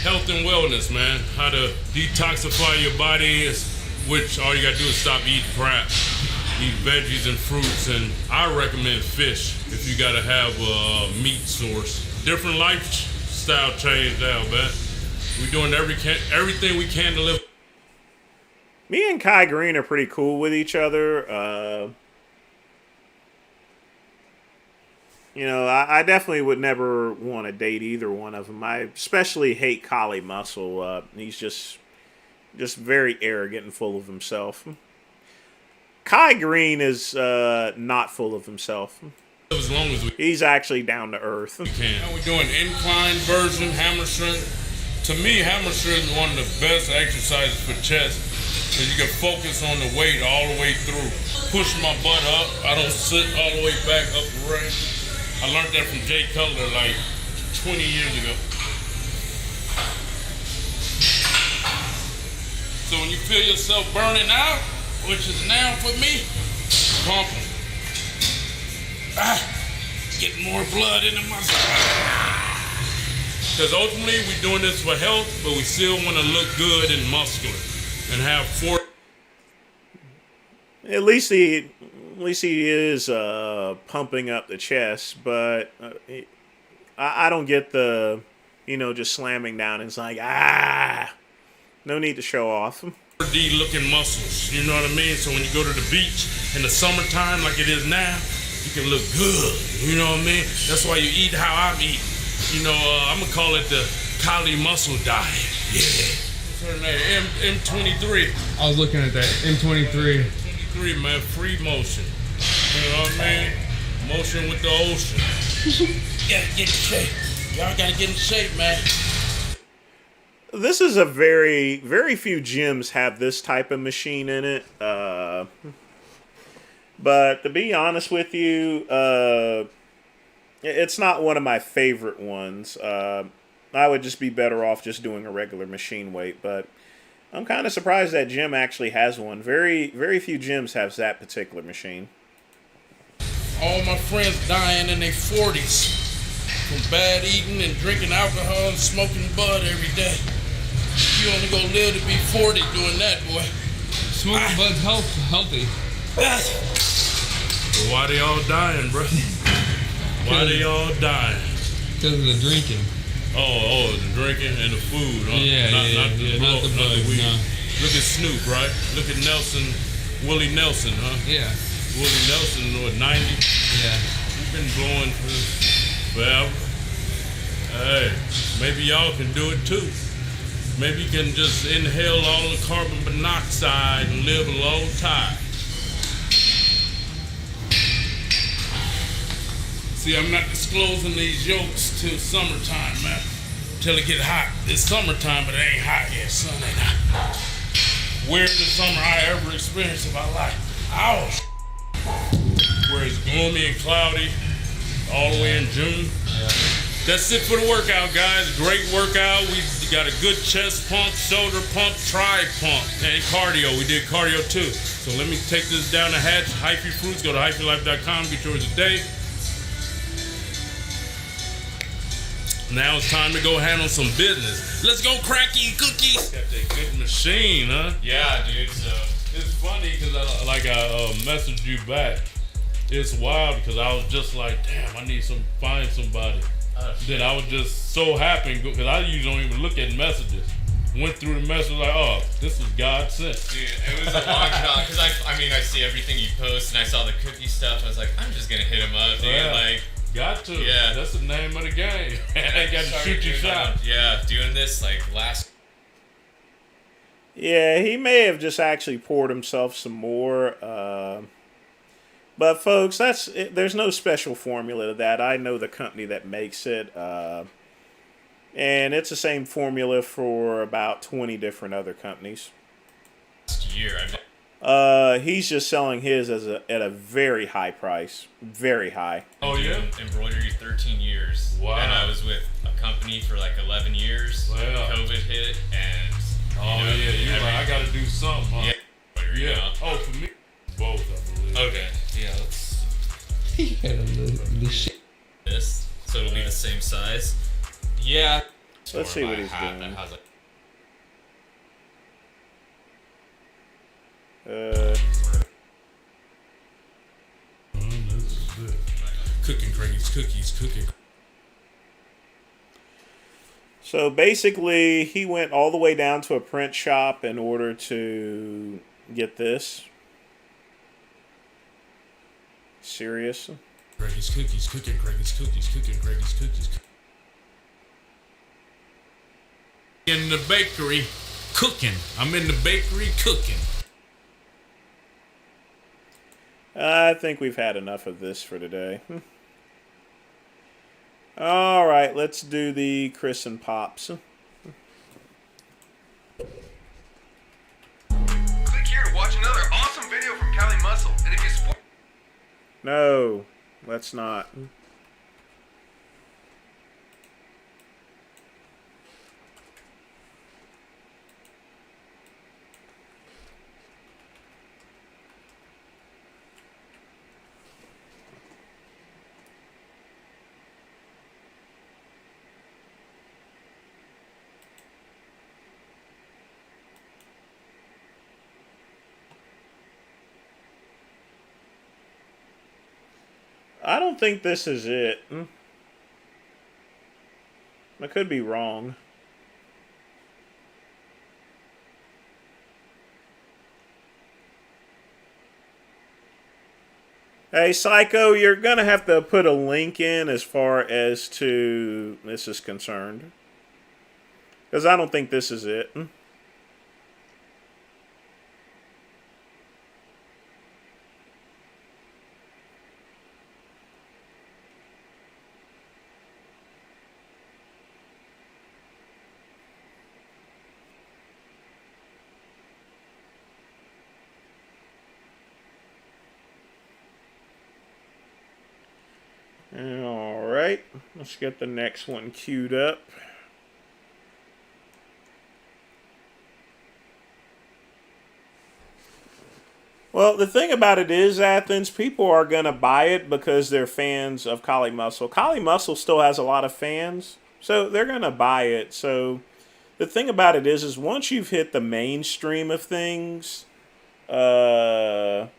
health and wellness, man. How to detoxify your body, which all you gotta do is stop eating crap. Eat veggies and fruits, and I recommend fish if you gotta have a meat source. Different lifestyle change now, man. We're doing everything we can to live. Me and Kai Green are pretty cool with each other. You know, I definitely would never want to date either one of them. I especially hate Collie Muscle. He's just very arrogant and full of himself. Kai Green is not full of himself. As long as he's actually down to earth. Now we're doing incline version, hammer strength. To me, hammer strength is one of the best exercises for chest because you can focus on the weight all the way through. Push my butt up. I don't sit all the way back upright. I learned that from Jay Cutler like 20 years ago. So when you feel yourself burning out, which is now for me, pump them. Get more blood in the muscle. Because ultimately we're doing this for health, but we still want to look good and muscular and have four. At least he is pumping up the chest, but I don't get the, just slamming down. It's like, no need to show off. 4D looking muscles, you know what I mean? So when you go to the beach in the summertime like it is now, you can look good, you know what I mean? That's why you eat how I'm eating. I'm gonna call it the Kali muscle diet. Yeah. What's her name? M23. I was looking at that. M23. M23, man, free motion. You know what I mean? Motion with the ocean. Yeah, get in shape. Y'all gotta get in shape, man. This is a very few gyms have this type of machine in it. But to be honest with you, it's not one of my favorite ones. I would just be better off just doing a regular machine weight. But I'm kind of surprised that gym actually has one. Very few gyms have that particular machine. All my friends dying in their 40s from bad eating and drinking alcohol and smoking bud every day. You only gonna live to be 40 doing that, boy. Smoking bud's healthy. But why they all dying, bro? Why they all dying? Because of the drinking. Oh, the drinking and the food. Huh? Not the weed. No. Look at Snoop, right? Look at Willie Nelson, huh? Yeah. Willie Nelson, what, 90? Yeah. He's been blowing forever. Hey, maybe y'all can do it too. Maybe you can just inhale all the carbon monoxide and live a long time. See, I'm not disclosing these yolks till summertime, man. Till it get hot. It's summertime, but it ain't hot yet. Sun ain't hot. Weirdest summer I ever experienced in my life. Ouch. Where it's gloomy and cloudy all the way in June. Yeah. That's it for the workout, guys. Great workout. We got a good chest pump, shoulder pump, tri pump, and cardio. We did cardio too. So let me take this down the hatch. Hyphy Fruits. Go to hyphylife.com. Get yours today. Now it's time to go handle some business. Let's go, Cracky Cookies. Got that good machine, huh? Yeah, dude. So It's funny because I messaged you back. It's wild because I was just like, damn, I need find somebody. Then I was just so happy because I usually don't even look at messages. Went through the message like, oh, this is God sent. Dude, it was a long shot because I see everything you post and I saw the cookie stuff. I was like, I'm just gonna hit him up, dude. Yeah, like, got to. Yeah, that's the name of the game. I got to shoot your shot. Yeah, doing this like last. Yeah, he may have just actually poured himself some more. But folks, there's no special formula to that. I know the company that makes it. And it's the same formula for about 20 different other companies. Last year, he's just selling his at a very high price. Very high. Oh, yeah? Embroidery 13 years. Wow. And I was with a company for like 11 years. Wow. COVID hit and... you were like, I got to do something, huh? Yeah. Yeah. Oh, for me, both, I believe. Okay. Yeah, let's... He had a little shit. This, so it'll be the same size. Yeah. Let's see what he's doing. Cooking Greggy's cookies, cooking. So basically, he went all the way down to a print shop in order to get this. Serious? Greggy's cookies, cooking Greggy's cookies, cooking Greggy's cookies. In the bakery, cooking. I'm in the bakery cooking. I think we've had enough of this for today. All right, let's do the Chris and Pops. Click here to watch another awesome video from Cali Muscle. And if you support... No, let's not. I don't think this is it. I could be wrong. Hey, Psycho, you're going to have to put a link in as far as to this is concerned. Because I don't think this is it. Alright, let's get the next one queued up. Well, the thing about it is, Athens, people are going to buy it because they're fans of Kali Muscle. Kali Muscle still has a lot of fans, so they're going to buy it. So the thing about it is once you've hit the mainstream of things, you know,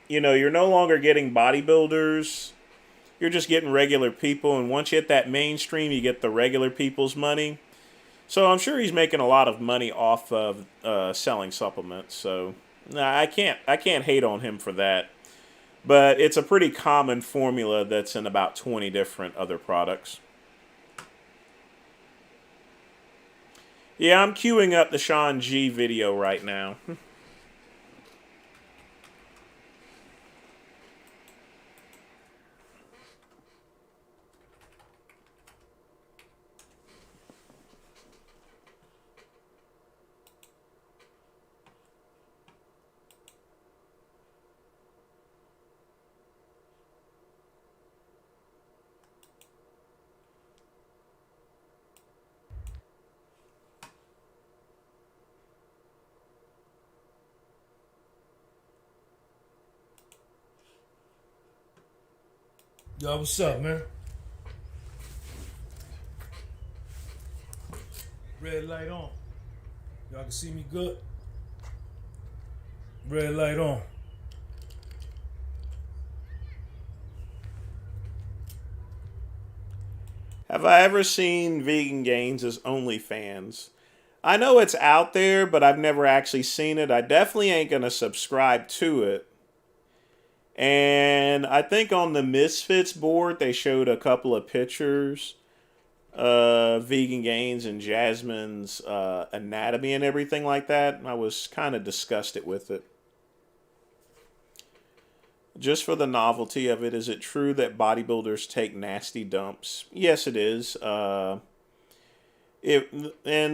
you're no longer getting bodybuilders. You're just getting regular people, and once you hit that mainstream, you get the regular people's money. So I'm sure he's making a lot of money off of selling supplements. So I can't hate on him for that. But it's a pretty common formula that's in about 20 different other products. Yeah, I'm queuing up the Sean G video right now. Yo, what's up, man? Red light on. Y'all can see me good? Red light on. Have I ever seen Vegan Gains as OnlyFans? I know it's out there, but I've never actually seen it. I definitely ain't going to subscribe to it. And I think on the Misfits board, they showed a couple of pictures of Vegan Gains and Jasmine's anatomy and everything like that. And I was kind of disgusted with it. Just for the novelty of it, is it true that bodybuilders take nasty dumps? Yes, it is. And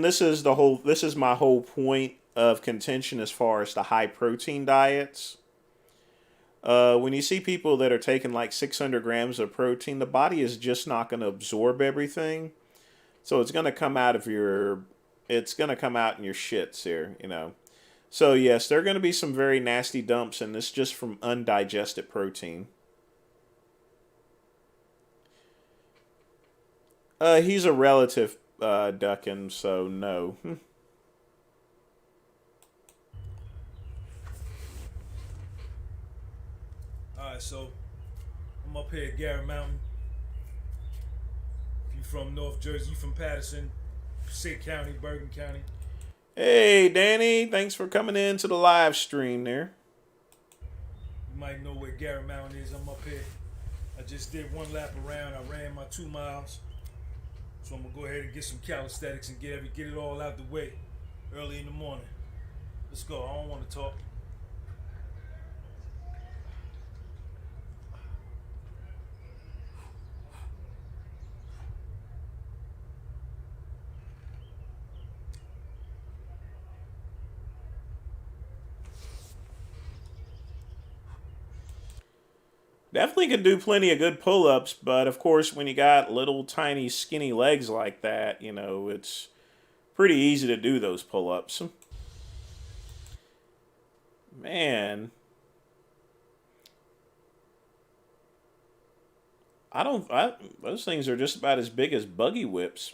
this is my whole point of contention as far as the high protein diets. When you see people that are taking like 600 grams of protein, the body is just not going to absorb everything. So it's going to come out in your shits here, you know. So yes, there are going to be some very nasty dumps, and this just from undigested protein. He's a relative, Duckin, so no. Alright, so I'm up here at Garrett Mountain. If you from North Jersey, you from Patterson, Passaic County, Bergen County. Hey, Danny, thanks for coming in to the live stream there. You might know where Garrett Mountain is. I'm up here. I just did one lap around. I ran my 2 miles. So I'm going to go ahead and get some calisthenics and get it all out the way early in the morning. Let's go. I don't want to talk. Definitely can do plenty of good pull-ups, but of course when you got little tiny skinny legs like that, you know, it's pretty easy to do those pull-ups. Man. Those things are just about as big as buggy whips.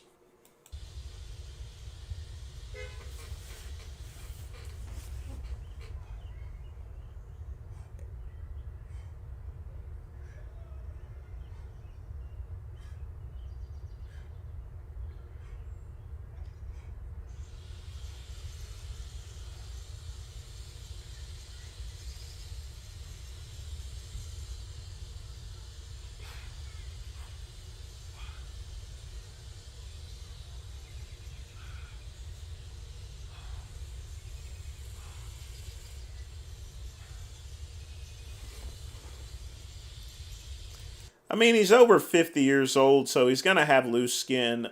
I mean, he's over 50 years old, so he's going to have loose skin.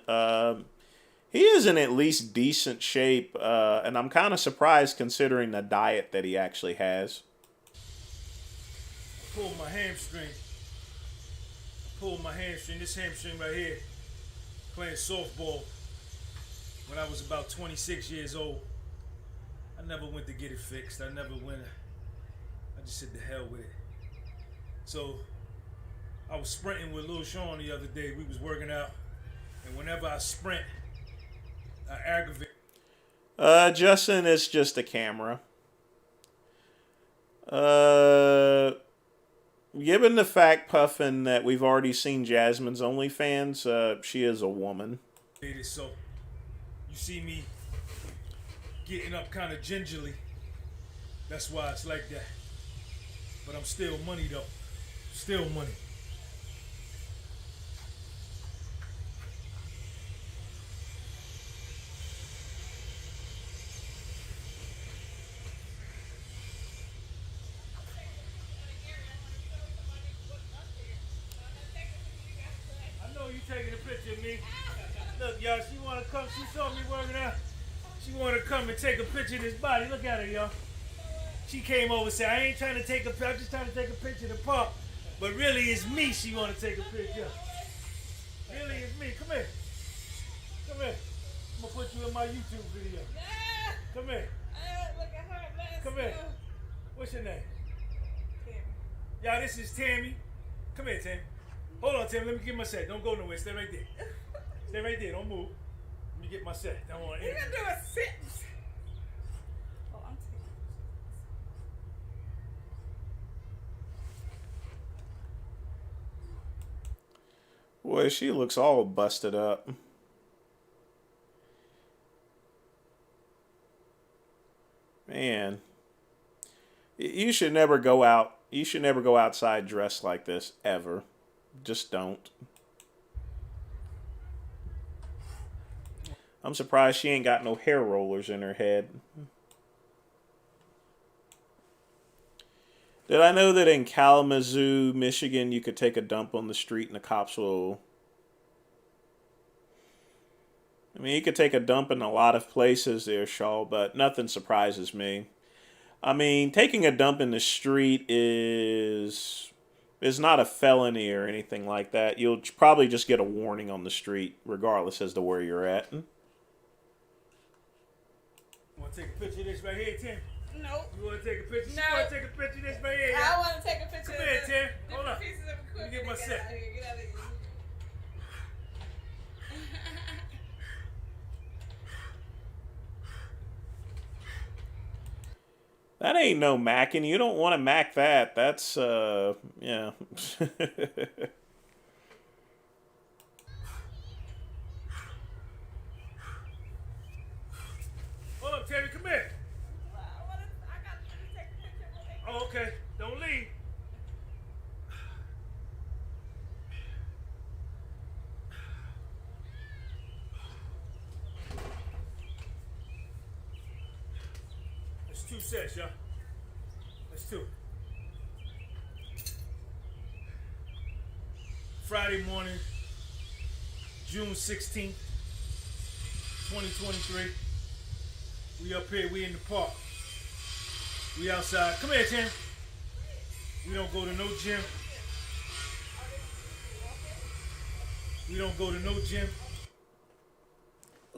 He is in at least decent shape, and I'm kind of surprised considering the diet that he actually has. I pulled my hamstring. This hamstring right here, playing softball when I was about 26 years old. I never went to get it fixed. I just said the hell with it. So I was sprinting with Lil Sean the other day. We was working out, and whenever I sprint, I aggravate. Justin, it's just a camera. Given the fact, Puffin, that we've already seen Jasmine's OnlyFans, she is a woman. So you see me getting up kind of gingerly. That's why it's like that. But I'm still money though. Still money. Taking a picture of me. Look, y'all, she wanna come, she saw me working out. She wanna come and take a picture of this body. Look at her, y'all. She came over and said, I ain't trying to take a picture, I'm just trying to take a picture of the park. But really it's me she wanna take a picture of. Really it's me. Come here. Come here. I'm gonna put you in my YouTube video. Come here. Look at her. Come here. What's your name? Tammy. Y'all, this is Tammy. Come here, Tammy. Hold on, Tim. Let me get my set. Don't go nowhere. Stay right there. Stay right there. Don't move. Let me get my set. I don't want to. You're gonna do a sit. Oh, I'm Boy, she looks all busted up. Man, you should never go out. You should never go outside dressed like this ever. Just don't. I'm surprised she ain't got no hair rollers in her head. Did I know that in Kalamazoo, Michigan, you could take a dump on the street and the cops will... I mean, you could take a dump in a lot of places there, Shaw, but nothing surprises me. I mean, taking a dump in the street is not a felony or anything like that. You'll probably just get a warning on the street, regardless as to where you're at. Want to take a picture of this right here, Tim? Nope. You want to take a picture? No. You want to take a picture of this right here? I want to take a picture Come of here, the Tim. Hold up. pieces of Let me equipment. get my Get set. out of here. Get out of here. That ain't no macking. You don't want to mac that. That's, yeah. Hold up, Terry. Come here. Oh, okay. Don't leave. That's 2 sets, y'all. That's 2. Friday morning, June 16th, 2023. We up here, we in the park. We outside. Come here, Tim. We don't go to no gym. We don't go to no gym.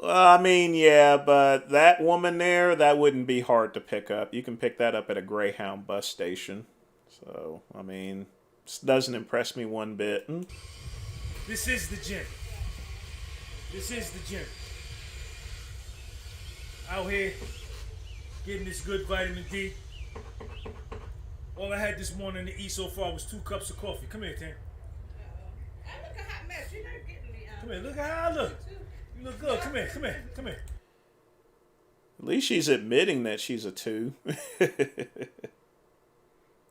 I mean, yeah, but that woman there, that wouldn't be hard to pick up. You can pick that up at a Greyhound bus station. So, I mean, this doesn't impress me one bit. This is the gym. This is the gym. Out here, getting this good vitamin D. All I had this morning to eat so far was 2 cups of coffee. Come here, Tim. I look a hot mess. You're not getting me out. Come here, look how I look. You look good. Come here, come here, come here. At least she's admitting that she's a 2.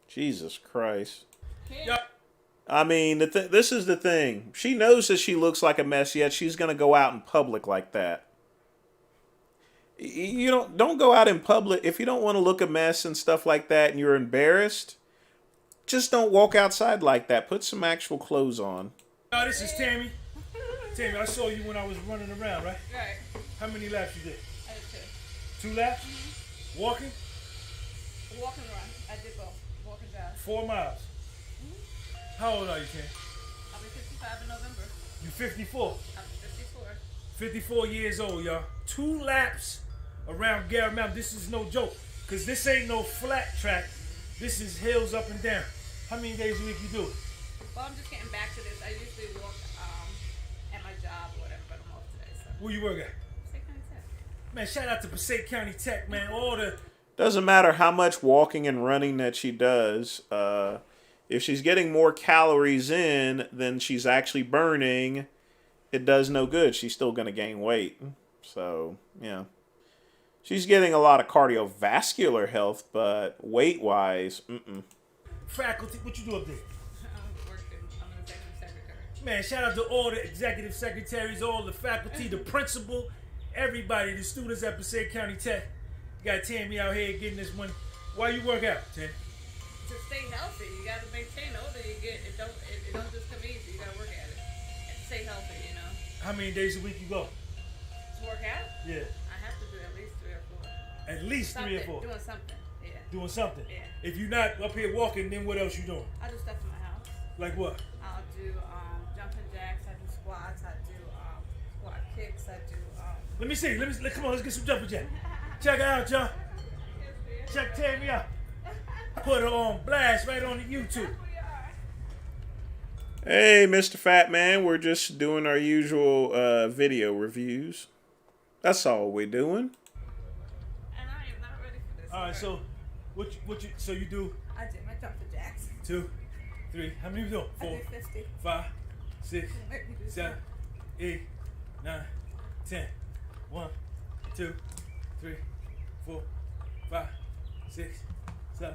Jesus Christ. Yeah. I mean, this is the thing. She knows that she looks like a mess, yet she's going to go out in public like that. You don't go out in public if you don't want to look a mess and stuff like that and you're embarrassed. Just don't walk outside like that. Put some actual clothes on. Oh, this is Tammy. Tammy, I saw you when I was running around, right? Right. How many laps you did? I did 2. 2 laps? Walking? Walk and run. I did both. Walk and drive. 4 miles. How old are you, Tam? I'll be 55 in November. You 54. I'm 54. 54 years old, y'all. 2 laps around Garrett Mountain. This is no joke. Because this ain't no flat track. This is hills up and down. How many days a week you do it? Well, I'm just getting back to this. I usually walk at my job or whatever, but I'm off today. So. Where you work at? Passaic County Tech. Man, shout out to Passaic County Tech, man. All the... Doesn't matter how much walking and running that she does. If she's getting more calories in than she's actually burning, it does no good. She's still going to gain weight. So, yeah. She's getting a lot of cardiovascular health, but weight-wise, Faculty, what you do up there? I'm an executive secretary. Man, shout out to all the executive secretaries, all the faculty, the principal, everybody, the students at Passaic County Tech. You got Tammy out here getting this money. Why you work out, Tammy? To stay healthy, you got to maintain. The older you get, it don't just come easy. You got to work at it and stay healthy. You know. How many days a week you go? To work out? Yeah. I have to do at least 3 or 4. At least something, 3 or 4. Doing something. Yeah. Doing something. Yeah. If you're not up here walking, then what else you doing? I do stuff in my house. Like what? I'll do jumping jacks. I do squats. I do squat kicks. I do. Let me see. Come on. Let's get some jumping jack. Check it out, y'all. Check Tammy out. Put her on blast right on the YouTube. Hey, Mr. Fat Man, we're just doing our usual video reviews. That's all we're doing. And I am not ready for this. All right, so so you do? I did my jumping jacks. 2, 3. How many you doing? 4, I did 50. 5. 6, 7, 8, 9, 10. 1, 2, 3, 4, 5, 6, 7,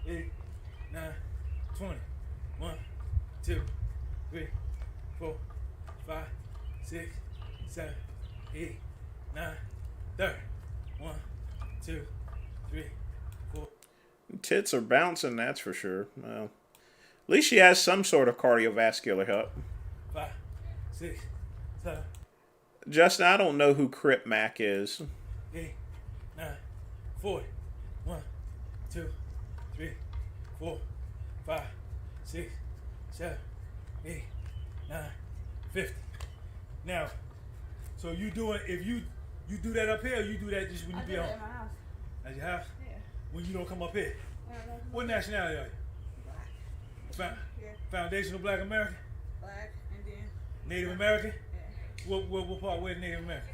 8, 9, 20. 1, 2, 3, 4, 5, 6, 7, 8, 9, 30. 1, 2, 3, 4. Tits are bouncing, that's for sure. Well, at least she has some sort of cardiovascular help. 5, 6, 7, Justin, I don't know who Crip Mac is. 8, 9, 40. 1, 2, 3, 4, 5, 6, 7, 8, 9, 50. Now, so you doing, if you do that up here, or you do that just when you be home? At my house. At your house? Yeah. When you don't come up here? Black. What nationality are you? Yeah. Foundational Black American? Black, Indian. Native American? Yeah. What part? Where Native American?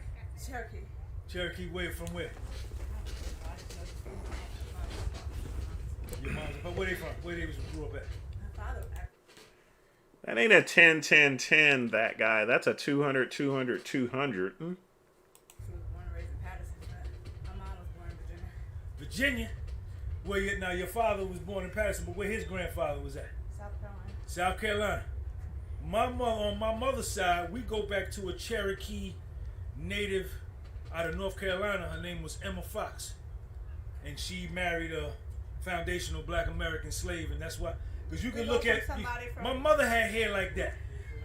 Cherokee. Cherokee, where from where? Your mom's, where they from? Where they grew up at? My father. That ain't a 10, 10, 10, that guy. That's a 200, 200, 200. She was born and raised in Patterson, but my mom was born in Virginia. Virginia? Where now your father was born in Patterson, but where his grandfather was at? South Carolina. South Carolina. On my mother's side, we go back to a Cherokee native out of North Carolina. Her name was Emma Fox. And she married a foundational Black American slave, and that's why. Because you can look at, my mother had hair like that.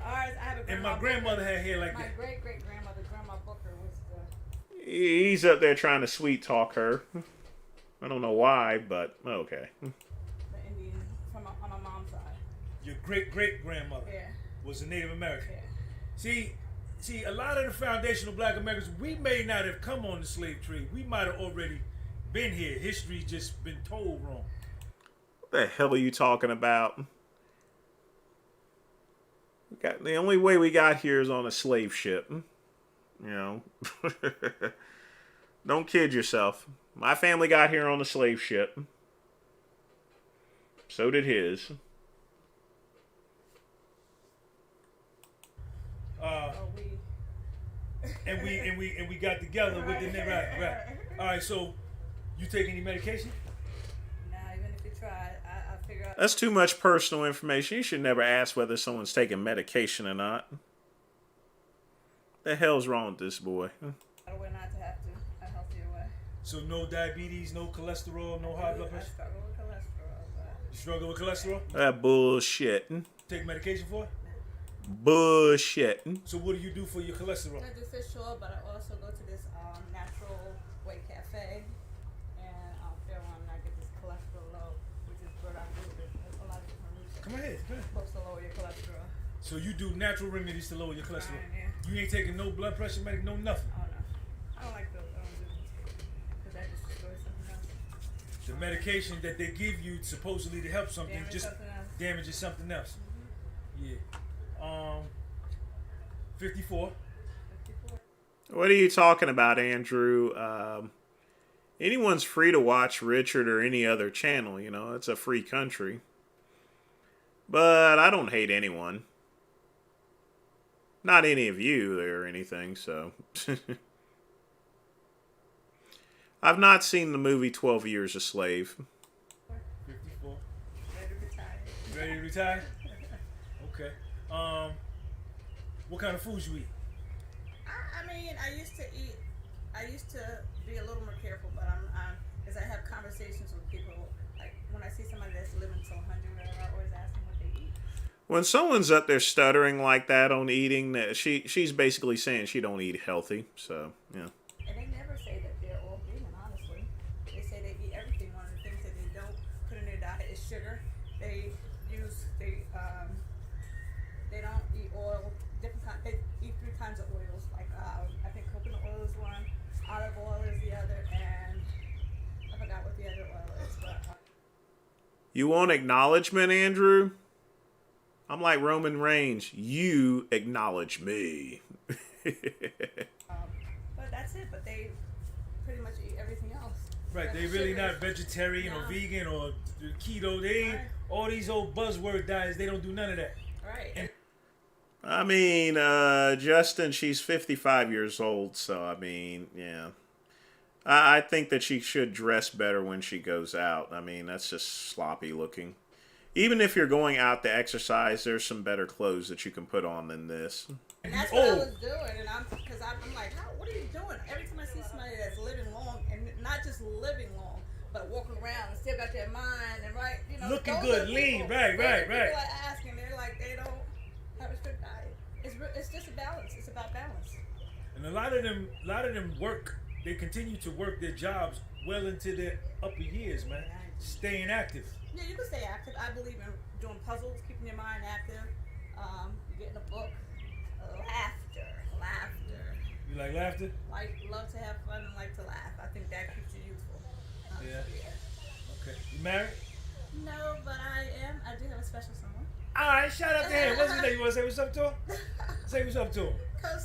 Ours, I have a and my grandmother had hair like that. My great-great-grandmother, Grandma Booker, was the... He's up there trying to sweet talk her. I don't know why, but okay. The Indian on my mom's side. Your great-great-grandmother was a Native American. Yeah. See, a lot of the foundational Black Americans, we may not have come on the slave trade. We might have already been here. History's just been told wrong. What the hell are you talking about? The only way we got here is on a slave ship. You know. Don't kid yourself. My family got here on a slave ship. So did his. And we got together with the right. All right, so you take any medication? Nah, even if you try, I figure out. That's too much personal information. You should never ask whether someone's taking medication or not. The hell's wrong with this boy? I way not to have to. A healthier way. So no diabetes, no cholesterol, no high blood pressure? I struggle with cholesterol. But... You struggle with cholesterol? That bullshit. Take medication for it? Bullshit. So what do you do for your cholesterol? I do fish oil, but I also go to this natural weight cafe, and there one I get this cholesterol low, which is what I do. There's a lot of different research. Come ahead. Supposed to lower your cholesterol. So you do natural remedies to lower your cholesterol? Yeah. You ain't taking no blood pressure medic, no nothing? Oh no, I don't like those. Because that just destroys something else. The medication that they give you supposedly to help something damages something else. Mm-hmm. Yeah. 54. What are you talking about, Andrew? Anyone's free to watch Richard or any other channel, you know. It's a free country. But I don't hate anyone. Not any of you or anything, so. I've not seen the movie 12 Years a Slave. 54. Ready to retire. Ready to retire? Okay. What kind of food you eat? I mean, I used to be a little more careful, but I'm as I have conversations with people, like when I see somebody that's living till 100, I always ask them what they eat. When someone's up there stuttering like that on eating, she's basically saying she don't eat healthy. So yeah. And they never say that they're all vegan. Honestly, they say they eat everything. One of the things that they don't put in their diet is sugar. They don't eat oil. They eat 3 kinds of oils. Like I think coconut oil is one, olive oil is the other, and I forgot what the other oil is. But You want acknowledgement, Andrew? I'm like Roman Reigns. You acknowledge me. but that's it. But they pretty much eat everything else. Right, they really not vegetarian or vegan or keto. They ain't all these old buzzword diets. They don't do none of that. Right. I mean, Justin, she's 55 years old, so I mean, yeah. I think that she should dress better when she goes out. I mean, that's just sloppy looking. Even if you're going out to exercise, there's some better clothes that you can put on than this. And that's what I was doing, and I'm like, what are you doing? Every time I see somebody that's living long, and not just living long, but walking around and still got their mind and right, you know, looking those good, are lean, people. right. People are asking, they're like, they don't have a strict diet. It's just a balance. It's about balance. And a lot of them work. They continue to work their jobs well into their upper years, man. Staying active. Yeah, you can stay active. I believe in doing puzzles, keeping your mind active. Getting a book, laughter. You like laughter? Love to have fun and like to laugh. I think that keeps you youthful. Yeah. Okay. You married? No, but I do have a special someone. All right, shout out to him. What's his name? You want to say what's up to him? Say what's up to him. Coach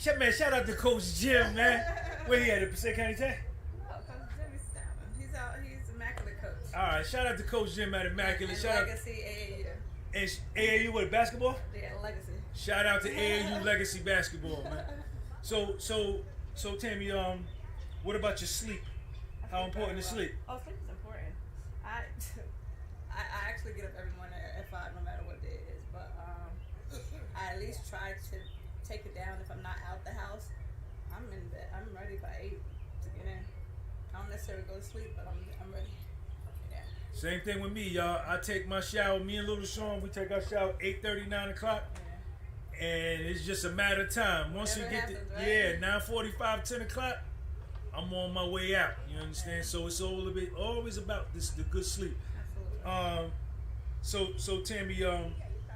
Jim. Man, shout out to Coach Jim, man. Where he at? At Passaic County Tech? No, Coach Jim is Salmon. He's out. He's immaculate coach. All right, shout out to Coach Jim at Immaculate. And Shout Legacy AAU. And AAU with basketball? Yeah, Legacy. Shout out to AAU Legacy basketball, man. So Tammy, what about your sleep? How important is sleep? Oh, sleep is important. I actually get up every morning at 5, no matter what day it is. But I at least try to take it down if I'm not out the house. I'm in bed. I'm ready by 8 to get in. I don't necessarily go to sleep, but I'm ready. Yeah. Same thing with me, y'all. I take my shower. Me and Little Sean, we take our shower 8:30, 9 o'clock. And it's just a matter of time. Once we get to 9:45, 10 o'clock, I'm on my way out. You understand? So it's always about the good sleep. Absolutely. So Tammy,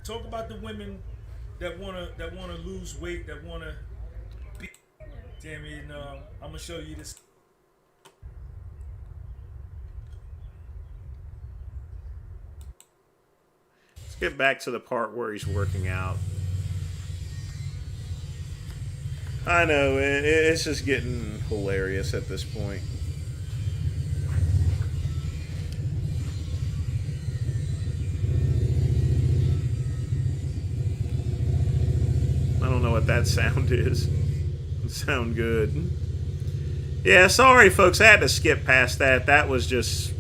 talk about the women that wanna lose weight, that wanna be Tammy, and I'm gonna show you this. Let's get back to the part where he's working out. I know, it's just getting hilarious at this point. I don't know what that sound is. It sound good. Yeah, sorry folks, I had to skip past that. That was just...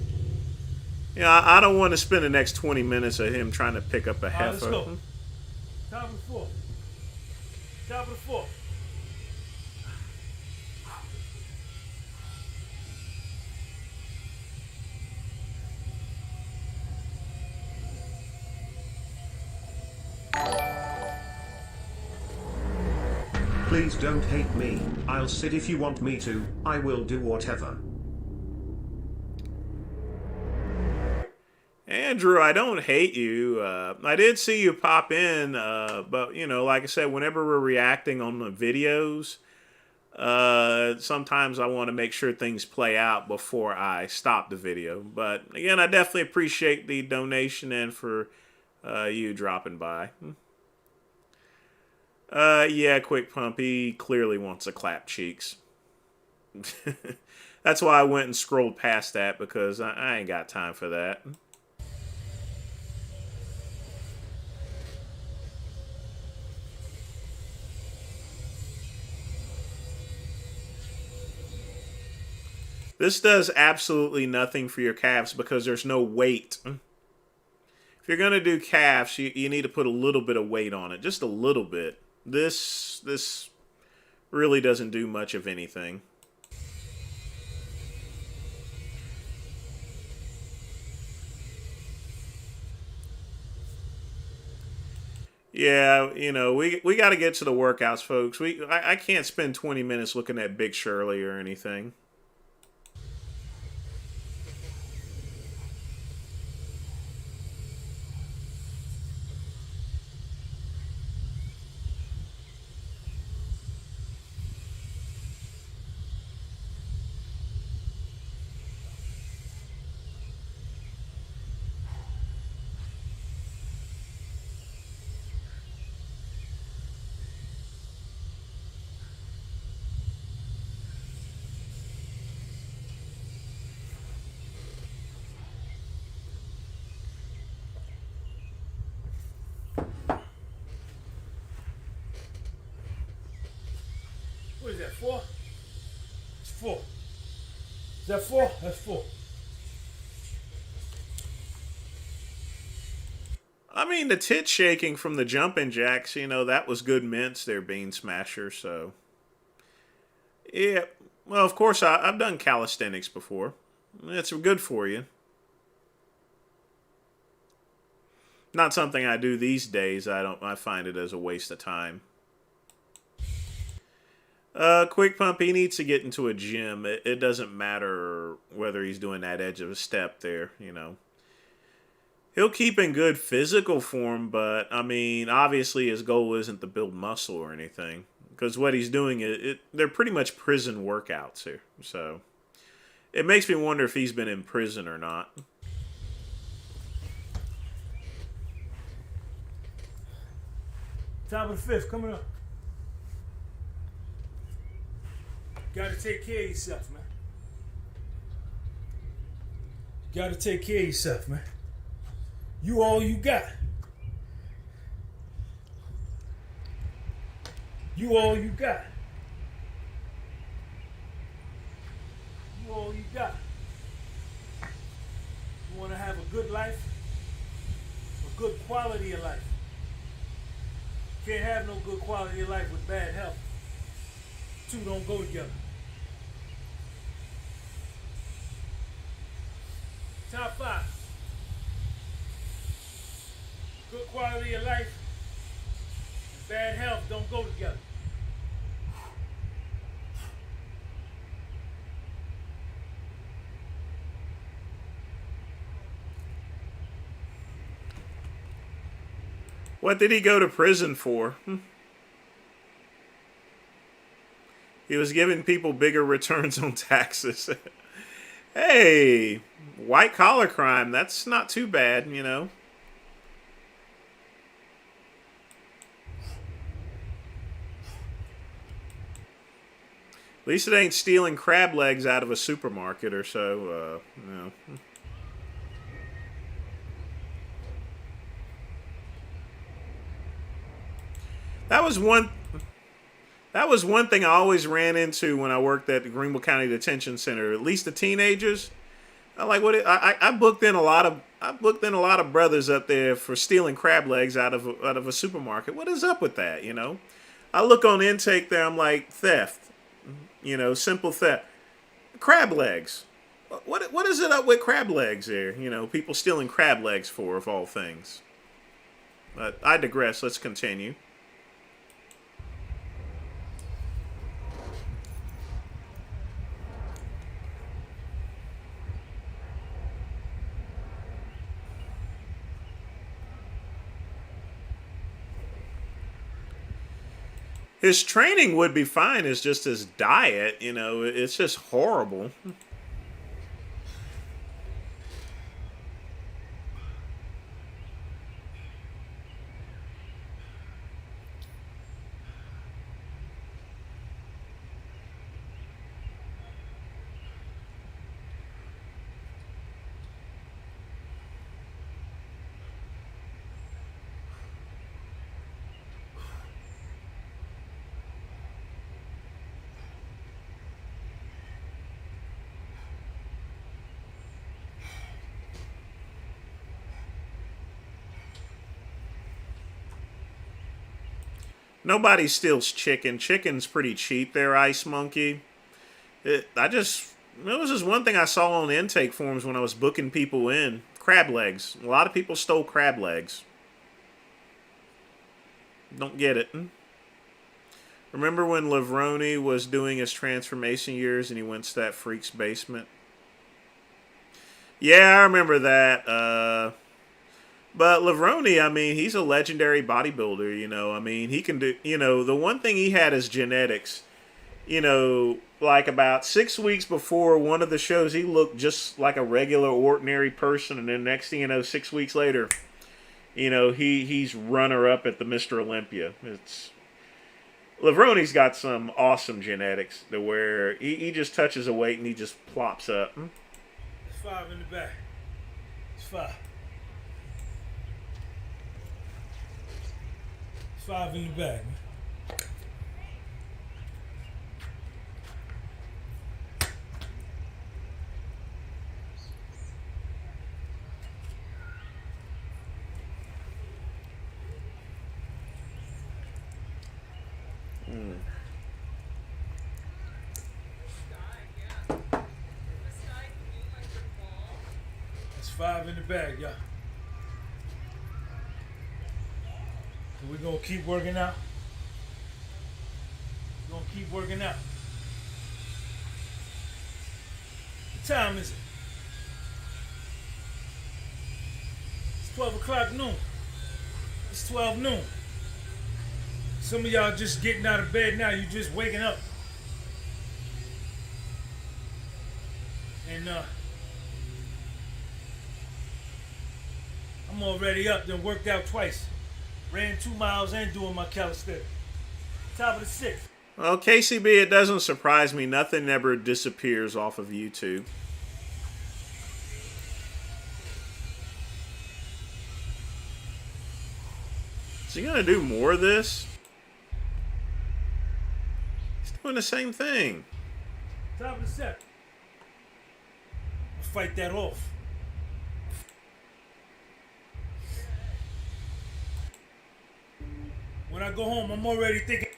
I don't want to spend the next 20 minutes of him trying to pick up a heifer. Let's go. Top of the fourth. Top of the fourth. Please don't hate me. I'll sit if you want me to. I will do whatever. Andrew, I don't hate you. I did see you pop in, but like I said, whenever we're reacting on the videos, sometimes I want to make sure things play out before I stop the video. But again, I definitely appreciate the donation and for you dropping by. Yeah, Quick Pump, he clearly wants a clap cheeks. That's why I went and scrolled past that, because I ain't got time for that. This does absolutely nothing for your calves because there's no weight. If you're going to do calves, you need to put a little bit of weight on it. Just a little bit. This really doesn't do much of anything. Yeah, we got to get to the workouts, folks. I can't spend 20 minutes looking at Big Shirley or anything. 4? It's 4. Is that 4? That's 4. I mean, the tit shaking from the jumping jacks, you know, that was good mints there, Bean Smasher, so. Yeah, well, of course, I've done calisthenics before. It's good for you. Not something I do these days. I find it as a waste of time. Quick Pump, he needs to get into a gym. It doesn't matter whether he's doing that edge of a step there, you know. He'll keep in good physical form, but, I mean, obviously his goal isn't to build muscle or anything. Because what he's doing, they're pretty much prison workouts here. So, it makes me wonder if he's been in prison or not. Top of the 5th, coming up. Gotta take care of yourself, man. Gotta take care of yourself, man. You all you got. You all you got. You all you got. You want to have a good life? A good quality of life. Can't have no good quality of life with bad health. Two don't go together. Top 5. Good quality of life and bad health don't go together. What did he go to prison for? He was giving people bigger returns on taxes. Hey, white collar crime, that's not too bad, you know. At least it ain't stealing crab legs out of a supermarket or so, you know. That was one thing I always ran into when I worked at the Greenville County Detention Center. At least the teenagers. I booked in a lot of brothers up there for stealing crab legs out of a supermarket. What is up with that? You know, I look on intake there. I'm like, theft. You know, simple theft. Crab legs. What is it up with crab legs there? You know, people stealing crab legs for, of all things. But I digress. Let's continue. His training would be fine. It's just his diet, you know, it's just horrible. Nobody steals chicken. Chicken's pretty cheap there, Ice Monkey. It was just one thing I saw on the intake forms when I was booking people in. Crab legs. A lot of people stole crab legs. Don't get it. Remember when Livroni was doing his transformation years and he went to that freak's basement? Yeah, I remember that. But Livroni, I mean, he's a legendary bodybuilder, you know. I mean, he can do, you know, the one thing he had is genetics. You know, like about 6 weeks before one of the shows, he looked just like a regular, ordinary person. And then next thing you know, 6 weeks later, you know, he's runner-up at the Mr. Olympia. Livroni's got some awesome genetics to where he just touches a weight and he just plops up. It's 5 in the back. It's 5. 5 in the back, man. That's 5 in the bag, y'all. So we're gonna keep working out. We're gonna keep working out. What time is it? It's 12 o'clock noon. It's 12 noon. Some of y'all just getting out of bed now. You just waking up. And I'm already up, then worked out twice. Ran 2 miles and doing my calisthenics. Top of the 6th. Well, KCB, it doesn't surprise me. Nothing ever disappears off of YouTube. Is he going to do more of this? He's doing the same thing. Top of the 2nd. I'll fight that off. When I go home, I'm already thinking.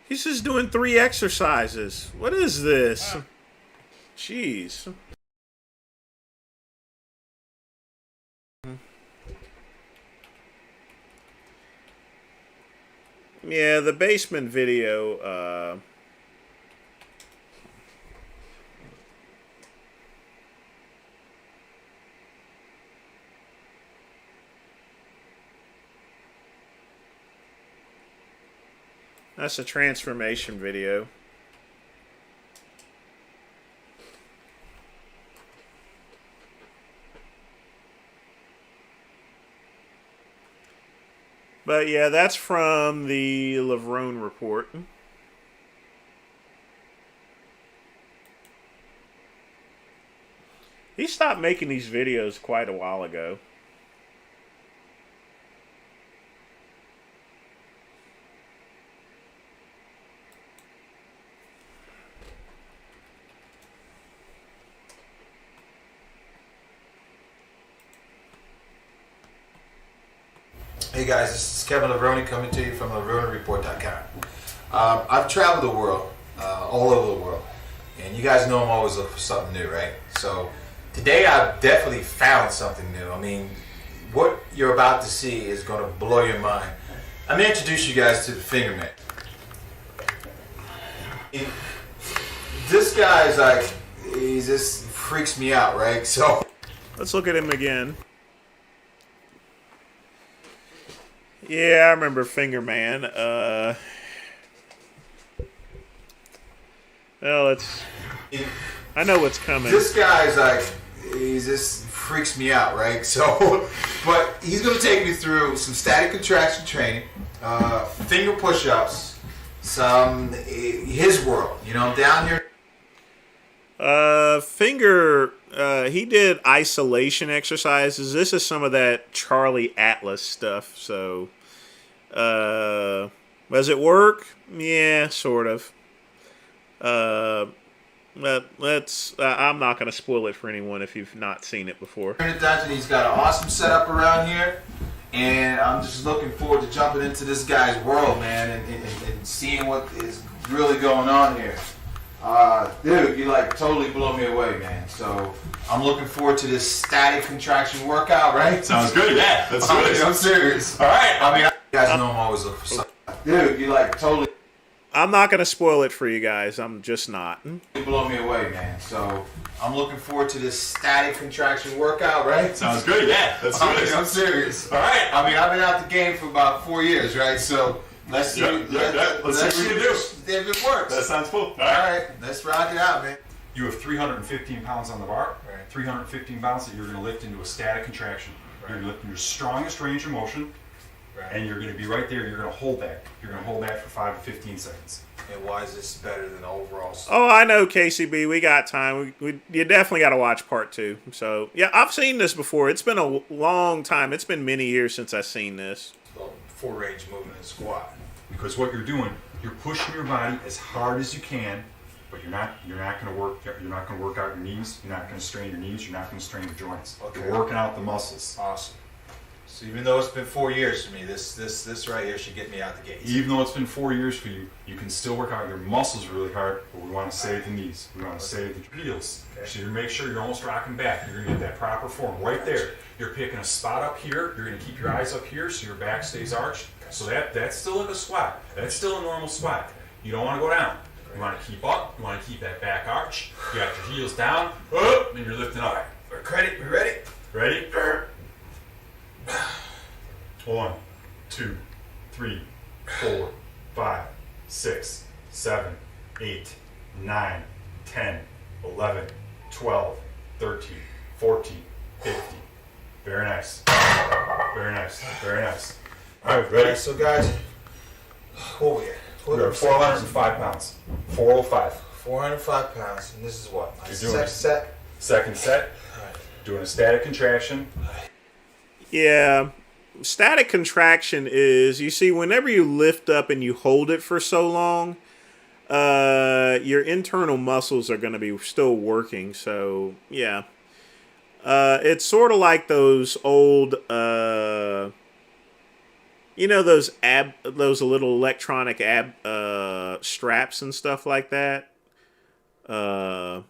He's just doing 3 exercises. What is this? Jeez. Yeah, the basement video, that's a transformation video. But yeah, that's from the Lavrone report. He stopped making these videos quite a while ago. Hey guys, this is Kevin Lavrone coming to you from LavroneReport.com. I've traveled the world, all over the world, and you guys know I'm always looking for something new, right? So today I've definitely found something new. I mean, what you're about to see is going to blow your mind. I'm going to introduce you guys to the Fingerman. This guy is like, he just freaks me out, right? So let's look at him again. Yeah, I remember Fingerman. Well, it's. I know what's coming. This guy is like, he just freaks me out, right? So, but he's going to take me through some static contraction training, finger push-ups, some his world. You know, down here. He did isolation exercises. This is some of that Charlie Atlas stuff. So, does it work? Yeah, sort of. But let's. I'm not going to spoil it for anyone if you've not seen it before. He's got an awesome setup around here, and I'm just looking forward to jumping into this guy's world, man, and seeing what is really going on here. Dude, you like totally blow me away, man. So I'm looking forward to this static contraction workout, right? Sounds good, yeah. That's good. I'm serious. All right. I mean, you guys know I'm always looking for something. Dude, you like totally. I'm not going to spoil it for you guys. I'm just not. You blow me away, man. So I'm looking forward to this static contraction workout, right? Sounds good, yeah. That's good. I'm serious. All right. I mean, I've been out the game for about 4 years, right? So let's see. Let's see what you can do. If it works. That sounds cool. All right. Let's rock it out, man. You have 315 pounds on the bar. Right. 315 pounds that you're going to lift into a static contraction. Right. You're going to lift in your strongest range of motion. Right. And you're going to be right there. You're going to hold that. You're going to hold that for 5 to 15 seconds. And why is this better than overall? Oh, I know, KCB. We got time. You definitely got to watch part 2. So, yeah, I've seen this before. It's been a long time. It's been many years since I've seen this. Well, full range movement and squat. Because what you're doing, you're pushing your body as hard as you can, but you're not going to work out your knees. You're not going to strain your knees. You're not going to strain your joints. Okay. You're working out the muscles. Awesome. So even though it's been 4 years for me, this right here should get me out the gates. Even though it's been 4 years for you, you can still work out your muscles really hard, but we want to save the knees. We want to save the heels. Okay. So you make sure you're almost rocking back. You're going to get that proper form right there. You're picking a spot up here. You're going to keep your eyes up here so your back stays arched. So that's still like a squat. That's still a normal squat. You don't want to go down. You want to keep up. You want to keep that back arch. You got your heels down, up, and you're lifting up. We're ready. We ready? Ready? 1, 2, 3, 4, 5, 6, 7, 8, 9, 10, 11, 12, 13, 14, 15. Very nice. Very nice. Very nice. All right, ready? So guys, what we at? We're at 405 pounds. 405. 405 pounds, and this is what? My You're doing second set? Second set. Doing a static contraction. Yeah. Static contraction is, you see, whenever you lift up and you hold it for so long, your internal muscles are going to be still working. So, yeah. It's sort of like those old, you know, those little electronic ab straps and stuff like that. But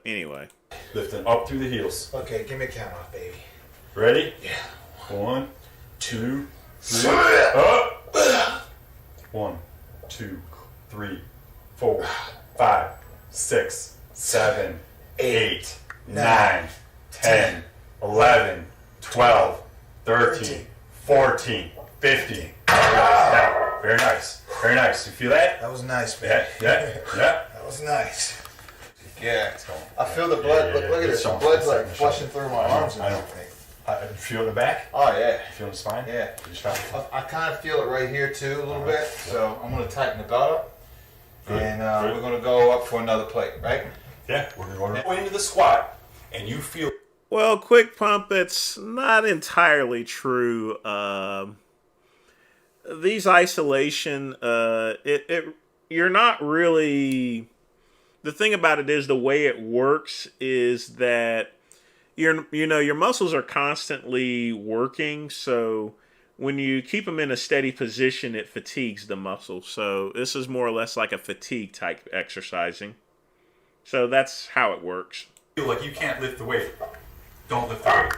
anyway. Lifting up through the heels. Okay, give me a count off, baby. Ready? Yeah. 1, 2, 3, up! 1, 2, 3, 4, 5, 6, 7, 8, 9, 10, 11, 12, 13, 14, 15. Very nice. Very nice. You feel that? That was nice, Yeah, man. yeah, yeah. That was nice. Yeah. I feel the blood. Look at this. The blood's like flushing through my arms and everything. You feel the back? Oh, yeah. You feel the spine? Yeah. I kind of feel it right here, too, a little bit. So I'm going to tighten the belt up. And we're going to go up for another plate, right? Yeah. We're going to go into the squat. And you feel... Well, quick pump, it's not entirely true. These isolation, you're not really... The thing about it is the way it works is that your muscles are constantly working, so when you keep them in a steady position, it fatigues the muscle. So this is more or less like a fatigue type exercising. So that's how it works. Feel like you can't lift the weight. Don't lift the weight.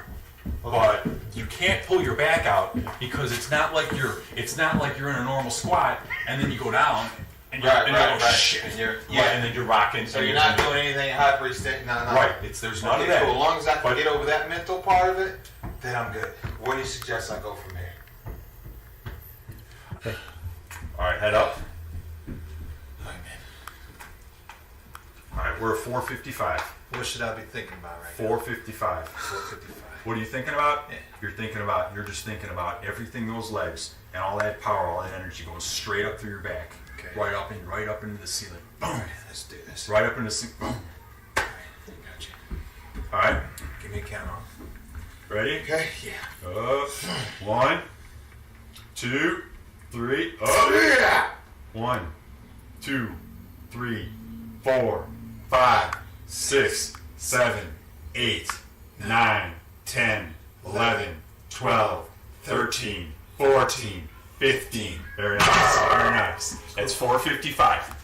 But you can't pull your back out because it's not like you're in a normal squat and then you go down and you're shit. And then you're rocking. So you're not doing anything hyper-extended? No. Right. There's none of that. Cool. As long as I can get over that mental part of it, then I'm good. What do you suggest I go from here? Okay. All right, head up. All right, we're at 455. What should I be thinking about right 455. 455. What are you thinking about? Yeah. You're just thinking about everything, those legs and all that power, all that energy going straight up through your back. Okay. Right up into the ceiling. Boom. All right, let's do this. Right up into the ceiling. Boom. All right, gotcha. All right. Give me a count off. Ready? Okay, yeah. Up. 1, 2, 3. Up. 1, 2, 3, 4, 5, 6, 7, 8, 9, 10, 11, 12, 13, 14, 15. Very nice. Very nice. It's 455.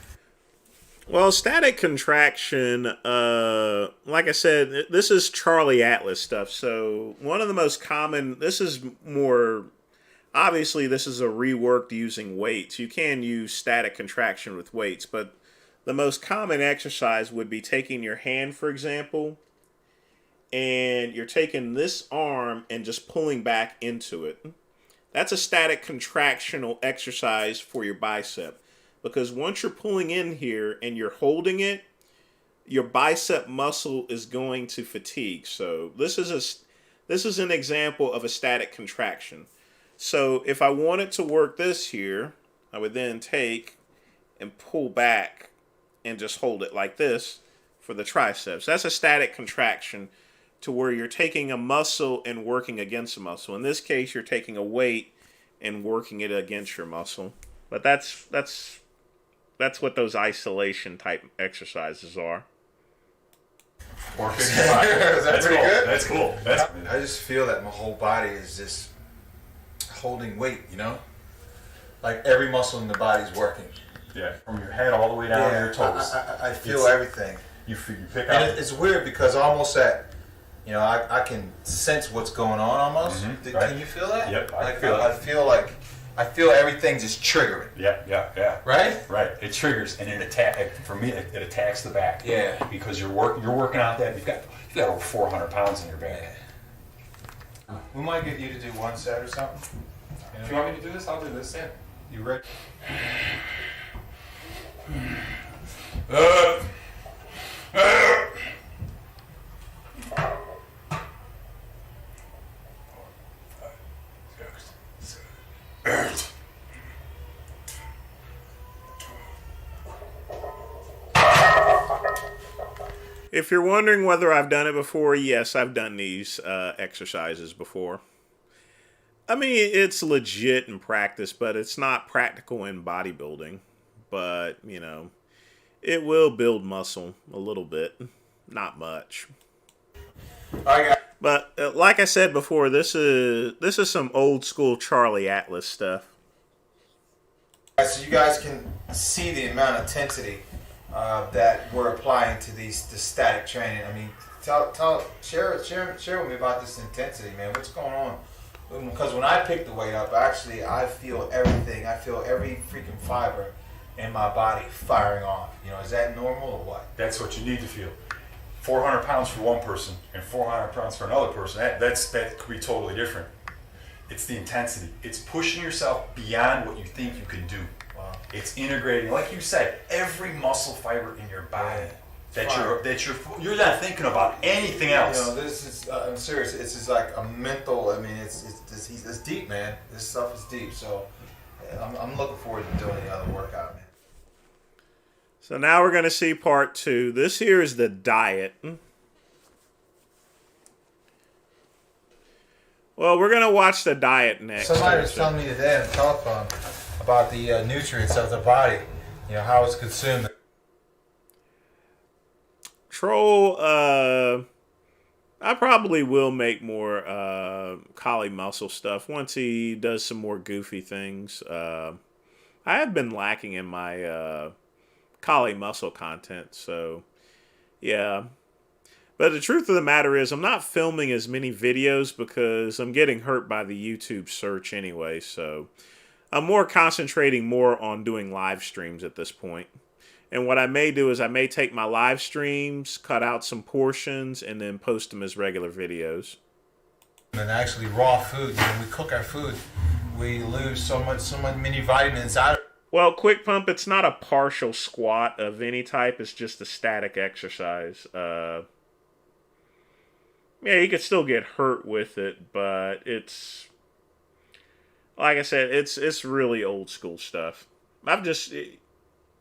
Well, static contraction, like I said, this is Charlie Atlas stuff. So one of the most common, this is more, obviously this is a reworked using weights. You can use static contraction with weights, but the most common exercise would be taking your hand, for example, and you're taking this arm and just pulling back into it. That's a static contractional exercise for your bicep. Because once you're pulling in here and you're holding it, your bicep muscle is going to fatigue. So this is an example of a static contraction. So if I wanted to work this here, I would then take and pull back and just hold it like this for the triceps. That's a static contraction to where you're taking a muscle and working against a muscle. In this case, you're taking a weight and working it against your muscle. But that's what those isolation type exercises are. 455. Is that pretty cool. good? That's cool. I just feel that my whole body is just holding weight, you know? Like every muscle in the body's working. Yeah, from your head all the way down to your toes. I feel everything. You pick and up. it's weird because almost I can sense what's going on almost. Right. Can you feel that? Yep, I like, feel it. I feel everything just triggering. Yeah. Right? Right. It triggers and for me it attacks the back. Yeah. Because you're working out that you've got over 400 pounds in your back. We might get you to do one set or something. If you want me to do this, I'll do this. Yeah. You ready? If you're wondering whether I've done it before, yes, I've done these exercises before. I mean, it's legit in practice, but it's not practical in bodybuilding. But, you know, it will build muscle a little bit. Not much. But like I said before, this is some old school Charlie Atlas stuff. So you guys can see the amount of intensity that we're applying to the static training. I mean, share with me about this intensity, man. What's going on? Because when I pick the weight up, actually, I feel everything. I feel every freaking fiber in my body firing off. You know, is that normal or what? That's what you need to feel. 400 pounds for one person and 400 pounds for another person. That could be totally different. It's the intensity. It's pushing yourself beyond what you think you can do. Wow. It's integrating, like you said, every muscle fiber in your body. You're not thinking about anything else. You know, this is I'm serious. It's just like a mental. I mean, it's deep, man. This stuff is deep. So I'm looking forward to doing the other workout, man. So now we're going to see part 2. This here is the diet. Well, we're going to watch the diet next. Somebody was telling me today on the telephone about the nutrients of the body. You know, how it's consumed. Troll, I probably will make more collie muscle stuff once he does some more goofy things. I have been lacking in my collie muscle content, so yeah. But the truth of the matter is I'm not filming as many videos because I'm getting hurt by the YouTube search anyway, so I'm more concentrating more on doing live streams at this point. And what I may do is I may take my live streams, cut out some portions, and then post them as regular videos. And actually raw food, when we cook our food, we lose so many vitamins out of it. Well, quick pump, it's not a partial squat of any type. It's just a static exercise. Yeah, you could still get hurt with it, but it's, like I said, it's really old school stuff.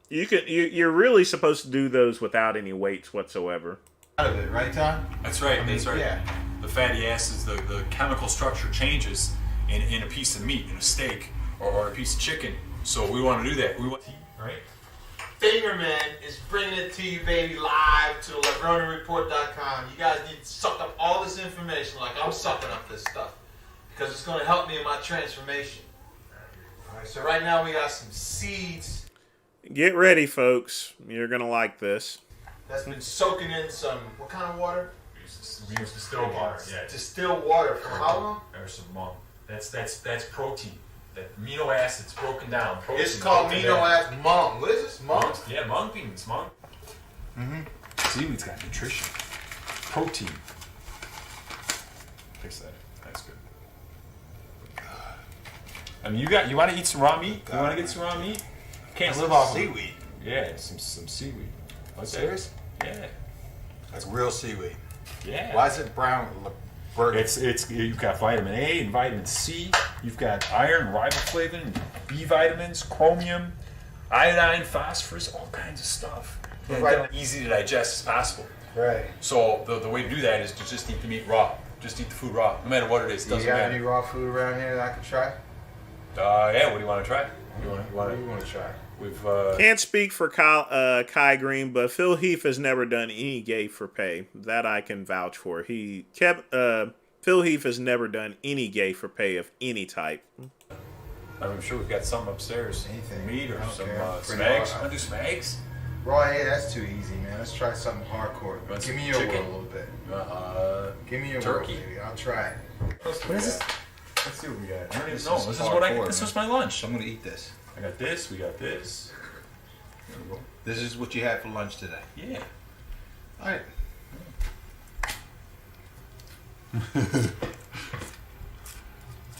You're really supposed to do those without any weights whatsoever. Out of it, right, Tom? That's right. I mean, that's right. Yeah. The fatty acids, the chemical structure changes in a piece of meat, in a steak, or a piece of chicken. So we want to do that. We want, right? Fingerman is bringing it to you, baby, live to LeBronReport.com. You guys need to suck up all this information like I'm sucking up this stuff because it's going to help me in my transformation. All right, so right now we got some seeds. Get ready, folks. You're going to like this. That's been soaking in some, what kind of water? We use distilled water. Yeah. Distilled water for how long? There's some monk. That's protein. That amino acids broken down. Protein It's called amino acid mung. What is this? Mung? Yeah, mung beans. Mung. Seaweed's got nutrition. Protein. Fix that. That's good. I mean, you want to eat some raw meat? You want to get some raw meat? Can't live off seaweed. Yeah, some seaweed. What's serious? Yeah. That's real seaweed. Yeah. Why is it brown? It's you've got vitamin A and vitamin C. You've got iron, riboflavin, B vitamins, chromium, iodine, phosphorus, all kinds of stuff. And Right. easy to digest as possible. Right. So the way to do that is to just eat the meat raw. Just eat the food raw, no matter what it is. Do you Doesn't got matter. any raw food around here that I can try? Yeah. What do you want to try? What do you want to try? We've Can't speak for Kai Green, but Phil Heath has never done any gay for pay. That I can vouch for. Phil Heath has never done any gay for pay of any type. I'm sure we've got something upstairs. Anything. Meat or some Bring smags. it on. Want to do smags? Raw, yeah, that's too easy, man. Let's try something hardcore. Want Give some me your chicken? world a little bit. Give me your turkey. world, baby. I'll try it. What is this? Let's see what we got. I don't even know. This is hardcore, what man. This was my lunch. I'm gonna eat this. I got this. We got this. This is what you had for lunch today. Yeah. All right.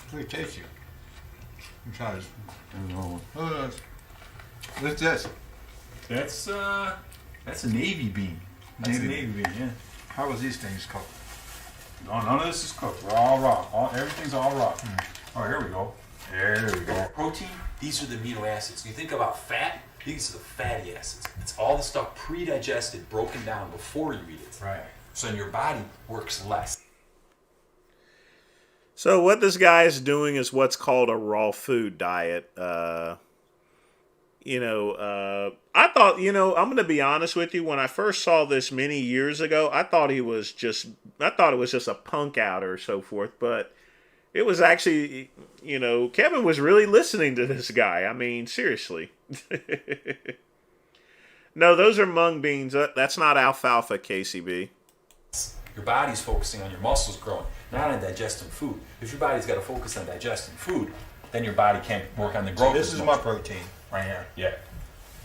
Pretty tasty. I'm trying this. What's this? That's a navy bean. That's a navy bean. Yeah. How was these things cooked? No, none of this is cooked. We're all raw. Everything's all raw. Oh, here we go. There we go. Protein, these are the amino acids. You think about fat, these are the fatty acids. It's all the stuff pre-digested, broken down before you eat it. Right. So then your body works less. So what this guy is doing is what's called a raw food diet. I thought, I'm going to be honest with you. When I first saw this many years ago, I thought it was just a punk out or so forth. But it was actually, Kevin was really listening to this guy. I mean, seriously. No, those are mung beans. That's not alfalfa, KCB. Your body's focusing on your muscles growing, not on digesting food. If your body's got to focus on digesting food, then your body can't work on the growth. So this is my protein right here. Yeah.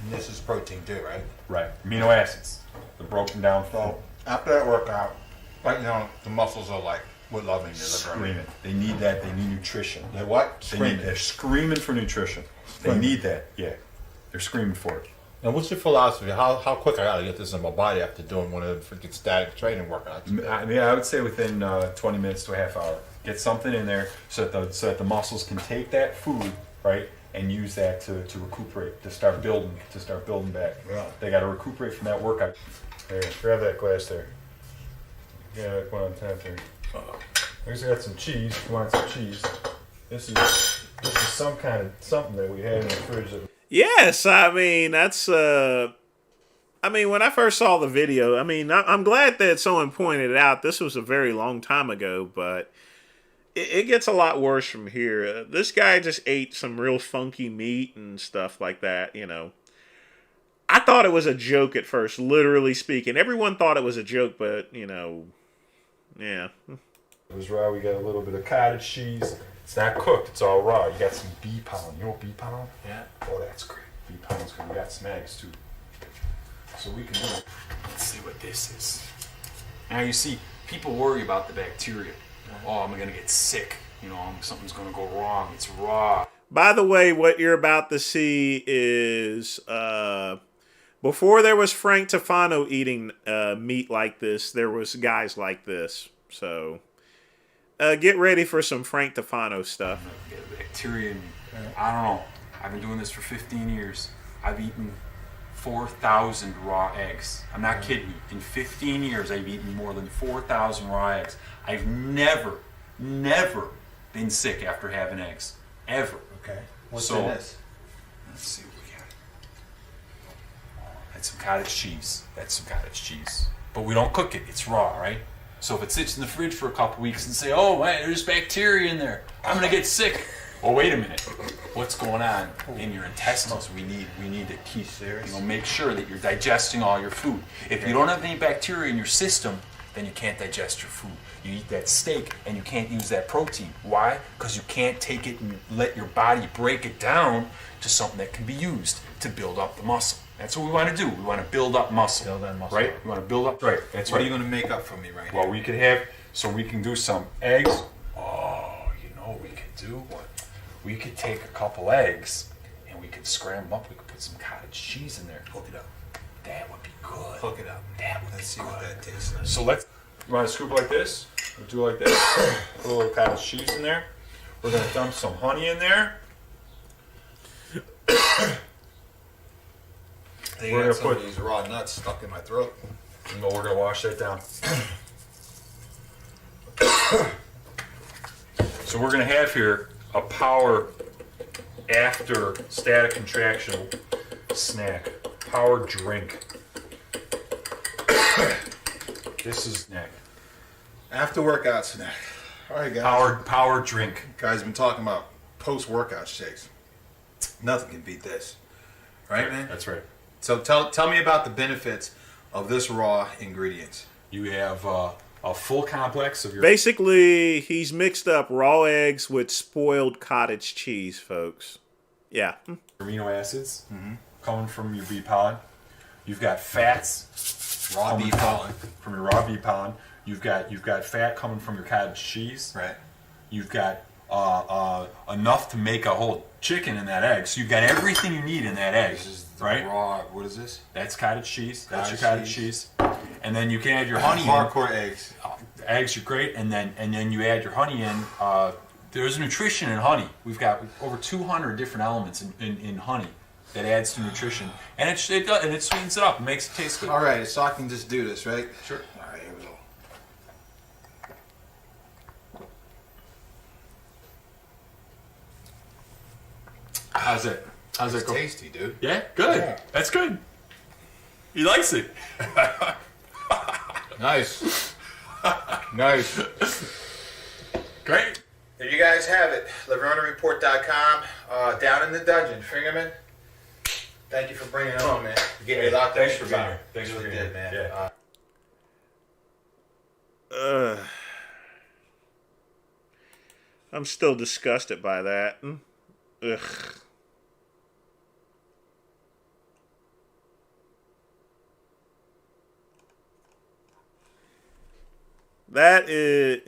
And this is protein too, right? Right. Amino acids. The broken down food. After that workout, right now the muscles are like, we're loving this. Screaming. They need that. They need nutrition. They what? They're screaming for nutrition. They need that. Yeah. They're screaming for it. Now, what's your philosophy? How quick I gotta get this in my body after doing one of the freaking static training workouts? I would say within 20 minutes to a half hour. Get something in there so that the muscles can take that food, right, and use that to recuperate, to start building back. Yeah. They got to recuperate from that workout. There, grab that glass there. Yeah, that one on top there. I just got some cheese. If you want some cheese, this is some kind of something that we had in the fridge. Yes, I mean, that's, when I first saw the video, I'm glad that someone pointed it out. This was a very long time ago, but it gets a lot worse from here. This guy just ate some real funky meat and stuff like that, I thought it was a joke at first, literally speaking. Everyone thought it was a joke, but, yeah. It was raw. We got a little bit of cottage cheese. It's not cooked. It's all raw. You got some bee pollen. You know bee pollen? Yeah. Oh, that's great. Bee pollen's good. We got smags too. So we can do it. Let's see what this is. Now you see, people worry about the bacteria. Oh, am I gonna get sick? Something's gonna go wrong. It's raw. By the way, what you're about to see is before there was Frank Tufano eating meat like this, there was guys like this. So get ready for some Frank Tufano stuff. Bacteria. I don't know. I've been doing this for 15 years. I've eaten 4,000 raw eggs. I'm not kidding you. In 15 years, I've eaten more than 4,000 raw eggs. I've never been sick after having eggs. Ever. Okay. What's in this? Let's see what we got. That's some cottage cheese. But we don't cook it. It's raw, right? So if it sits in the fridge for a couple weeks and say, oh man, there's bacteria in there, I'm gonna get sick. Oh, wait a minute. What's going on in your intestines? We need to keep, make sure that you're digesting all your food. If you don't have any bacteria in your system, then you can't digest your food. You eat that steak and you can't use that protein. Why? Because you can't take it and let your body break it down to something that can be used to build up the muscle. That's what we want to do. We want to build up muscle. Build that muscle. Right? We want to build up. Right. That's what right. are you going to make up for me right Well, here? we could have, we can do some eggs. Oh, you know what we could do? What? We could take a couple eggs and we could scramble them up. We could put some cottage cheese in there. Hook it up. That would be good. Hook it up. That would Let's see be good. what that tastes like. So let's. You want to scoop like this? We'll do like this. Put a little cottage cheese in there. We're going to dump some honey in there. We're going to put these raw nuts stuck in my throat. No, we're going to wash that down. So we're going to have here a power after static contraction snack. Power drink. This is snack. After workout snack. All right, guys. Power drink. Guys, been talking about post-workout shakes. Nothing can beat this, right, man? That's right. So tell me about the benefits of this raw ingredients. You have a full complex of your. Basically, he's mixed up raw eggs with spoiled cottage cheese, folks. Yeah. Amino acids coming from your bee pollen. You've got fats. Raw bee pollen. From your raw bee pollen. You've got fat coming from your cottage cheese. Right. You've got enough to make a whole chicken in that egg. So you've got everything you need in that egg. This is right? Raw. What is this? That's cottage cheese. That's your cottage cheese. And then you can add your honey. Hardcore eggs. Eggs are great, and then you add your honey in. There's nutrition in honey. We've got over 200 different elements in honey that adds to nutrition, and it sweetens it up and makes it taste good. All right, so I can just do this, right? Sure. All right, here we go. How's it? How's it go? Tasty, dude. Yeah, good. Yeah. That's good. He likes it. Nice. Nice. Great. There you guys have it. LavernaReport.com. Down in the dungeon, Fingerman. Thank you for bringing it on, man. You gave me a lot to Thanks think for being about. here. Thanks You for really being did, man. Yeah. I'm still disgusted by that. Ugh. That is,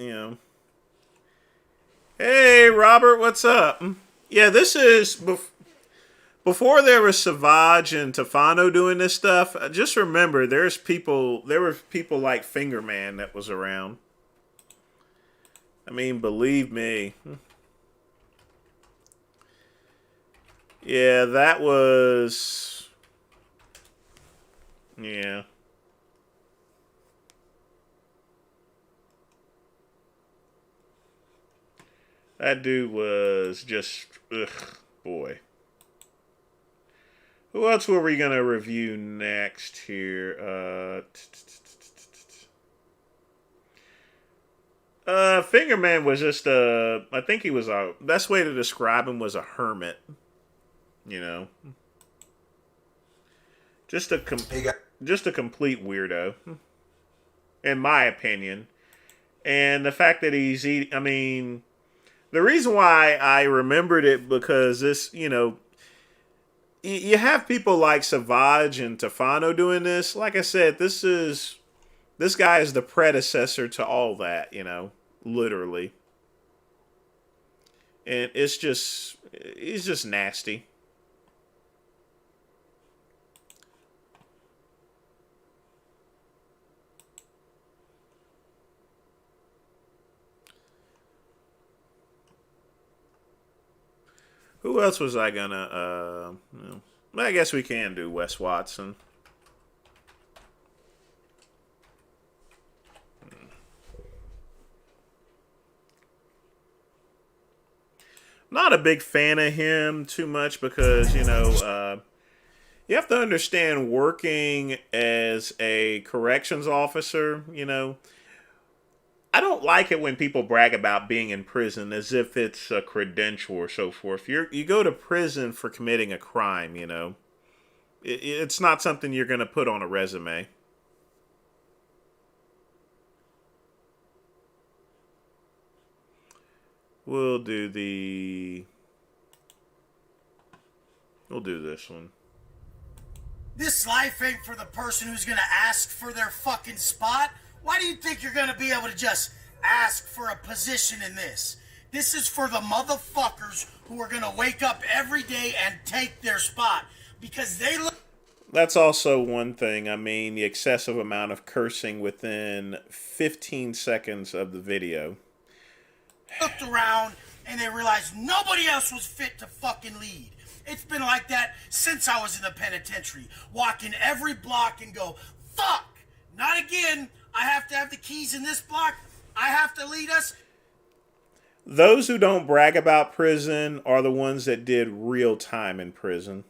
Hey, Robert, what's up? Yeah, this is before there was Savage and Tefano doing this stuff. Just remember, there were people like Fingerman that was around. I mean, believe me. Yeah, that was. Yeah. That dude was just, ugh, boy. Who else were we gonna review next here? Fingerman was just I think he was best way to describe him was a hermit. Just a complete weirdo, in my opinion. And the fact that he's eating, I mean, the reason why I remembered it because this, you have people like Savage and Tefano doing this. Like I said, this guy is the predecessor to all that, literally. And he's just nasty. Who else was I gonna, I guess we can do Wes Watson. Not a big fan of him too much because, you have to understand working as a corrections officer, I don't like it when people brag about being in prison as if it's a credential or so forth. You go to prison for committing a crime, It's not something you're going to put on a resume. We'll do this one. This life ain't for the person who's gonna ask for their fucking spot. Why do you think you're gonna be able to just ask for a position in this? This is for the motherfuckers who are gonna wake up every day and take their spot because they look. That's also one thing. I mean, the excessive amount of cursing within 15 seconds of the video. Looked around and they realized nobody else was fit to fucking lead. It's been like that since I was in the penitentiary. Walking every block and go, fuck, not again. I have to have the keys in this block. I have to lead us. Those who don't brag about prison are the ones that did real time in prison.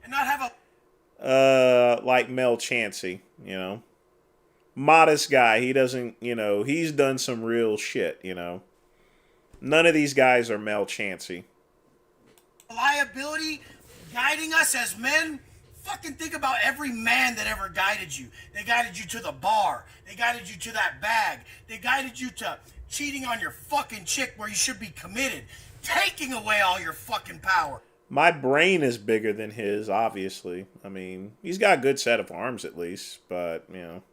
And not have a like Mel Chancey, you know. Modest guy. He doesn't, you know, he's done some real shit, you know. None of these guys are Mel Chancey. liability guiding us as men. Fucking think about every man that ever guided you. They guided you to the bar. They guided you to that bag. They guided you to cheating on your fucking chick where you should be committed. Taking away all your fucking power. My brain is bigger than his, obviously. I mean, he's got a good set of arms at least, but, you know.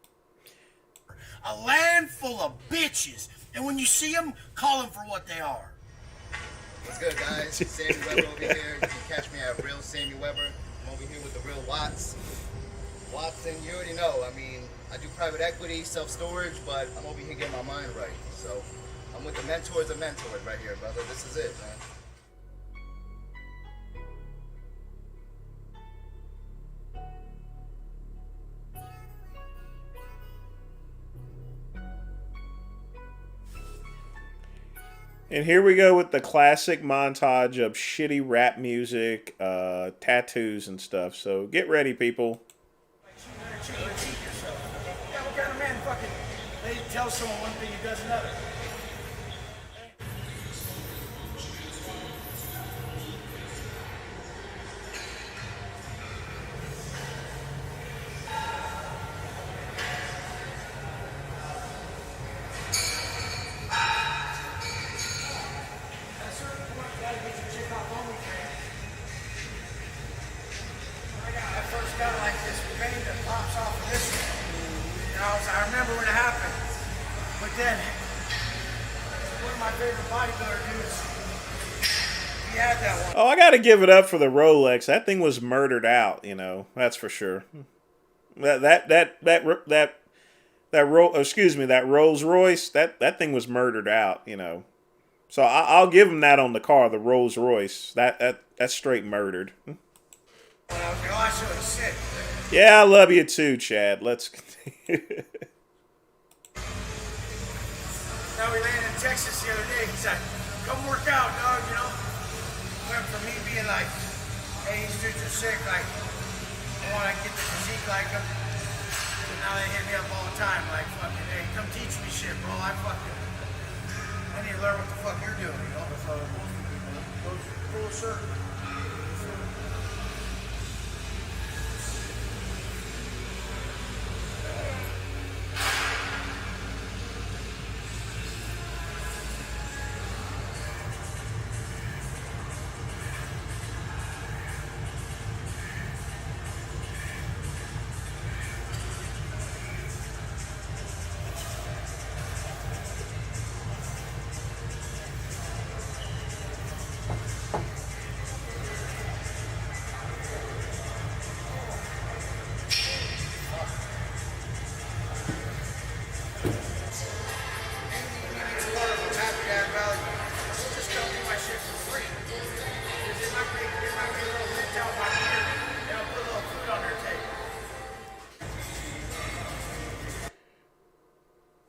A land full of bitches. And when you see them, call them for what they are. What's good, guys? Sammy Weber over here. You can catch me at Real Sammy Weber. I'm over here with the Real Watts. Watson, you already know. I mean, I do private equity, self-storage, but I'm over here getting my mind right. So I'm with the mentors of mentors right here, brother. This is it, man. And here we go with the classic montage of shitty rap music, tattoos and stuff. So get ready, people. Yeah, what kind of man fucking they tell someone one thing he does another? I remember when it happened, but then one of my favorite bodybuilder dudes, he had that one. Oh, I gotta give it up for the Rolex. That thing was murdered out, you know. That's for sure. That Rolls Royce. That thing was murdered out, you know. So I'll give him that on the car, the Rolls Royce. That's straight murdered. When I was like, oh, I should have sick. Yeah, I love you too, Chad. Let's continue. Now we landed in Texas the other day. He's like, come work out, dog, you know? Went from me being like, hey, these dudes are sick, like, I want to get the physique like them. And now they hit me up all the time, like, fucking, hey, come teach me shit, bro. I need to learn what the fuck you're doing, you know? Full circle.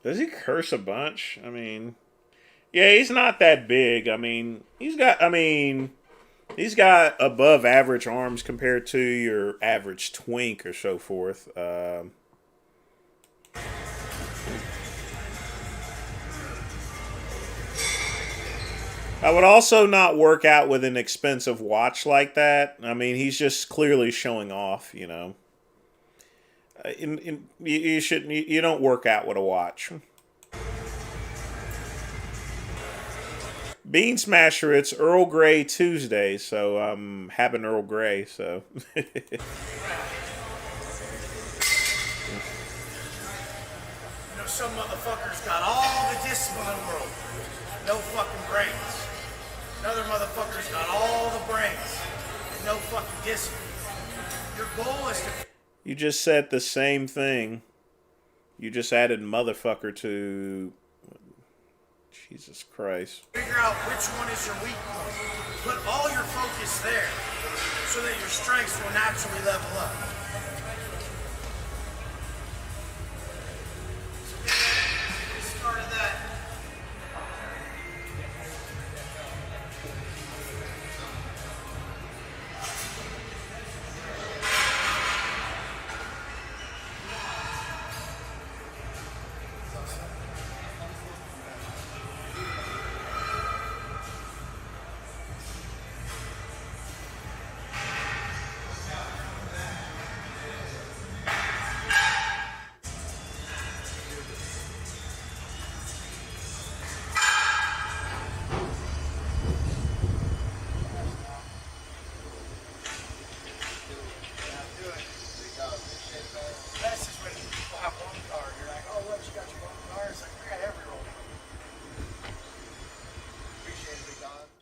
Does he curse a bunch? I mean, yeah, he's not that big. I mean, he's got above average arms compared to your average twink or so forth. I would also not work out with an expensive watch like that. I mean, he's just clearly showing off, you know. You don't work out with a watch. Bean Smasher, it's Earl Grey Tuesday, so I'm having Earl Grey, so. You know, some motherfuckers got all the discipline in the world, no fucking brains. Another motherfucker's got all the brains and no fucking discipline. Your goal is to... You just said the same thing. You just added motherfucker to... Jesus Christ. Figure out which one is your weak point. Put all your focus there so that your strengths will naturally level up. Started that.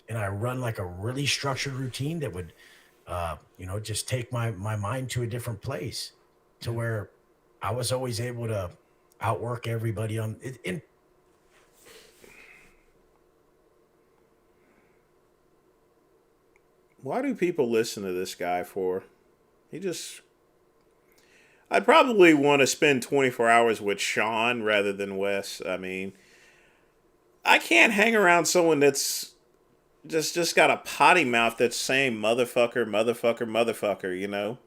and I run like a really structured routine that would, just take my mind to a different place, to where I was always able to outwork everybody on it. In Why do people listen to this guy for? I'd probably want to spend 24 hours with Sean rather than Wes. I mean, I can't hang around someone that's just got a potty mouth that's saying motherfucker, motherfucker, motherfucker, you know?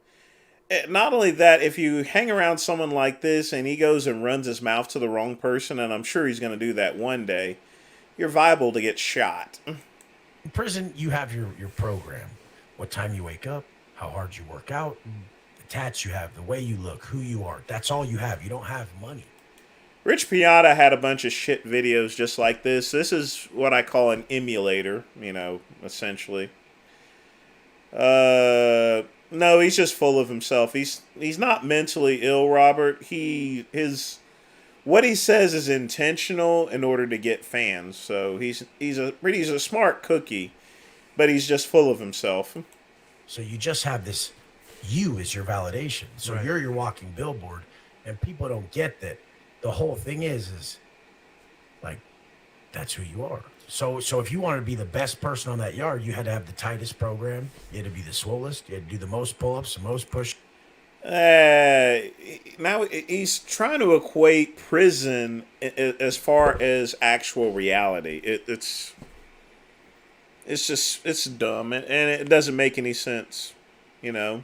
Not only that, if you hang around someone like this and he goes and runs his mouth to the wrong person, and I'm sure he's going to do that one day, you're liable to get shot. In prison, you have your program. What time you wake up, how hard you work out, the tats you have, the way you look, who you are. That's all you have. You don't have money. Rich Piata had a bunch of shit videos just like this. This is what I call an emulator, essentially. No, he's just full of himself. He's not mentally ill, Robert. What he says is intentional in order to get fans. So he's a smart cookie, but he's just full of himself. So you just have this, you is your validation. So you're your walking billboard, and people don't get that. The whole thing is like, that's who you are. So if you wanted to be the best person on that yard, you had to have the tightest program. You had to be the swollest. You had to do the most pull-ups, the most push. Now he's trying to equate prison as far as actual reality. It's dumb, and it doesn't make any sense, When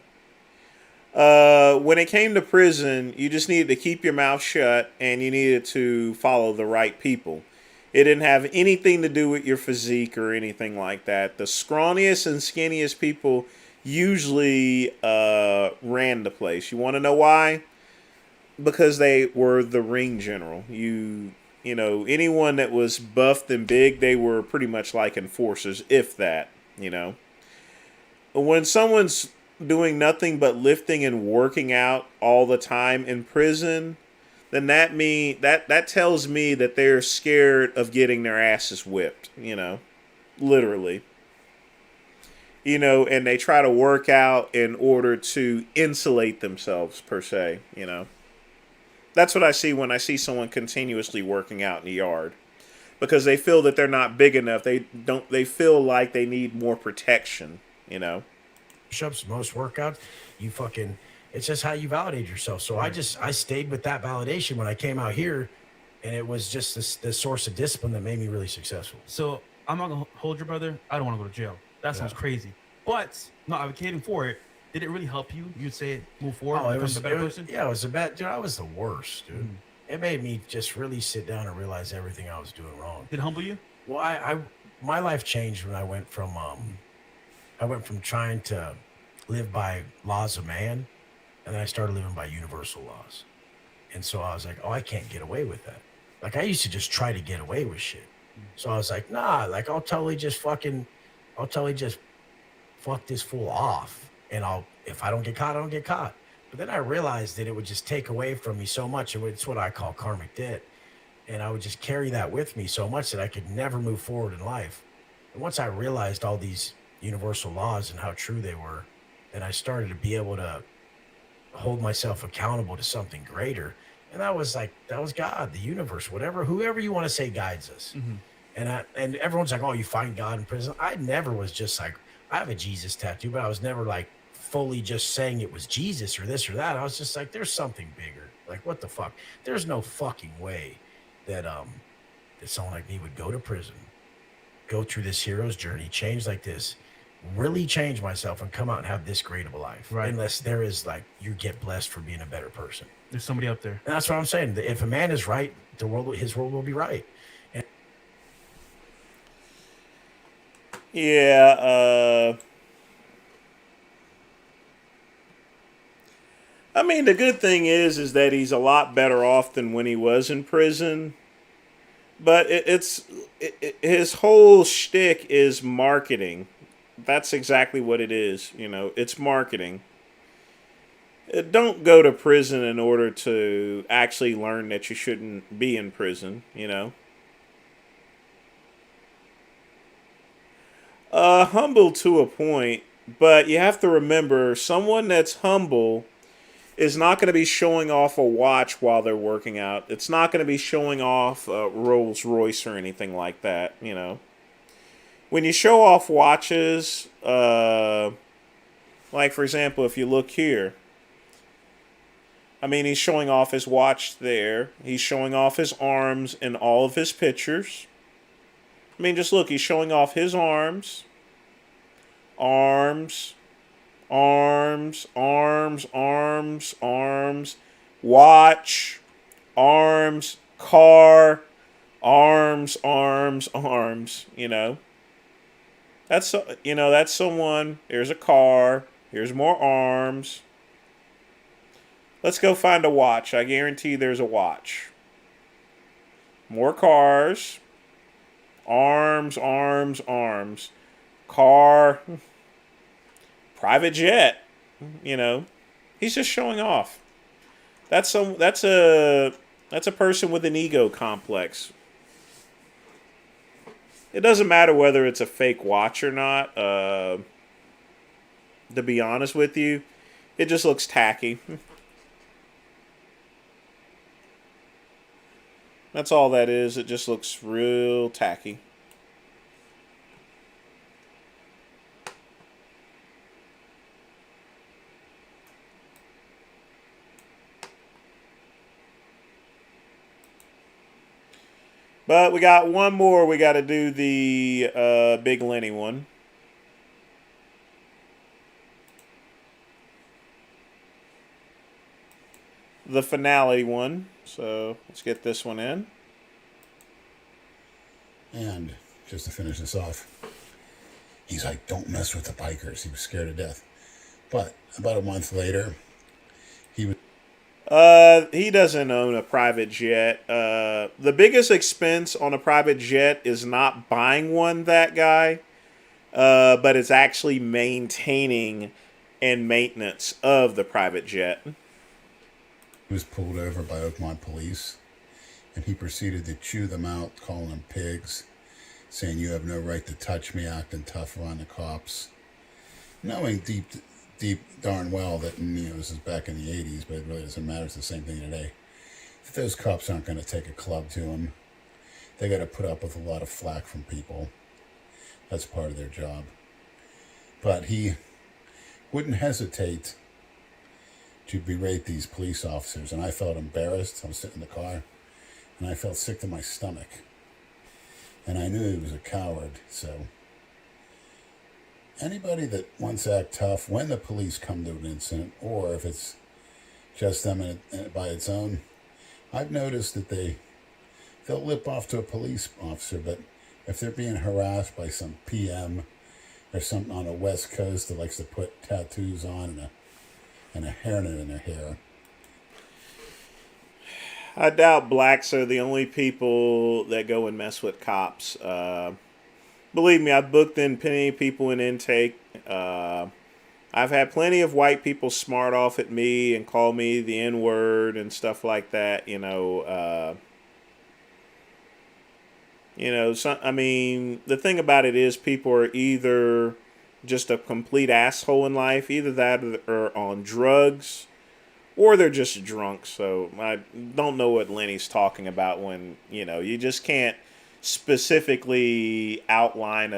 it came to prison, you just needed to keep your mouth shut, and you needed to follow the right people. It didn't have anything to do with your physique or anything like that. The scrawniest and skinniest people usually ran the place. You want to know why? Because they were the ring general. Anyone that was buffed and big, they were pretty much like enforcers, if that, When someone's doing nothing but lifting and working out all the time in prison, then that tells me that they're scared of getting their asses whipped, literally. And they try to work out in order to insulate themselves, per se, That's what I see when I see someone continuously working out in the yard. Because they feel that they're not big enough. They feel like they need more protection, Push-ups, most workouts, it's just how you validate yourself. So I stayed with that validation when I came out here, and it was just this source of discipline that made me really successful. So I'm not gonna hold your brother. I don't want to go to jail. That sounds crazy. But not advocating for it. Did it really help you? You'd say move forward, become a better person? Yeah, it was dude, I was the worst, dude. It made me just really sit down and realize everything I was doing wrong. Did it humble you? Well, my life changed when I went from trying to live by laws of man, and then I started living by universal laws. And so I was like, oh, I can't get away with that. Like, I used to just try to get away with shit. So I was like, nah, like, I'll totally just fuck this fool off. And if I don't get caught, I don't get caught. But then I realized that it would just take away from me so much. It's what I call karmic debt. And I would just carry that with me so much that I could never move forward in life. And once I realized all these universal laws and how true they were, then I started to be able to hold myself accountable to something greater. And that was God, the universe, whoever you want to say guides us. And everyone's like, oh, you find God in prison. I never was just like, I have a Jesus tattoo, but I was never like fully just saying it was Jesus or this or that. I was just like, there's something bigger. Like, what the fuck? There's no fucking way that someone like me would go to prison, go through this hero's journey, change like this, really change myself and come out and have this great of a life. Right. Unless there is like, you get blessed for being a better person. There's somebody out there. And that's what I'm saying. If a man is right, his world will be right. And I mean, the good thing is that he's a lot better off than when he was in prison. But his whole shtick is marketing. That's exactly what it is. It's marketing. Don't go to prison in order to actually learn that you shouldn't be in prison, Humble to a point, but you have to remember, someone that's humble is not going to be showing off a watch while they're working out. It's not going to be showing off a Rolls Royce or anything like that, you know. When you show off watches, like for example, if you look here, I mean, he's showing off his watch there. He's showing off his arms in all of his pictures. I mean, just look, he's showing off his arms, arms, watch, arms, car, arms, you know. That's, you know, that's someone. Here's a car. Here's more arms. Let's go find a watch. I guarantee there's a watch. More cars. Arms. Car. Private jet. You know. He's just showing off. That's a person with an ego complex. It doesn't matter whether it's a fake watch or not. To be honest with you, it just looks tacky. That's all that is. It just looks real tacky. But we got one more. We got to do the Big Lenny one. The finale one. So let's get this one in. And just to finish this off, he's like, don't mess with the bikers. He was scared to death. But about a month later, he was... He doesn't own a private jet. The biggest expense on a private jet is not buying one, that guy, but it's actually maintaining and maintenance of the private jet. He was pulled over by Oakmont police, and he proceeded to chew them out, calling them pigs, saying, you have no right to touch me, acting tough around the cops. Knowing deep darn well that, you know, this is back in the 80s, but it really doesn't matter. It's the same thing today. If those cops aren't going to take a club to them, they got to put up with a lot of flack from people. That's part of their job. But he wouldn't hesitate to berate these police officers, and I felt embarrassed. I was sitting in the car, and I felt sick to my stomach. And I knew he was a coward, so... Anybody that wants to act tough when the police come to an incident, or if it's just them by its own, I've noticed that they'll lip off to a police officer, but if they're being harassed by some PM or something on the West Coast that likes to put tattoos on and a hairnet in their hair. I doubt blacks are the only people that go and mess with cops. Believe me, I've booked in plenty of people in intake. I've had plenty of white people smart off at me and call me the N-word and stuff like that. You know, I mean, the thing about it is people are either just a complete asshole in life, either that or on drugs, or they're just drunk. So I don't know what Lenny's talking about when, you know, you just can't specifically outline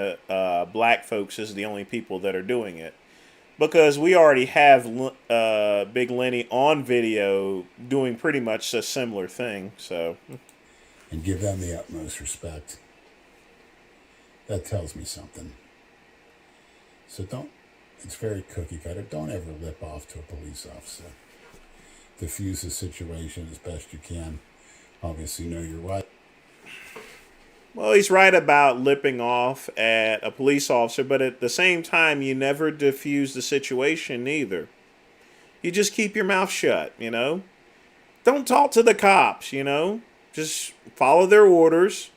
black folks as the only people that are doing it, because we already have Big Lenny on video doing pretty much a similar thing. So, and give them the utmost respect. That tells me something. So it's very cookie cutter. Don't ever lip off to a police officer. Diffuse the situation as best you can. Obviously know you're right. Well, he's right about lipping off at a police officer, but at the same time, you never diffuse the situation either. You just keep your mouth shut, you know? Don't talk to the cops, you know? Just follow their orders.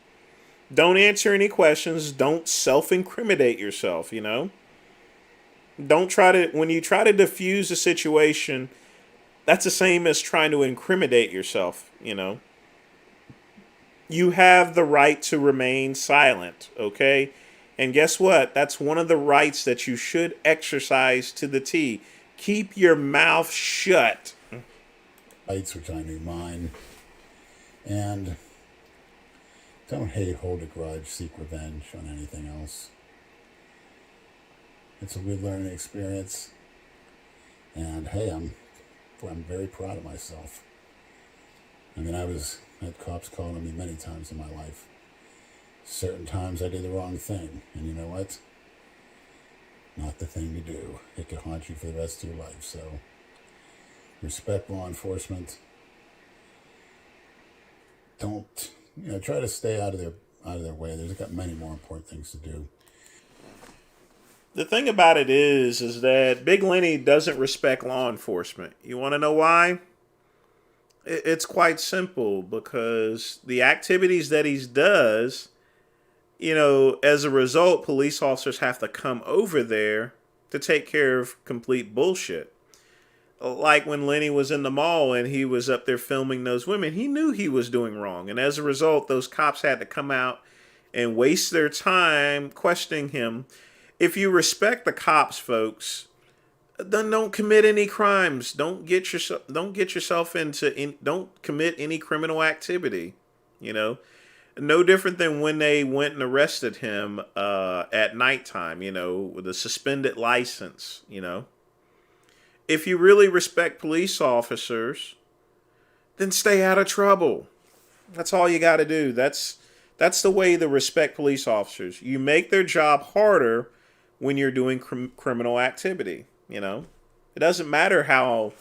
Don't answer any questions. Don't self-incriminate yourself, you know? When you try to diffuse a situation, that's the same as trying to incriminate yourself, you know? You have the right to remain silent, okay? And guess what? That's one of the rights that you should exercise to the T. Keep your mouth shut. Rights, which I knew mine. And don't hate, hold a grudge, seek revenge on anything else. It's a good learning experience. And hey, I'm very proud of myself. I mean, I had cops calling me many times in my life. Certain times I did the wrong thing. And you know what? Not the thing to do. It could haunt you for the rest of your life. So, respect law enforcement. Don't, try to stay out of their way. They've got many more important things to do. The thing about it is that Big Lenny doesn't respect law enforcement. You want to know why? It's quite simple, because the activities that he does, as a result, police officers have to come over there to take care of complete bullshit. Like when Lenny was in the mall and he was up there filming those women, he knew he was doing wrong. And as a result, those cops had to come out and waste their time questioning him. If you respect the cops, folks, then don't commit any crimes. Don't get yourself into don't commit any criminal activity. No different than when they went and arrested him at nighttime, with a suspended license, If you really respect police officers, then stay out of trouble. That's all you got to do. That's the way to respect police officers. You make their job harder when you're doing criminal activity, It doesn't matter how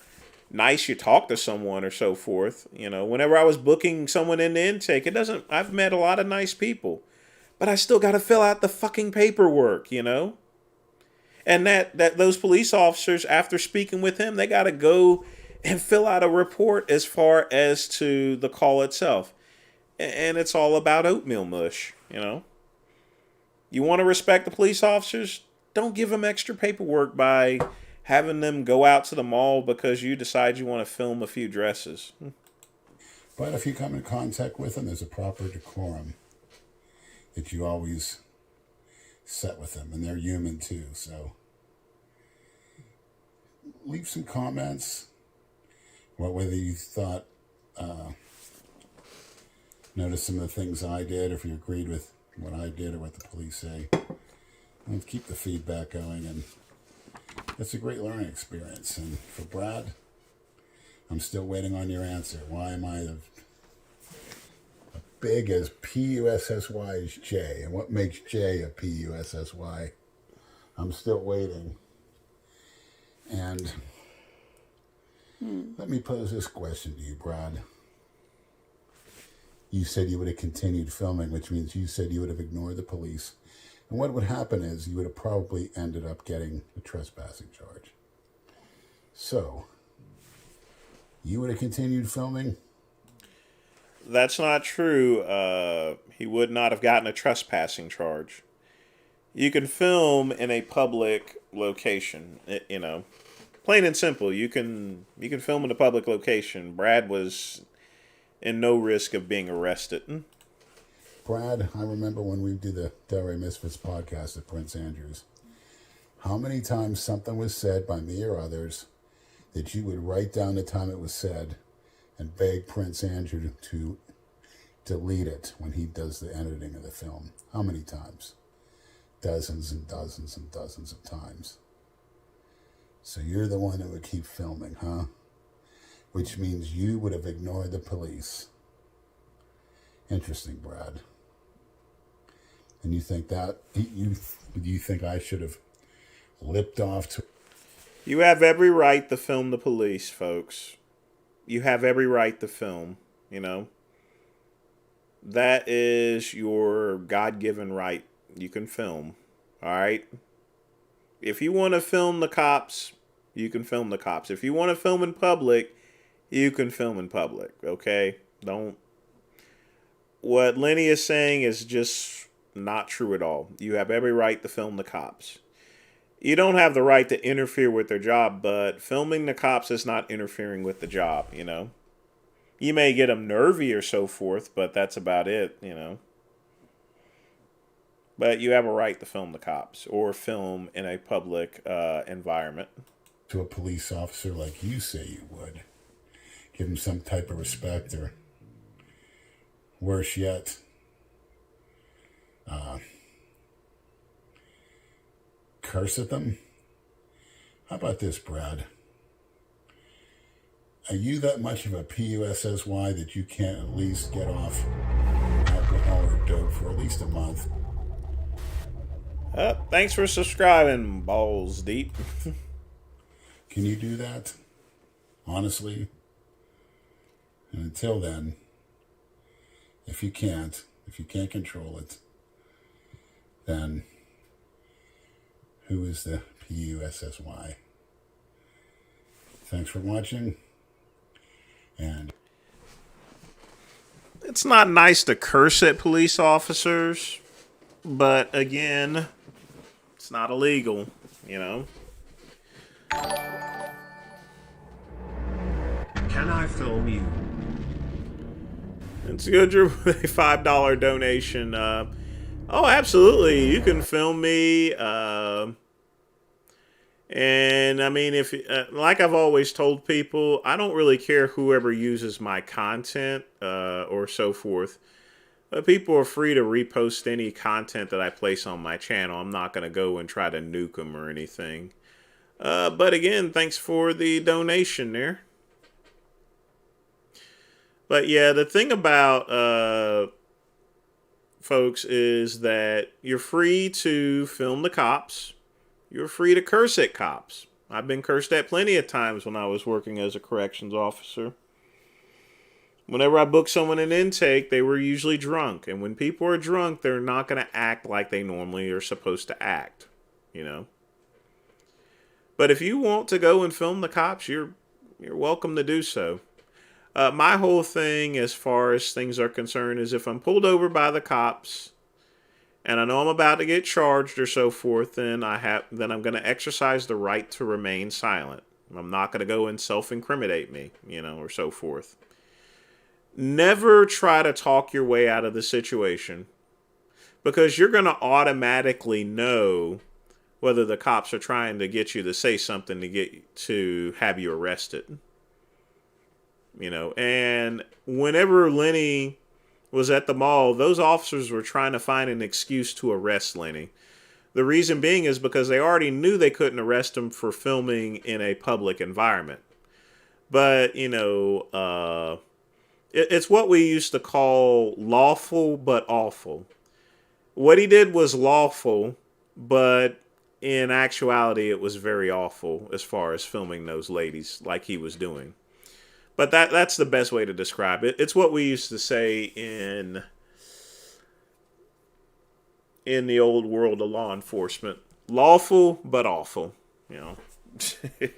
nice you talk to someone or so forth. Whenever I was booking someone in the intake, I've met a lot of nice people, but I still got to fill out the fucking paperwork, And that those police officers, after speaking with him, they got to go and fill out a report as far as to the call itself. And it's all about oatmeal mush, You want to respect the police officers? Don't give them extra paperwork by having them go out to the mall because you decide you want to film a few dresses. But if you come in contact with them, there's a proper decorum that you always set with them, and they're human too. So leave some comments, whether you thought, notice some of the things I did, or if you agreed with what I did or what the police say. And keep the feedback going, and it's a great learning experience. And for Brad, I'm still waiting on your answer. Why am I as big as P-U-S-S-Y as J? And what makes J a P-U-S-S-Y? I'm still waiting. And let me pose this question to you, Brad. You said you would have continued filming, which means you said you would have ignored the police. And what would happen is you would have probably ended up getting a trespassing charge. So, you would have continued filming? That's not true. He would not have gotten a trespassing charge. You can film in a public location, Plain and simple. You can film in a public location. Brad was in no risk of being arrested. Brad, I remember when we did the Delray Misfits podcast at Prince Andrews, how many times something was said by me or others that you would write down the time it was said and beg Prince Andrew to delete it when he does the editing of the film. How many times? Dozens and dozens and dozens of times. So you're the one that would keep filming, huh? Which means you would have ignored the police. Interesting, Brad. And you think that, you think I should have lipped off to... You have every right to film the police, folks. You have every right to film, That is your God-given right. You can film, all right? If you want to film the cops, you can film the cops. If you want to film in public, you can film in public, okay? What Lenny is saying is just not true at all. You have every right to film the cops. You don't have the right to interfere with their job, but filming the cops is not interfering with the job, You may get them nervy or so forth, but that's about it, But you have a right to film the cops or film in a public environment. To a police officer like you say you would. Give them some type of respect, or worse yet, curse at them. How about this, Brad? Are you that much of a PUSSY that you can't at least get off alcohol or dope for at least a month? Thanks for subscribing, Balls Deep. Can you do that? Honestly? And until then, if you can't control it, then who is the PUSSY? Thanks for watching. And it's not nice to curse at police officers, but again, it's not illegal, you know? Can I film you? It's good with a $5 donation. Oh, absolutely. You can film me. And I mean, if like I've always told people, I don't really care whoever uses my content or so forth. But people are free to repost any content that I place on my channel. I'm not going to go and try to nuke them or anything. But again, thanks for the donation there. But yeah, the thing about folks is that you're free to film the cops. You're free to curse at cops. I've been cursed at plenty of times when I was working as a corrections officer. Whenever I booked someone in intake, they were usually drunk. And when people are drunk, they're not going to act like they normally are supposed to act, you know. But if you want to go and film the cops, you're welcome to do so. My whole thing as far as things are concerned is if I'm pulled over by the cops and I know I'm about to get charged or so forth, then I'm going to exercise the right to remain silent. I'm not going to go and self-incriminate me, you know, or so forth. Never try to talk your way out of the situation, because you're going to automatically know whether the cops are trying to get you to say something to have you arrested. You know, and whenever Lenny was at the mall, those officers were trying to find an excuse to arrest Lenny. The reason being is because they already knew they couldn't arrest him for filming in a public environment. But, you know, it's what we used to call lawful but awful. What he did was lawful, but in actuality it was very awful as far as filming those ladies like he was doing. But that's the best way to describe it. It's what we used to say in the old world of law enforcement. Lawful, but awful. You know. I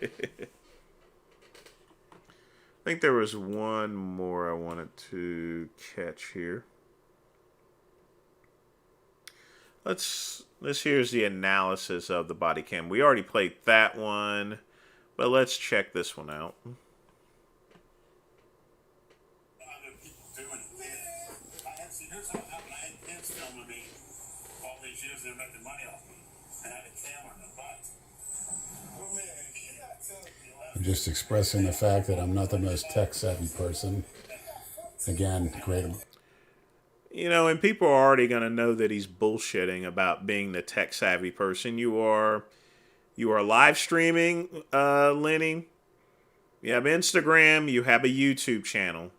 think there was one more I wanted to catch here. This here's the analysis of the body cam. We already played that one, but let's check this one out. I'm just expressing the fact that I'm not the most tech-savvy person. Again, great. You know, and people are already going to know that he's bullshitting about being the tech-savvy person. You are live streaming, Lenny. You have Instagram. You have a YouTube channel.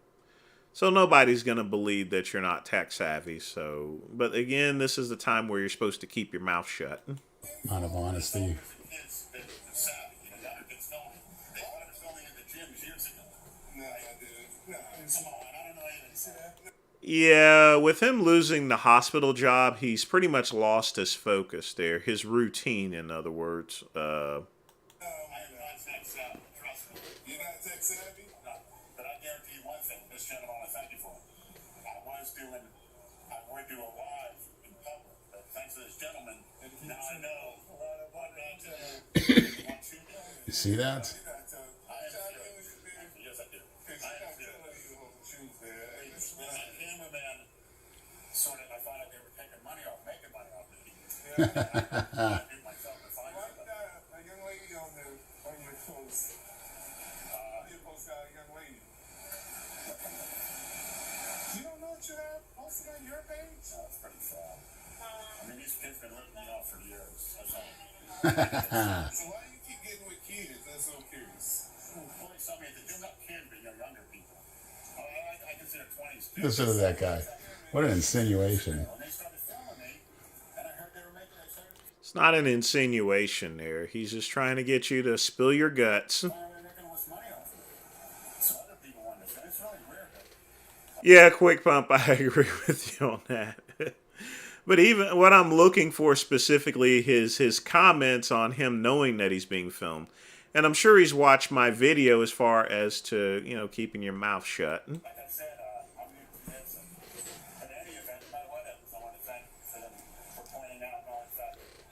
So nobody's going to believe that you're not tech-savvy. So, but again, this is the time where you're supposed to keep your mouth shut. Amount of honesty. Yeah, with him losing the hospital job, he's pretty much lost his focus there. His routine, in other words. You're not tech savvy? No, but I guarantee you one thing. This gentleman, I thank you for it. I would do a live in public, but thanks to this gentleman, now I know what not to do. You see that? Yes, I do. The cameraman sort of, I found out they were taking money off, making money off young lady on your post. You posted a young lady. You don't know what you have posted on your page? That's pretty sad. I mean, these kids been ripping me off for years. That's all. So why do you keep getting with kids? That's so curious. Well, they tell me that they're not kids, but you're younger people. I consider 20s too. Listen to that guy. What an insinuation. It's not an insinuation there. He's just trying to get you to spill your guts. Yeah, Quick Pump, I agree with you on that. But even what I'm looking for specifically is his comments on him knowing that he's being filmed. And I'm sure he's watched my video as far as to, you know, keeping your mouth shut.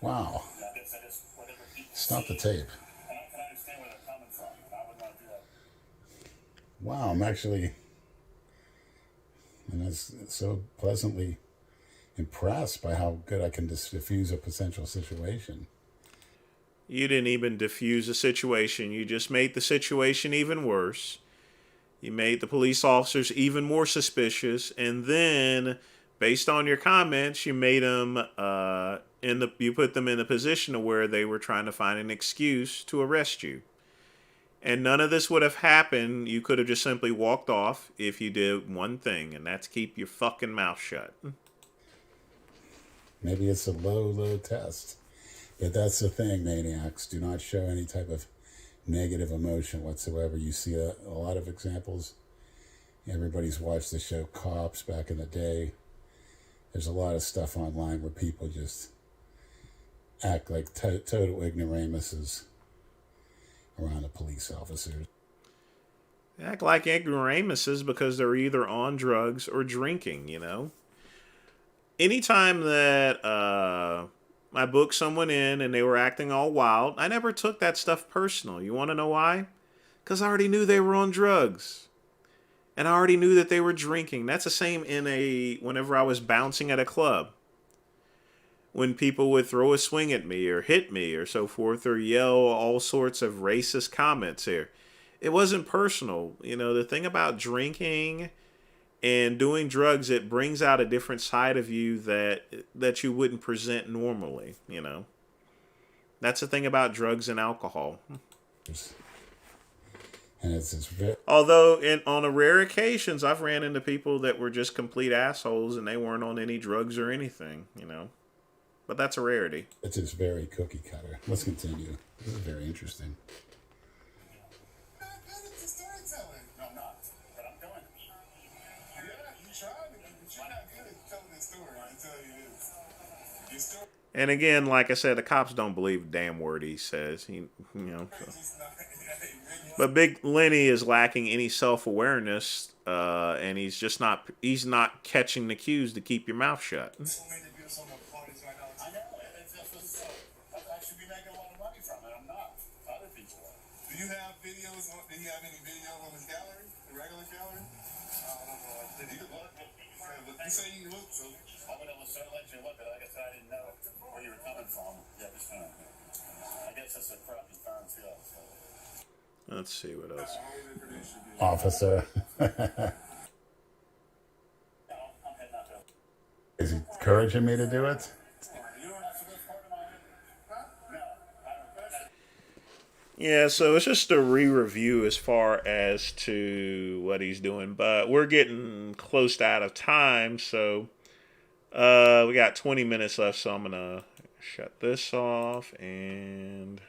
Wow. Stop the tape. Wow, I'm actually, and it's so pleasantly impressed by how good I can diffuse a potential situation. You didn't even diffuse a situation. You just made the situation even worse. You made the police officers even more suspicious. And then, based on your comments, you made them, you put them in the position of where they were trying to find an excuse to arrest you. And none of this would have happened. You could have just simply walked off if you did one thing, and that's keep your fucking mouth shut. Maybe it's a low test. But that's the thing, maniacs. Do not show any type of negative emotion whatsoever. You see a lot of examples. Everybody's watched the show Cops back in the day. There's a lot of stuff online where people just act like total ignoramuses around the police officers. They act like ignoramuses because they're either on drugs or drinking, you know? Anytime that I booked someone in and they were acting all wild, I never took that stuff personal. You want to know why? Because I already knew they were on drugs. And I already knew that they were drinking. That's the same whenever I was bouncing at a club. When people would throw a swing at me or hit me or so forth or yell all sorts of racist comments here. It wasn't personal. You know, the thing about drinking and doing drugs, it brings out a different side of you that you wouldn't present normally, you know. That's the thing about drugs and alcohol. And it's very... Although, on a rare occasions, I've ran into people that were just complete assholes and they weren't on any drugs or anything, you know. But that's a rarity. It's just very cookie cutter. Let's continue. This is very interesting. And again, like I said, the cops don't believe a damn word he says. But Big Lenny is lacking any self-awareness, and he's not catching the cues to keep your mouth shut. Do you have videos? Do you have any videos on his gallery, the regular gallery? I don't know. Did you look? You say you looked, so I would have let you look, but like I said, I didn't know where you were coming from. Yeah, just I guess it's a crappy phone too. So. Let's see what else. Officer. Is he encouraging me to do it? Yeah, so it's just a re-review as far as to what he's doing. But we're getting close to out of time, so we got 20 minutes left, so I'm going to shut this off and...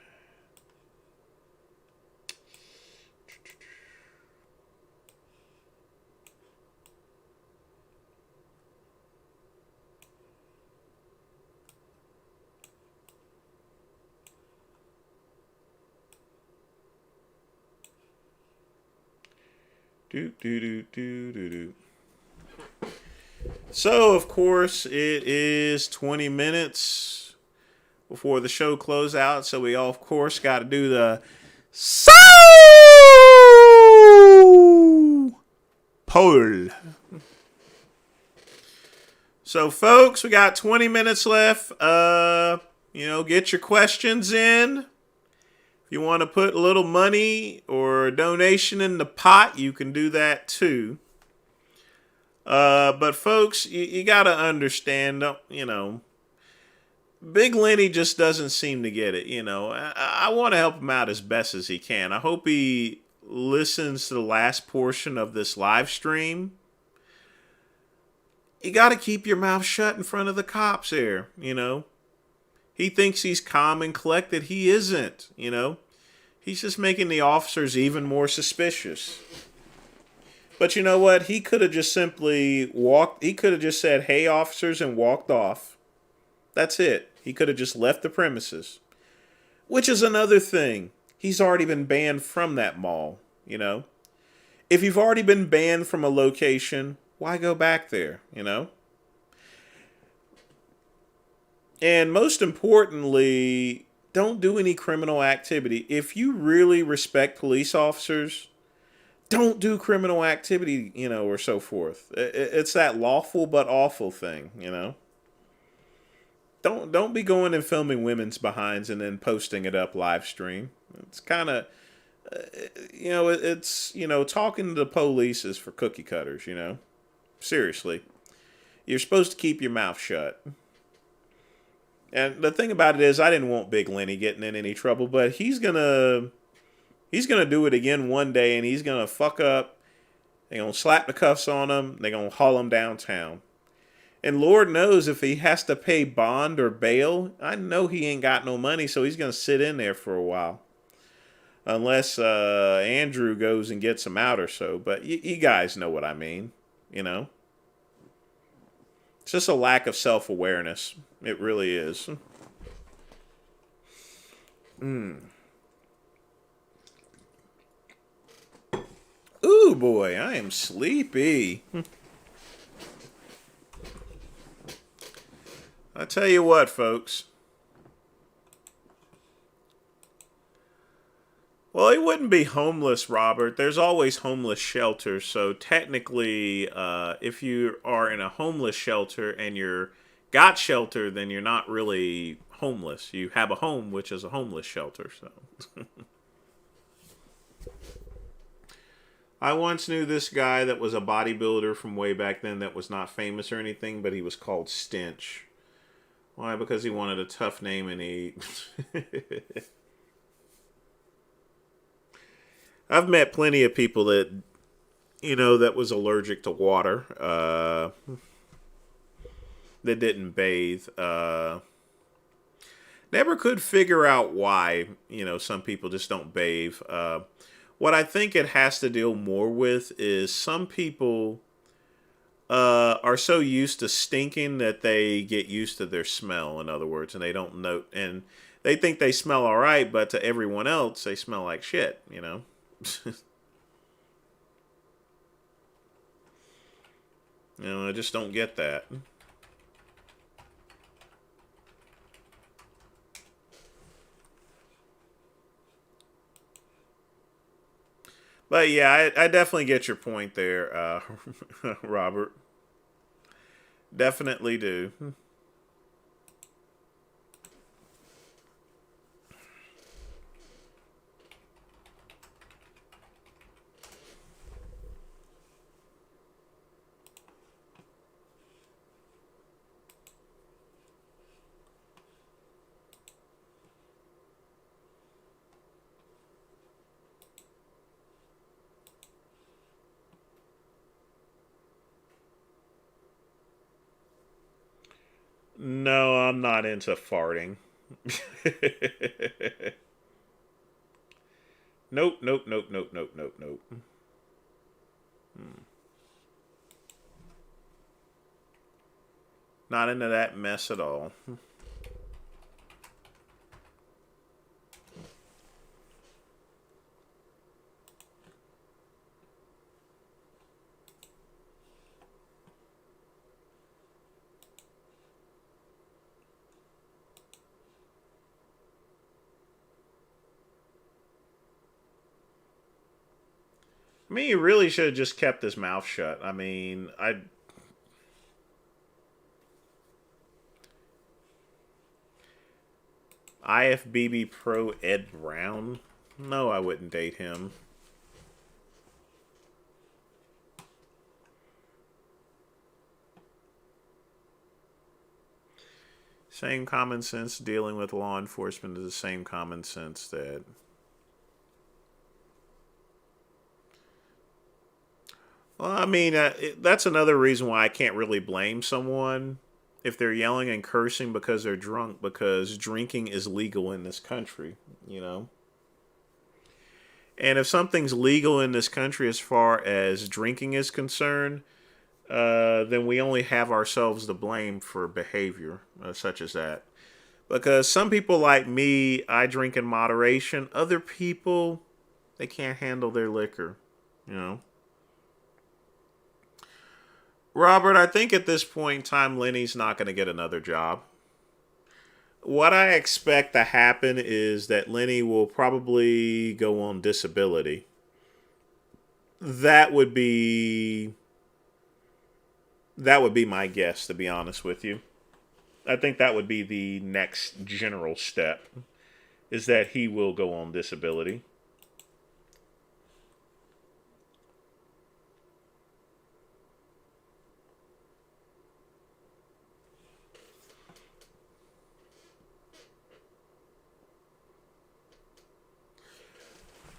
So, of course, it is 20 minutes before the show closes out. So we all, of course, got to do the soul poll. So, folks, we got 20 minutes left. Get your questions in. If you want to put a little money or a donation in the pot, you can do that too. But folks, you got to understand, Big Lenny just doesn't seem to get it. I want to help him out as best as he can. I hope he listens to the last portion of this live stream. You got to keep your mouth shut in front of the cops here, He thinks he's calm and collected. He isn't, He's just making the officers even more suspicious. But you know what? He could have just simply he could have just said, "Hey, officers," and walked off. That's it. He could have just left the premises. Which is another thing. He's already been banned from that mall, If you've already been banned from a location, why go back there, And most importantly, don't do any criminal activity. If you really respect police officers, don't do criminal activity, or so forth. It's that lawful but awful thing, Don't be going and filming women's behinds and then posting it up live stream. It's kind of, talking to the police is for cookie cutters, Seriously. You're supposed to keep your mouth shut. And the thing about it is, I didn't want Big Lenny getting in any trouble, but he's gonna do it again one day, and he's gonna fuck up. They're gonna slap the cuffs on him. They're gonna haul him downtown. And Lord knows if he has to pay bond or bail, I know he ain't got no money, so he's gonna sit in there for a while, unless Andrew goes and gets him out or so. But you guys know what I mean, It's just a lack of self-awareness. It really is. Ooh, boy, I am sleepy. I tell you what, folks. Well, it wouldn't be homeless, Robert. There's always homeless shelters. So technically, if you are in a homeless shelter and you're got shelter, then you're not really homeless. You have a home, which is a homeless shelter. So, I once knew this guy that was a bodybuilder from way back then that was not famous or anything, but he was called Stench. Why? Because he wanted a tough name and he... I've met plenty of people that, that was allergic to water, that didn't bathe. Never could figure out why, some people just don't bathe. What I think it has to deal more with is some people are so used to stinking that they get used to their smell, in other words, and they don't know, and they think they smell all right, but to everyone else, they smell like shit, I just don't get that. But yeah, I definitely get your point there, Robert. Definitely do. No, I'm not into farting. Nope. Not into that mess at all. I mean, he really should have just kept his mouth shut. I mean, IFBB Pro Ed Brown? No, I wouldn't date him. Same common sense dealing with law enforcement is the same common sense that... Well, I mean, that's another reason why I can't really blame someone if they're yelling and cursing because they're drunk, because drinking is legal in this country, you know? And if something's legal in this country as far as drinking is concerned, then we only have ourselves to blame for behavior such as that. Because some people like me, I drink in moderation. Other people, they can't handle their liquor, you know? Robert, I think at this point in time, Lenny's not going to get another job. What I expect to happen is that Lenny will probably go on disability. That would be my guess, to be honest with you. I think that would be the next general step, is that he will go on disability.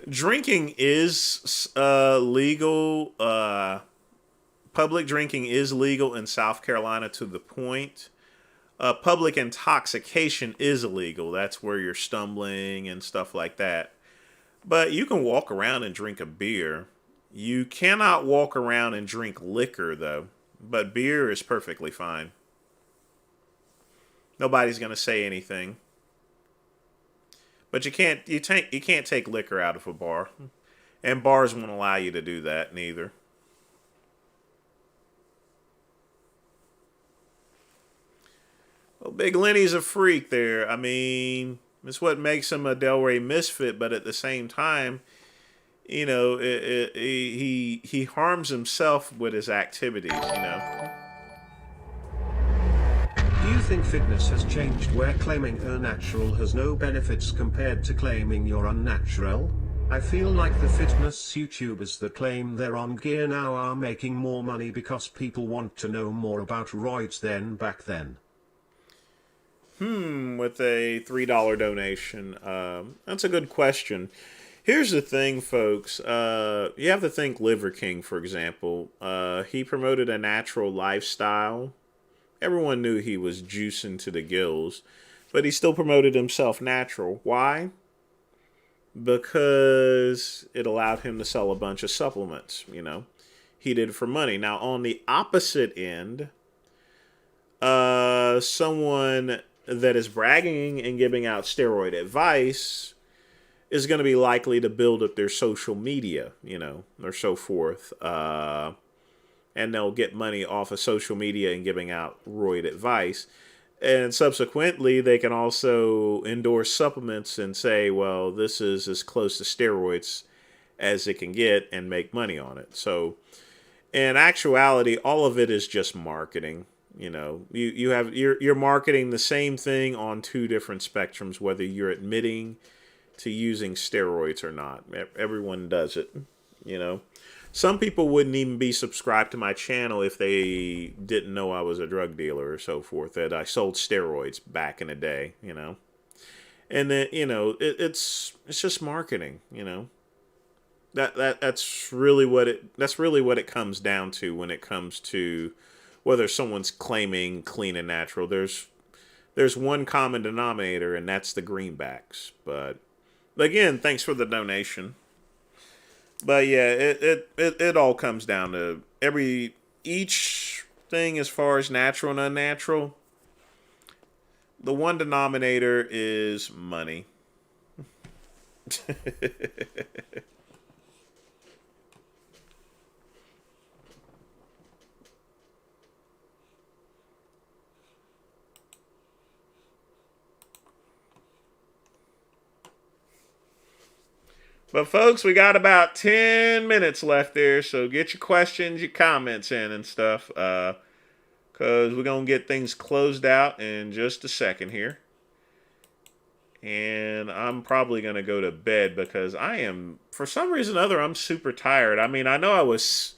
Drinking is legal. Public drinking is legal in South Carolina to the point. Public intoxication is illegal. That's where you're stumbling and stuff like that. But you can walk around and drink a beer. You cannot walk around and drink liquor, though. But beer is perfectly fine. Nobody's going to say anything. But you can't take liquor out of a bar. And bars won't allow you to do that neither. Well, Big Lenny's a freak there. I mean, it's what makes him a Delray misfit, but at the same time, you know, he harms himself with his activities, you know. Do you think fitness has changed where claiming natural has no benefits compared to claiming you're unnatural? I feel like the fitness YouTubers that claim they're on gear now are making more money because people want to know more about roids than back then. With a $3 donation. That's a good question. Here's the thing, folks. You have to think Liver King, for example. He promoted a natural lifestyle. Everyone knew he was juicing to the gills, but he still promoted himself natural. Why? Because it allowed him to sell a bunch of supplements, you know. He did it for money. Now, on the opposite end, someone that is bragging and giving out steroid advice is going to be likely to build up their social media, you know, or so forth. And they'll get money off of social media and giving out roid advice. And subsequently, they can also endorse supplements and say, well, this is as close to steroids as it can get and make money on it. So in actuality, all of it is just marketing. You know, you're marketing the same thing on two different spectrums, whether you're admitting to using steroids or not. Everyone does it, you know. Some people wouldn't even be subscribed to my channel if they didn't know I was a drug dealer or so forth, that I sold steroids back in the day, you know. And then, you know, it's just marketing, you know. That's really what it comes down to when it comes to whether someone's claiming clean and natural. There's one common denominator, and that's the greenbacks. But again, thanks for the donation. But yeah, it all comes down to each thing as far as natural and unnatural. The one denominator is money. But folks, we got about 10 minutes left there, so get your questions, your comments in and stuff, because we're going to get things closed out in just a second here. and I'm probably going to go to bed because I am, for some reason or other, I'm super tired. I mean, I know I was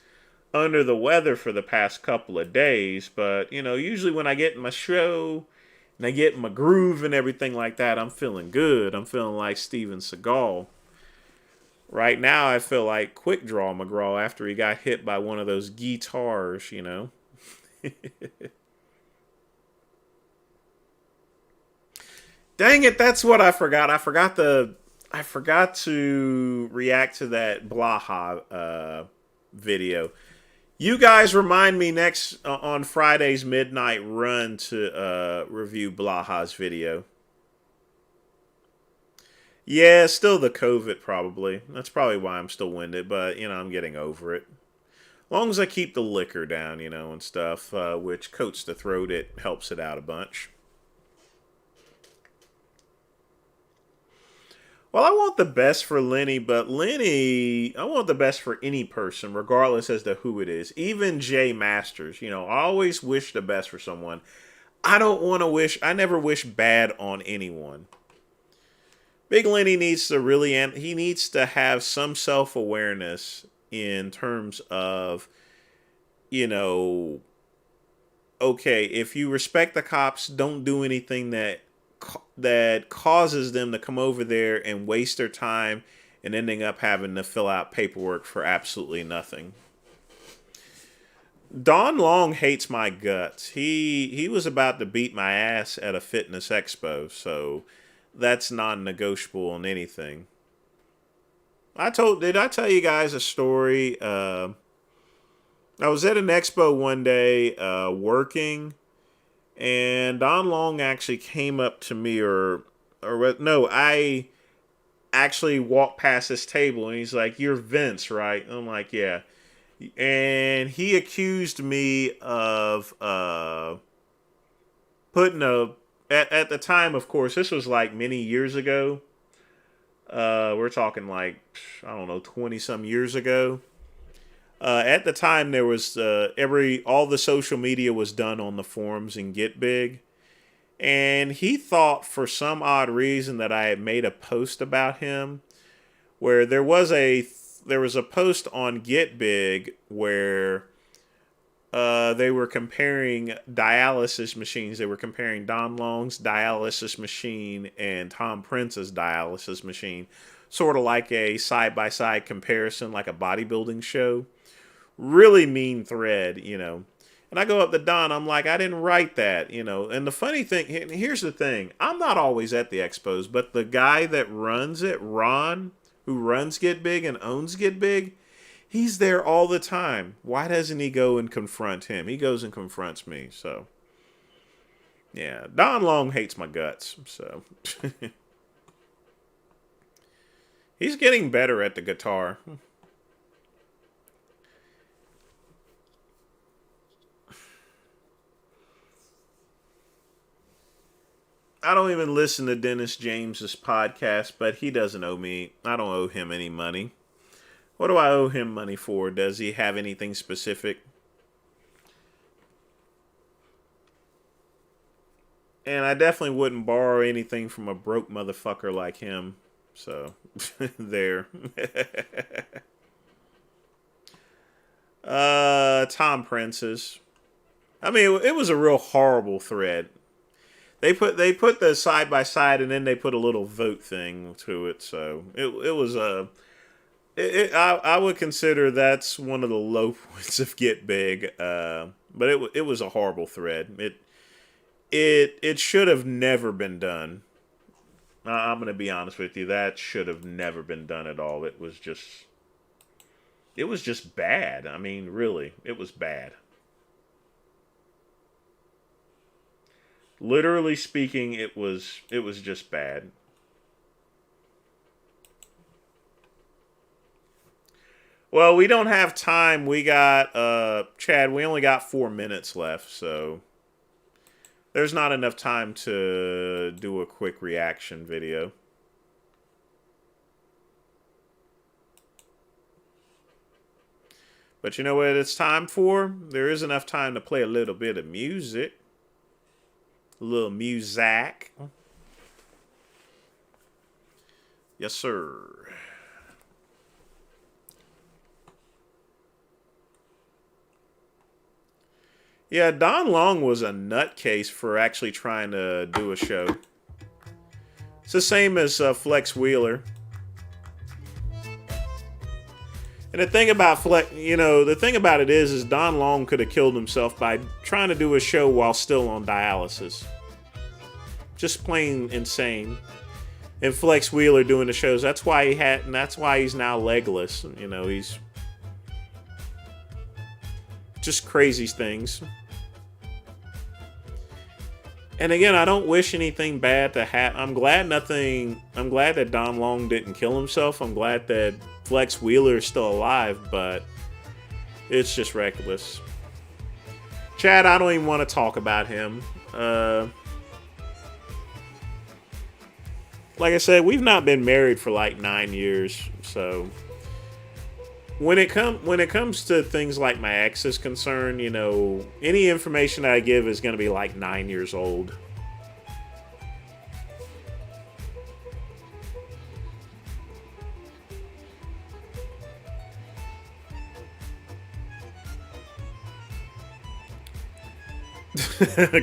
under the weather for the past couple of days, but, you know, usually when I get in my show and I get in my groove and everything like that, I'm feeling good. I'm feeling like Steven Seagal. Right now, I feel like Quick Draw McGraw after he got hit by one of those guitars, you know. Dang it, that's what I forgot. I forgot to react to that Blaha video. You guys remind me next on Friday's midnight run to review Blaha's video. Yeah, still the COVID probably. That's probably why I'm still winded, but you know, I'm getting over it. As long as I keep the liquor down, you know, and stuff, which coats the throat, it helps it out a bunch. Well, I want the best for Lenny, but I want the best for any person, regardless as to who it is. Even Jay Masters, you know, I always wish the best for someone. I never wish bad on anyone. Big Lenny needs to he needs to have some self-awareness in terms of, you know, okay, if you respect the cops, don't do anything that causes them to come over there and waste their time and ending up having to fill out paperwork for absolutely nothing. Don Long hates my guts. He was about to beat my ass at a fitness expo, so that's non-negotiable on anything. Did I tell you guys a story? I was at an expo one day working, and Don Long actually came up to me, I actually walked past this table, and he's like, "You're Vince, right?" And I'm like, "Yeah." And he accused me of putting at the time, of course, this was like many years ago. We're talking like, I don't know, 20-some years ago. At the time, there was all the social media was done on the forums in Get Big, and he thought for some odd reason that I had made a post about him, where there was a post on Get Big where they were comparing dialysis machines. They were comparing Don Long's dialysis machine and Tom Prince's dialysis machine, sort of like a side-by-side comparison, like a bodybuilding show. Really mean thread, you know. And I go up to Don, I'm like, I didn't write that, you know. And the funny thing, here's the thing, I'm not always at the expos, but the guy that runs it, Ron, who runs Get Big and owns Get Big, he's there all the time. Why doesn't he go and confront him? He goes and confronts me, so. Yeah, Don Long hates my guts, so. He's getting better at the guitar. I don't even listen to Dennis James's podcast, but he doesn't owe me. I don't owe him any money. What do I owe him money for? Does he have anything specific? And I definitely wouldn't borrow anything from a broke motherfucker like him. So, there. Tom Prince's. I mean, it was a real horrible thread. They put the side by side, and then they put a little vote thing to it. So it was I would consider that's one of the low points of Get Big. But it was a horrible thread. It should have never been done. I'm gonna be honest with you. That should have never been done at all. It was just bad. I mean, really, it was bad. Literally speaking, it was just bad. Well, we don't have time. We got Chad, we only got 4 minutes left, so there's not enough time to do a quick reaction video. But you know what it's time for? There is enough time to play a little bit of music. A little music. Yes, sir. Yeah, Don Long was a nutcase for actually trying to do a show. It's the same as Flex Wheeler. And the thing about the thing about it is Don Long could have killed himself by trying to do a show while still on dialysis. Just plain insane. And Flex Wheeler doing the shows. That's why that's why he's now legless. You know, he's just crazy things. And again, I don't wish anything bad to happen. I'm glad that Don Long didn't kill himself. I'm glad that Flex Wheeler is still alive, but it's just reckless. Chad, I don't even want to talk about him. Like I said, we've not been married for like 9 years, so when it comes to things like my ex is concerned, you know, any information that I give is going to be like 9 years old.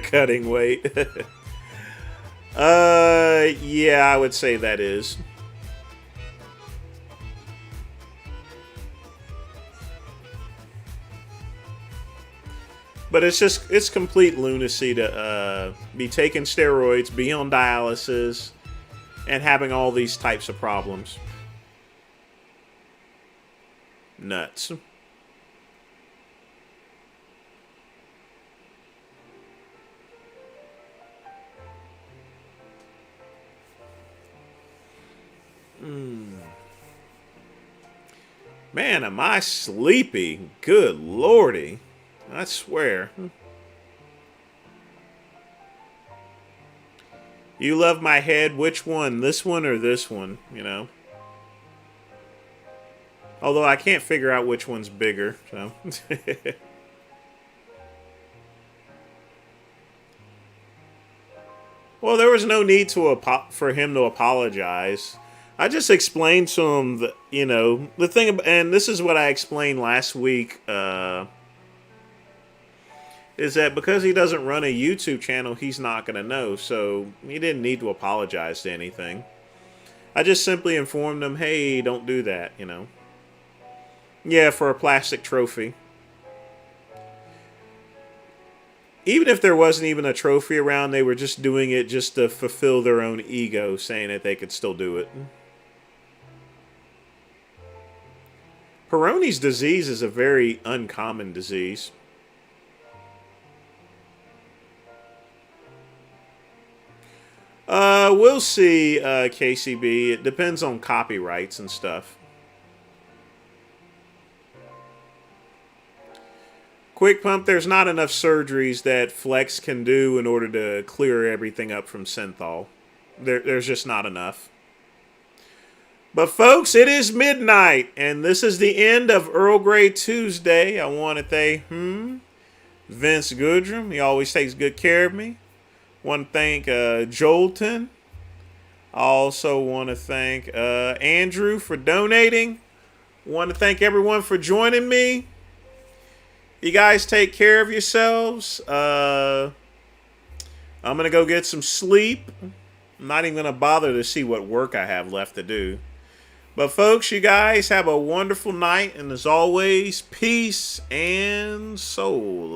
Cutting weight. Yeah, I would say that is. But it's complete lunacy to be taking steroids, be on dialysis, and having all these types of problems. Nuts. Man, am I sleepy? Good lordy. I swear. You love my head? Which one? This one or this one? You know? Although I can't figure out which one's bigger, so. Well, there was no need for him to apologize. I just explained to him that, you know, the thing, and this is what I explained last week, is that because he doesn't run a YouTube channel, he's not going to know. So he didn't need to apologize to anything. I just simply informed him, hey, don't do that, you know. Yeah, for a plastic trophy. Even if there wasn't even a trophy around, they were just doing it just to fulfill their own ego, saying that they could still do it. Peyronie's disease is a very uncommon disease. We'll see, KCB. It depends on copyrights and stuff. Quick Pump, there's not enough surgeries that Flex can do in order to clear everything up from synthol. There's just not enough. But folks, it is midnight, and this is the end of Earl Grey Tuesday. I want to thank Vince Goodrum. He always takes good care of me. Want to thank Jolton. I also want to thank Andrew for donating. Want to thank everyone for joining me. You guys take care of yourselves. I'm going to go get some sleep. I'm not even going to bother to see what work I have left to do. But folks, you guys have a wonderful night. And as always, peace and soul.